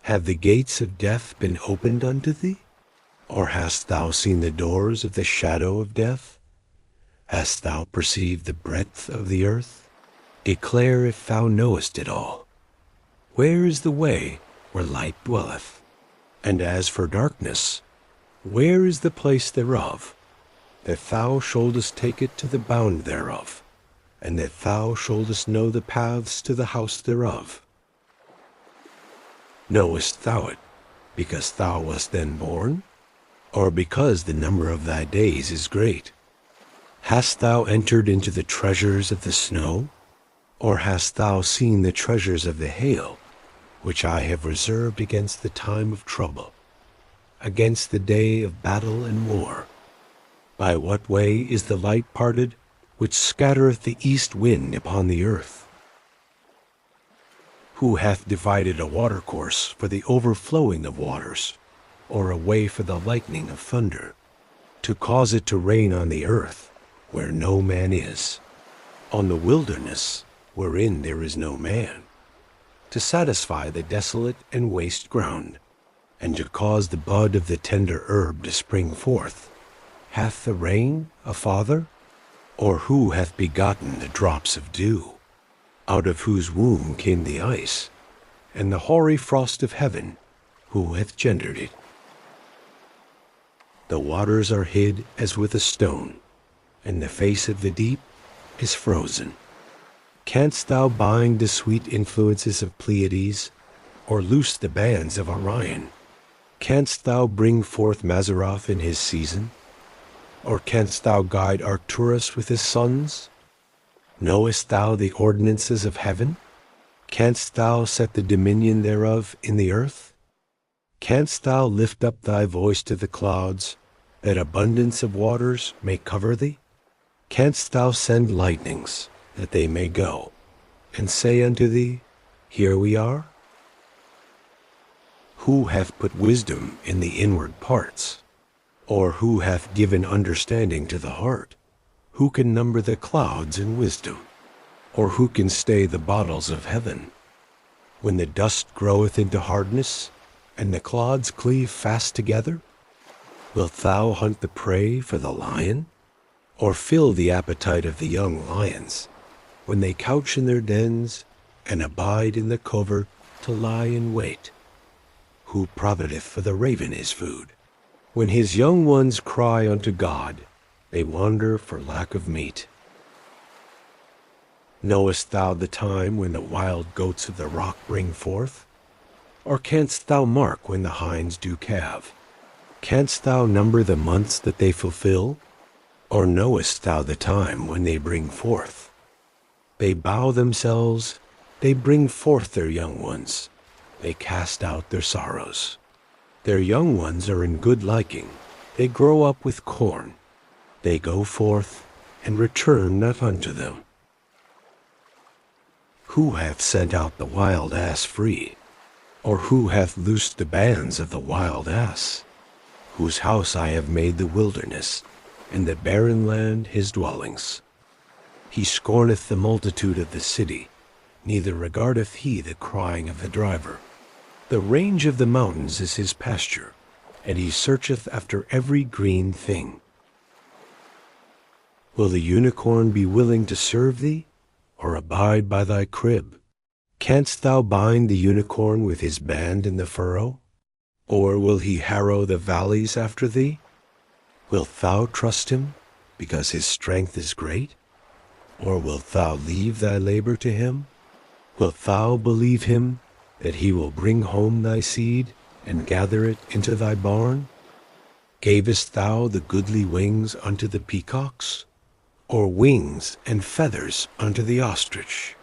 Have the gates of death been opened unto thee? Or hast thou seen the doors of the shadow of death? Hast thou perceived the breadth of the earth? Declare if thou knowest it all. Where is the way where light dwelleth? And as for darkness, where is the place thereof? That thou shouldest take it to the bound thereof, and that thou shouldest know the paths to the house thereof. Knowest thou it, because thou wast then born? Or because the number of thy days is great? Hast thou entered into the treasures of the snow? Or hast thou seen the treasures of the hail, which I have reserved against the time of trouble, against the day of battle and war? By what way is the light parted, which scattereth the east wind upon the earth? Who hath divided a watercourse for the overflowing of waters, or a way for the lightning of thunder, to cause it to rain on the earth, where no man is, on the wilderness, wherein there is no man, to satisfy the desolate and waste ground, and to cause the bud of the tender herb to spring forth? Hath the rain a father? Or who hath begotten the drops of dew, out of whose womb came the ice, and the hoary frost of heaven? Who hath gendered it? The waters are hid as with a stone, and the face of the deep is frozen. Canst thou bind the sweet influences of Pleiades, or loose the bands of Orion? Canst thou bring forth Mazzaroth in his season? Or canst thou guide Arcturus with his sons? Knowest thou the ordinances of heaven? Canst thou set the dominion thereof in the earth? Canst thou lift up thy voice to the clouds, that abundance of waters may cover thee? Canst thou send lightnings, that they may go, and say unto thee, Here we are? Who hath put wisdom in the inward parts? Or who hath given understanding to the heart? Who can number the clouds in wisdom? Or who can stay the bottles of heaven? When the dust groweth into hardness, and the clods cleave fast together? Wilt thou hunt the prey for the lion? Or fill the appetite of the young lions, when they couch in their dens, and abide in the covert to lie in wait? Who provideth for the raven his food? When his young ones cry unto God, they wander for lack of meat. Knowest thou the time when the wild goats of the rock bring forth? Or canst thou mark when the hinds do calve? Canst thou number the months that they fulfill? Or knowest thou the time when they bring forth? They bow themselves, they bring forth their young ones, they cast out their sorrows. Their young ones are in good liking, they grow up with corn. They go forth, and return not unto them. Who hath sent out the wild ass free? Or who hath loosed the bands of the wild ass? Whose house I have made the wilderness, and the barren land his dwellings. He scorneth the multitude of the city, neither regardeth he the crying of the driver. The range of the mountains is his pasture, and he searcheth after every green thing. Will the unicorn be willing to serve thee, or abide by thy crib? Canst thou bind the unicorn with his band in the furrow? Or will he harrow the valleys after thee? Wilt thou trust him, because his strength is great? Or wilt thou leave thy labor to him? Wilt thou believe him, that he will bring home thy seed, and gather it into thy barn? Gavest thou the goodly wings unto the peacocks? Or wings and feathers unto the ostrich,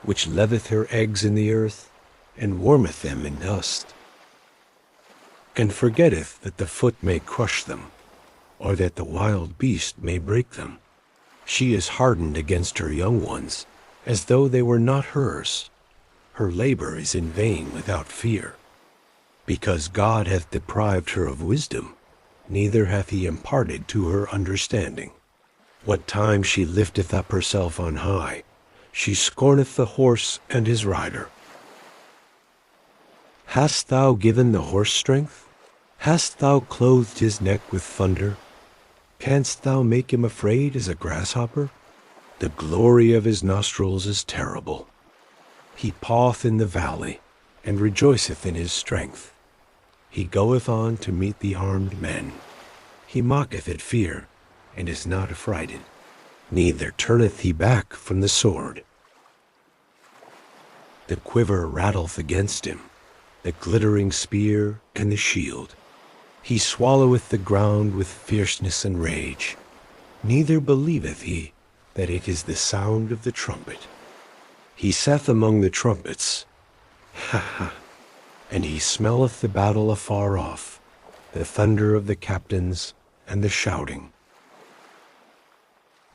which leaveth her eggs in the earth, and warmeth them in dust? And forgetteth that the foot may crush them, or that the wild beast may break them. She is hardened against her young ones, as though they were not hers. Her labor is in vain without fear. Because God hath deprived her of wisdom, neither hath he imparted to her understanding. What time she lifteth up herself on high, she scorneth the horse and his rider. Hast thou given the horse strength? Hast thou clothed his neck with thunder? Canst thou make him afraid as a grasshopper? The glory of his nostrils is terrible. He paweth in the valley, and rejoiceth in his strength. He goeth on to meet the armed men. He mocketh at fear, and is not affrighted, neither turneth he back from the sword. The quiver rattleth against him, the glittering spear and the shield. He swalloweth the ground with fierceness and rage, neither believeth he that it is the sound of the trumpet. He saith among the trumpets, Ha ha! And he smelleth the battle afar off, the thunder of the captains and the shouting.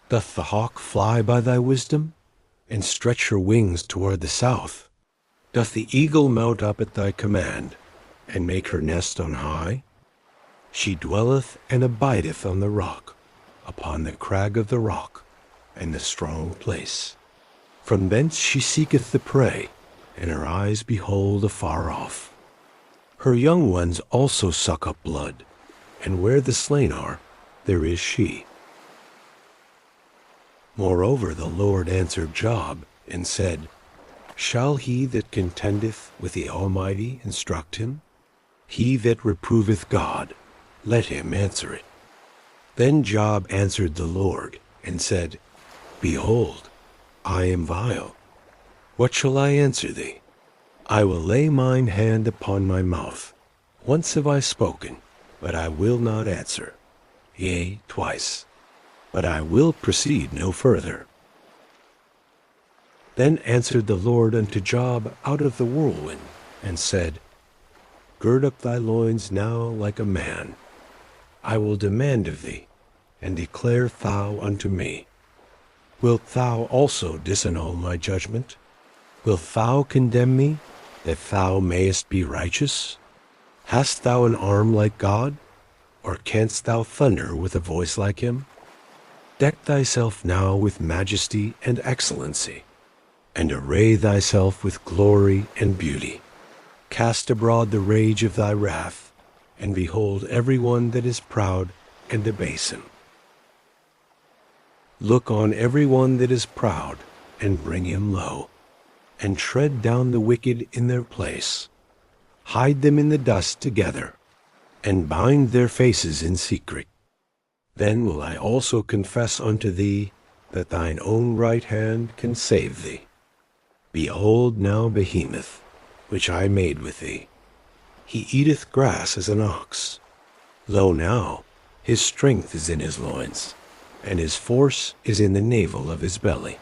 Doth the hawk fly by thy wisdom, and stretch her wings toward the south? Doth the eagle mount up at thy command, and make her nest on high? She dwelleth and abideth on the rock, upon the crag of the rock, and the strong place. From thence she seeketh the prey, and her eyes behold afar off. Her young ones also suck up blood, and where the slain are, there is she. Moreover the Lord answered Job, and said, Shall he that contendeth with the Almighty instruct him? He that reproveth God, let him answer it. Then Job answered the Lord, and said, Behold, I am vile. What shall I answer thee? I will lay mine hand upon my mouth. Once have I spoken, but I will not answer. Yea, twice, but I will proceed no further. Then answered the Lord unto Job out of the whirlwind, and said, Gird up thy loins now like a man. I will demand of thee, and declare thou unto me. Wilt thou also disannul my judgment? Wilt thou condemn me, that thou mayest be righteous? Hast thou an arm like God? Or canst thou thunder with a voice like him? Deck thyself now with majesty and excellency, and array thyself with glory and beauty. Cast abroad the rage of thy wrath, and behold every one that is proud, and abase him. Look on every one that is proud, and bring him low, and tread down the wicked in their place. Hide them in the dust together, and bind their faces in secret. Then will I also confess unto thee that thine own right hand can save thee. Behold now Behemoth, which I made with thee. He eateth grass as an ox. Lo now, his strength is in his loins, and his force is in the navel of his belly.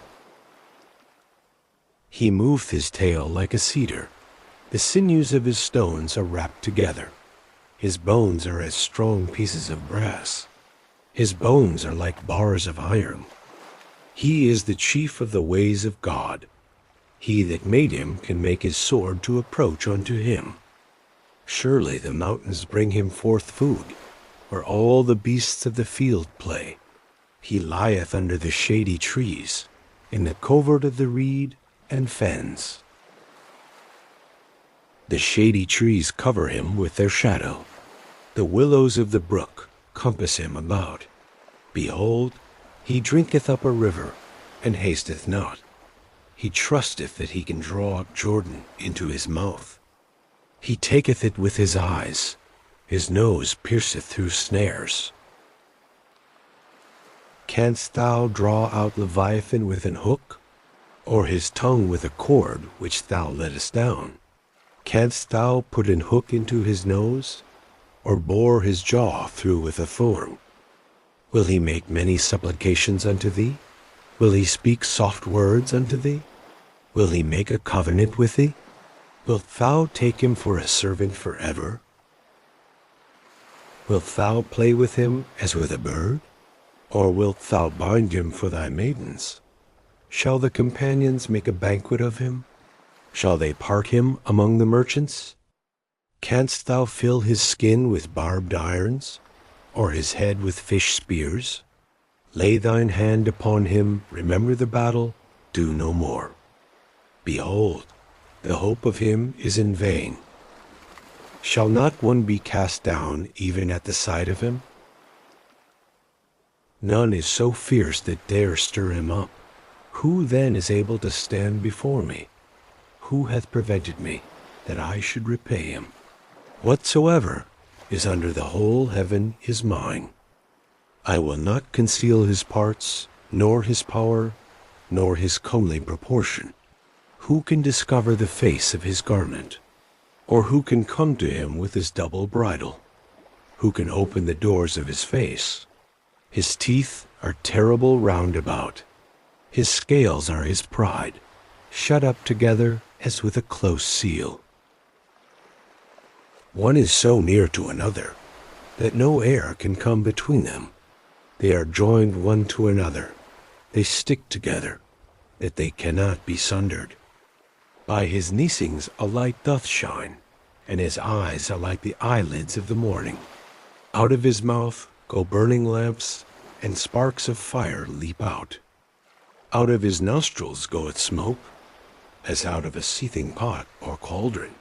He moveth his tail like a cedar. The sinews of his stones are wrapped together. His bones are as strong pieces of brass. His bones are like bars of iron. He is the chief of the ways of God. He that made him can make his sword to approach unto him. Surely the mountains bring him forth food, where all the beasts of the field play. He lieth under the shady trees, in the covert of the reed and fens. The shady trees cover him with their shadow. The willows of the brook compass him about. Behold, he drinketh up a river, and hasteth not. He trusteth that he can draw up Jordan into his mouth. He taketh it with his eyes. His nose pierceth through snares. Canst thou draw out Leviathan with an hook, or his tongue with a cord which thou lettest down? Canst thou put an hook into his nose, or bore his jaw through with a thorn? Will he make many supplications unto thee? Will he speak soft words unto thee? Will he make a covenant with thee? Wilt thou take him for a servant forever? Wilt thou play with him as with a bird? Or wilt thou bind him for thy maidens? Shall the companions make a banquet of him? Shall they part him among the merchants? Canst thou fill his skin with barbed irons, or his head with fish spears? Lay thine hand upon him, remember the battle, do no more. Behold, the hope of him is in vain. Shall not one be cast down even at the sight of him? None is so fierce that dare stir him up. Who then is able to stand before me? Who hath prevented me, that I should repay him? Whatsoever is under the whole heaven is mine. I will not conceal his parts, nor his power, nor his comely proportion. Who can discover the face of his garment? Or who can come to him with his double bridle? Who can open the doors of his face? His teeth are terrible round about. His scales are his pride, shut up together as with a close seal. One is so near to another that no air can come between them. They are joined one to another. They stick together, that they cannot be sundered. By his neesings a light doth shine, and his eyes are like the eyelids of the morning. Out of his mouth go burning lamps, and sparks of fire leap out. Out of his nostrils goeth smoke, as out of a seething pot or cauldron.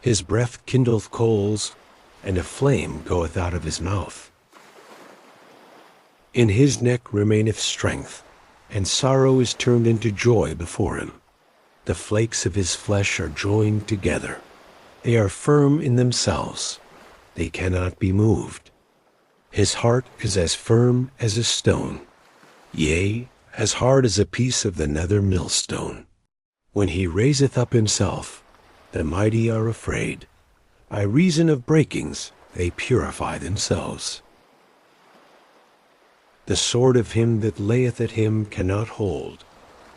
His breath kindleth coals, and a flame goeth out of his mouth. In his neck remaineth strength, and sorrow is turned into joy before him. The flakes of his flesh are joined together. They are firm in themselves. They cannot be moved. His heart is as firm as a stone, yea, as hard as a piece of the nether millstone. When he raiseth up himself, the mighty are afraid. By reason of breakings they purify themselves. The sword of him that layeth at him cannot hold,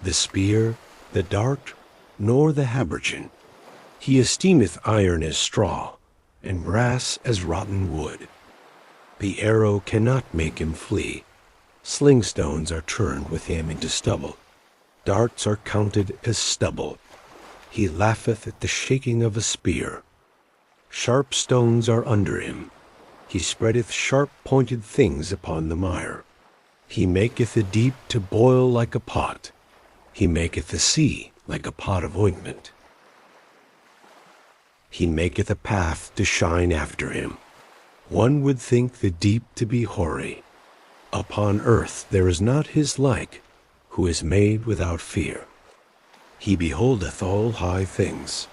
the spear, the dart, nor the habergeon. He esteemeth iron as straw, and brass as rotten wood. The arrow cannot make him flee. Sling stones are turned with him into stubble. Darts are counted as stubble. He laugheth at the shaking of a spear. Sharp stones are under him. He spreadeth sharp-pointed things upon the mire. He maketh the deep to boil like a pot. He maketh the sea like a pot of ointment. He maketh a path to shine after him. One would think the deep to be hoary. Upon earth there is not his like, who is made without fear. He beholdeth all high things.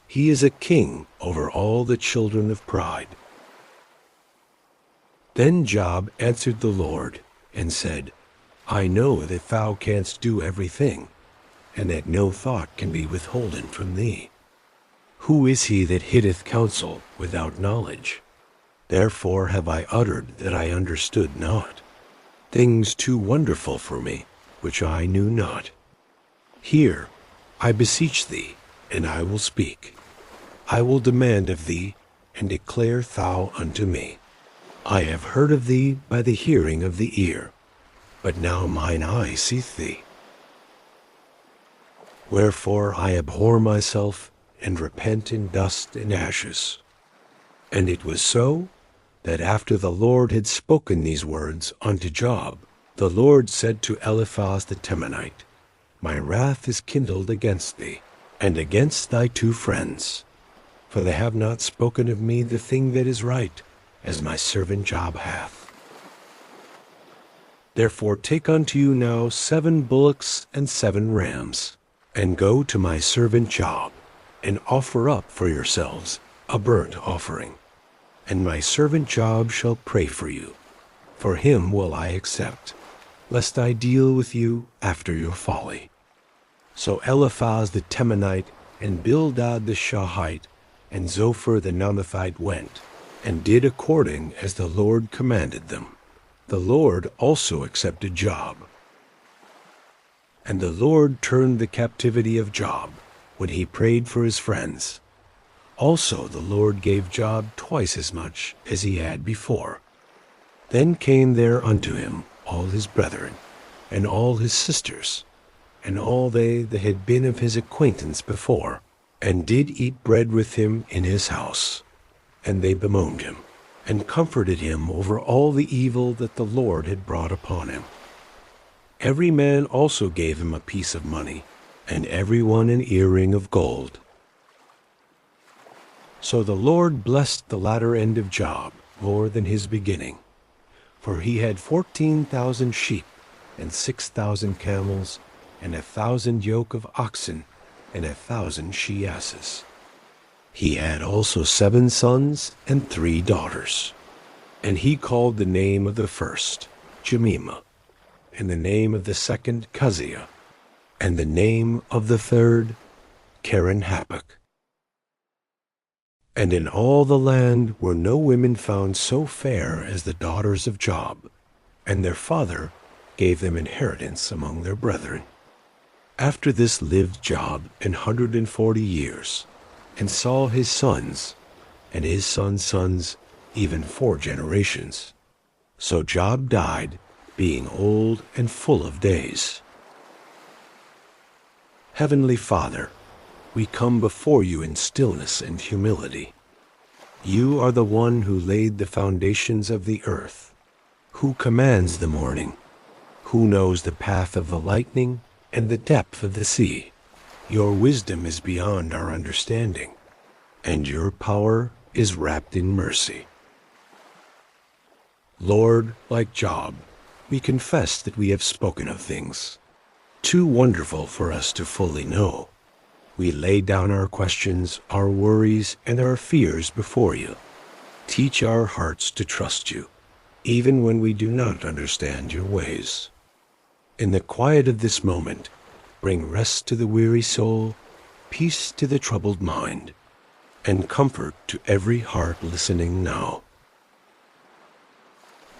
He is a king over all the children of pride. Then Job answered the Lord, and said, I know that thou canst do everything, and that no thought can be withholden from thee. Who is he that hitteth counsel without knowledge? Therefore have I uttered that I understood not, things too wonderful for me, which I knew not. Hear, I beseech thee, and I will speak. I will demand of thee, and declare thou unto me. I have heard of thee by the hearing of the ear, but now mine eye seeth thee. Wherefore I abhor myself, and repent in dust and ashes. And it was so, that after the Lord had spoken these words unto Job, the Lord said to Eliphaz the Temanite, My wrath is kindled against thee, and against thy 2 friends, for they have not spoken of me the thing that is right, as my servant Job hath. Therefore take unto you now 7 bullocks and 7 rams, and go to my servant Job, and offer up for yourselves a burnt offering. And my servant Job shall pray for you. For him will I accept, lest I deal with you after your folly. So Eliphaz the Temanite, and Bildad the Shuhite, and Zophar the Naamathite went, and did according as the Lord commanded them. The Lord also accepted Job. And the Lord turned the captivity of Job, when he prayed for his friends. Also the Lord gave Job twice as much as he had before. Then came there unto him all his brethren, and all his sisters, and all they that had been of his acquaintance before, and did eat bread with him in his house. And they bemoaned him, and comforted him over all the evil that the Lord had brought upon him. Every man also gave him a piece of money, and every one an earring of gold. So the Lord blessed the latter end of Job more than his beginning, for he had 14,000 sheep, and 6,000 camels, and 1,000 yoke of oxen, and 1,000 she-asses. He had also 7 sons and 3 daughters. And he called the name of the first Jemimah, and the name of the second Keziah, and the name of the third Keren-Happuch. And in all the land were no women found so fair as the daughters of Job, and their father gave them inheritance among their brethren. After this lived Job 140 years, and saw his sons, and his sons' sons, even 4 generations. So Job died, being old and full of days. Heavenly Father, we come before you in stillness and humility. You are the one who laid the foundations of the earth, who commands the morning, who knows the path of the lightning and the depth of the sea. Your wisdom is beyond our understanding, and your power is wrapped in mercy. Lord, like Job, we confess that we have spoken of things too wonderful for us to fully know. We lay down our questions, our worries, and our fears before you. Teach our hearts to trust you, even when we do not understand your ways. In the quiet of this moment, bring rest to the weary soul, peace to the troubled mind, and comfort to every heart listening now.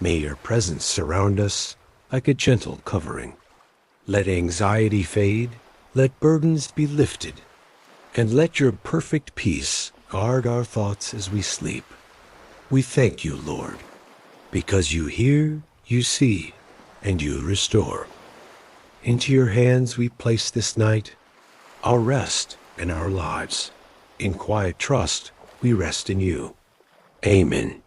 May your presence surround us like a gentle covering. Let anxiety fade, let burdens be lifted, and let your perfect peace guard our thoughts as we sleep. We thank you, Lord, because you hear, you see, and you restore. Into your hands we place this night, our rest and our lives. In quiet trust, we rest in you. Amen.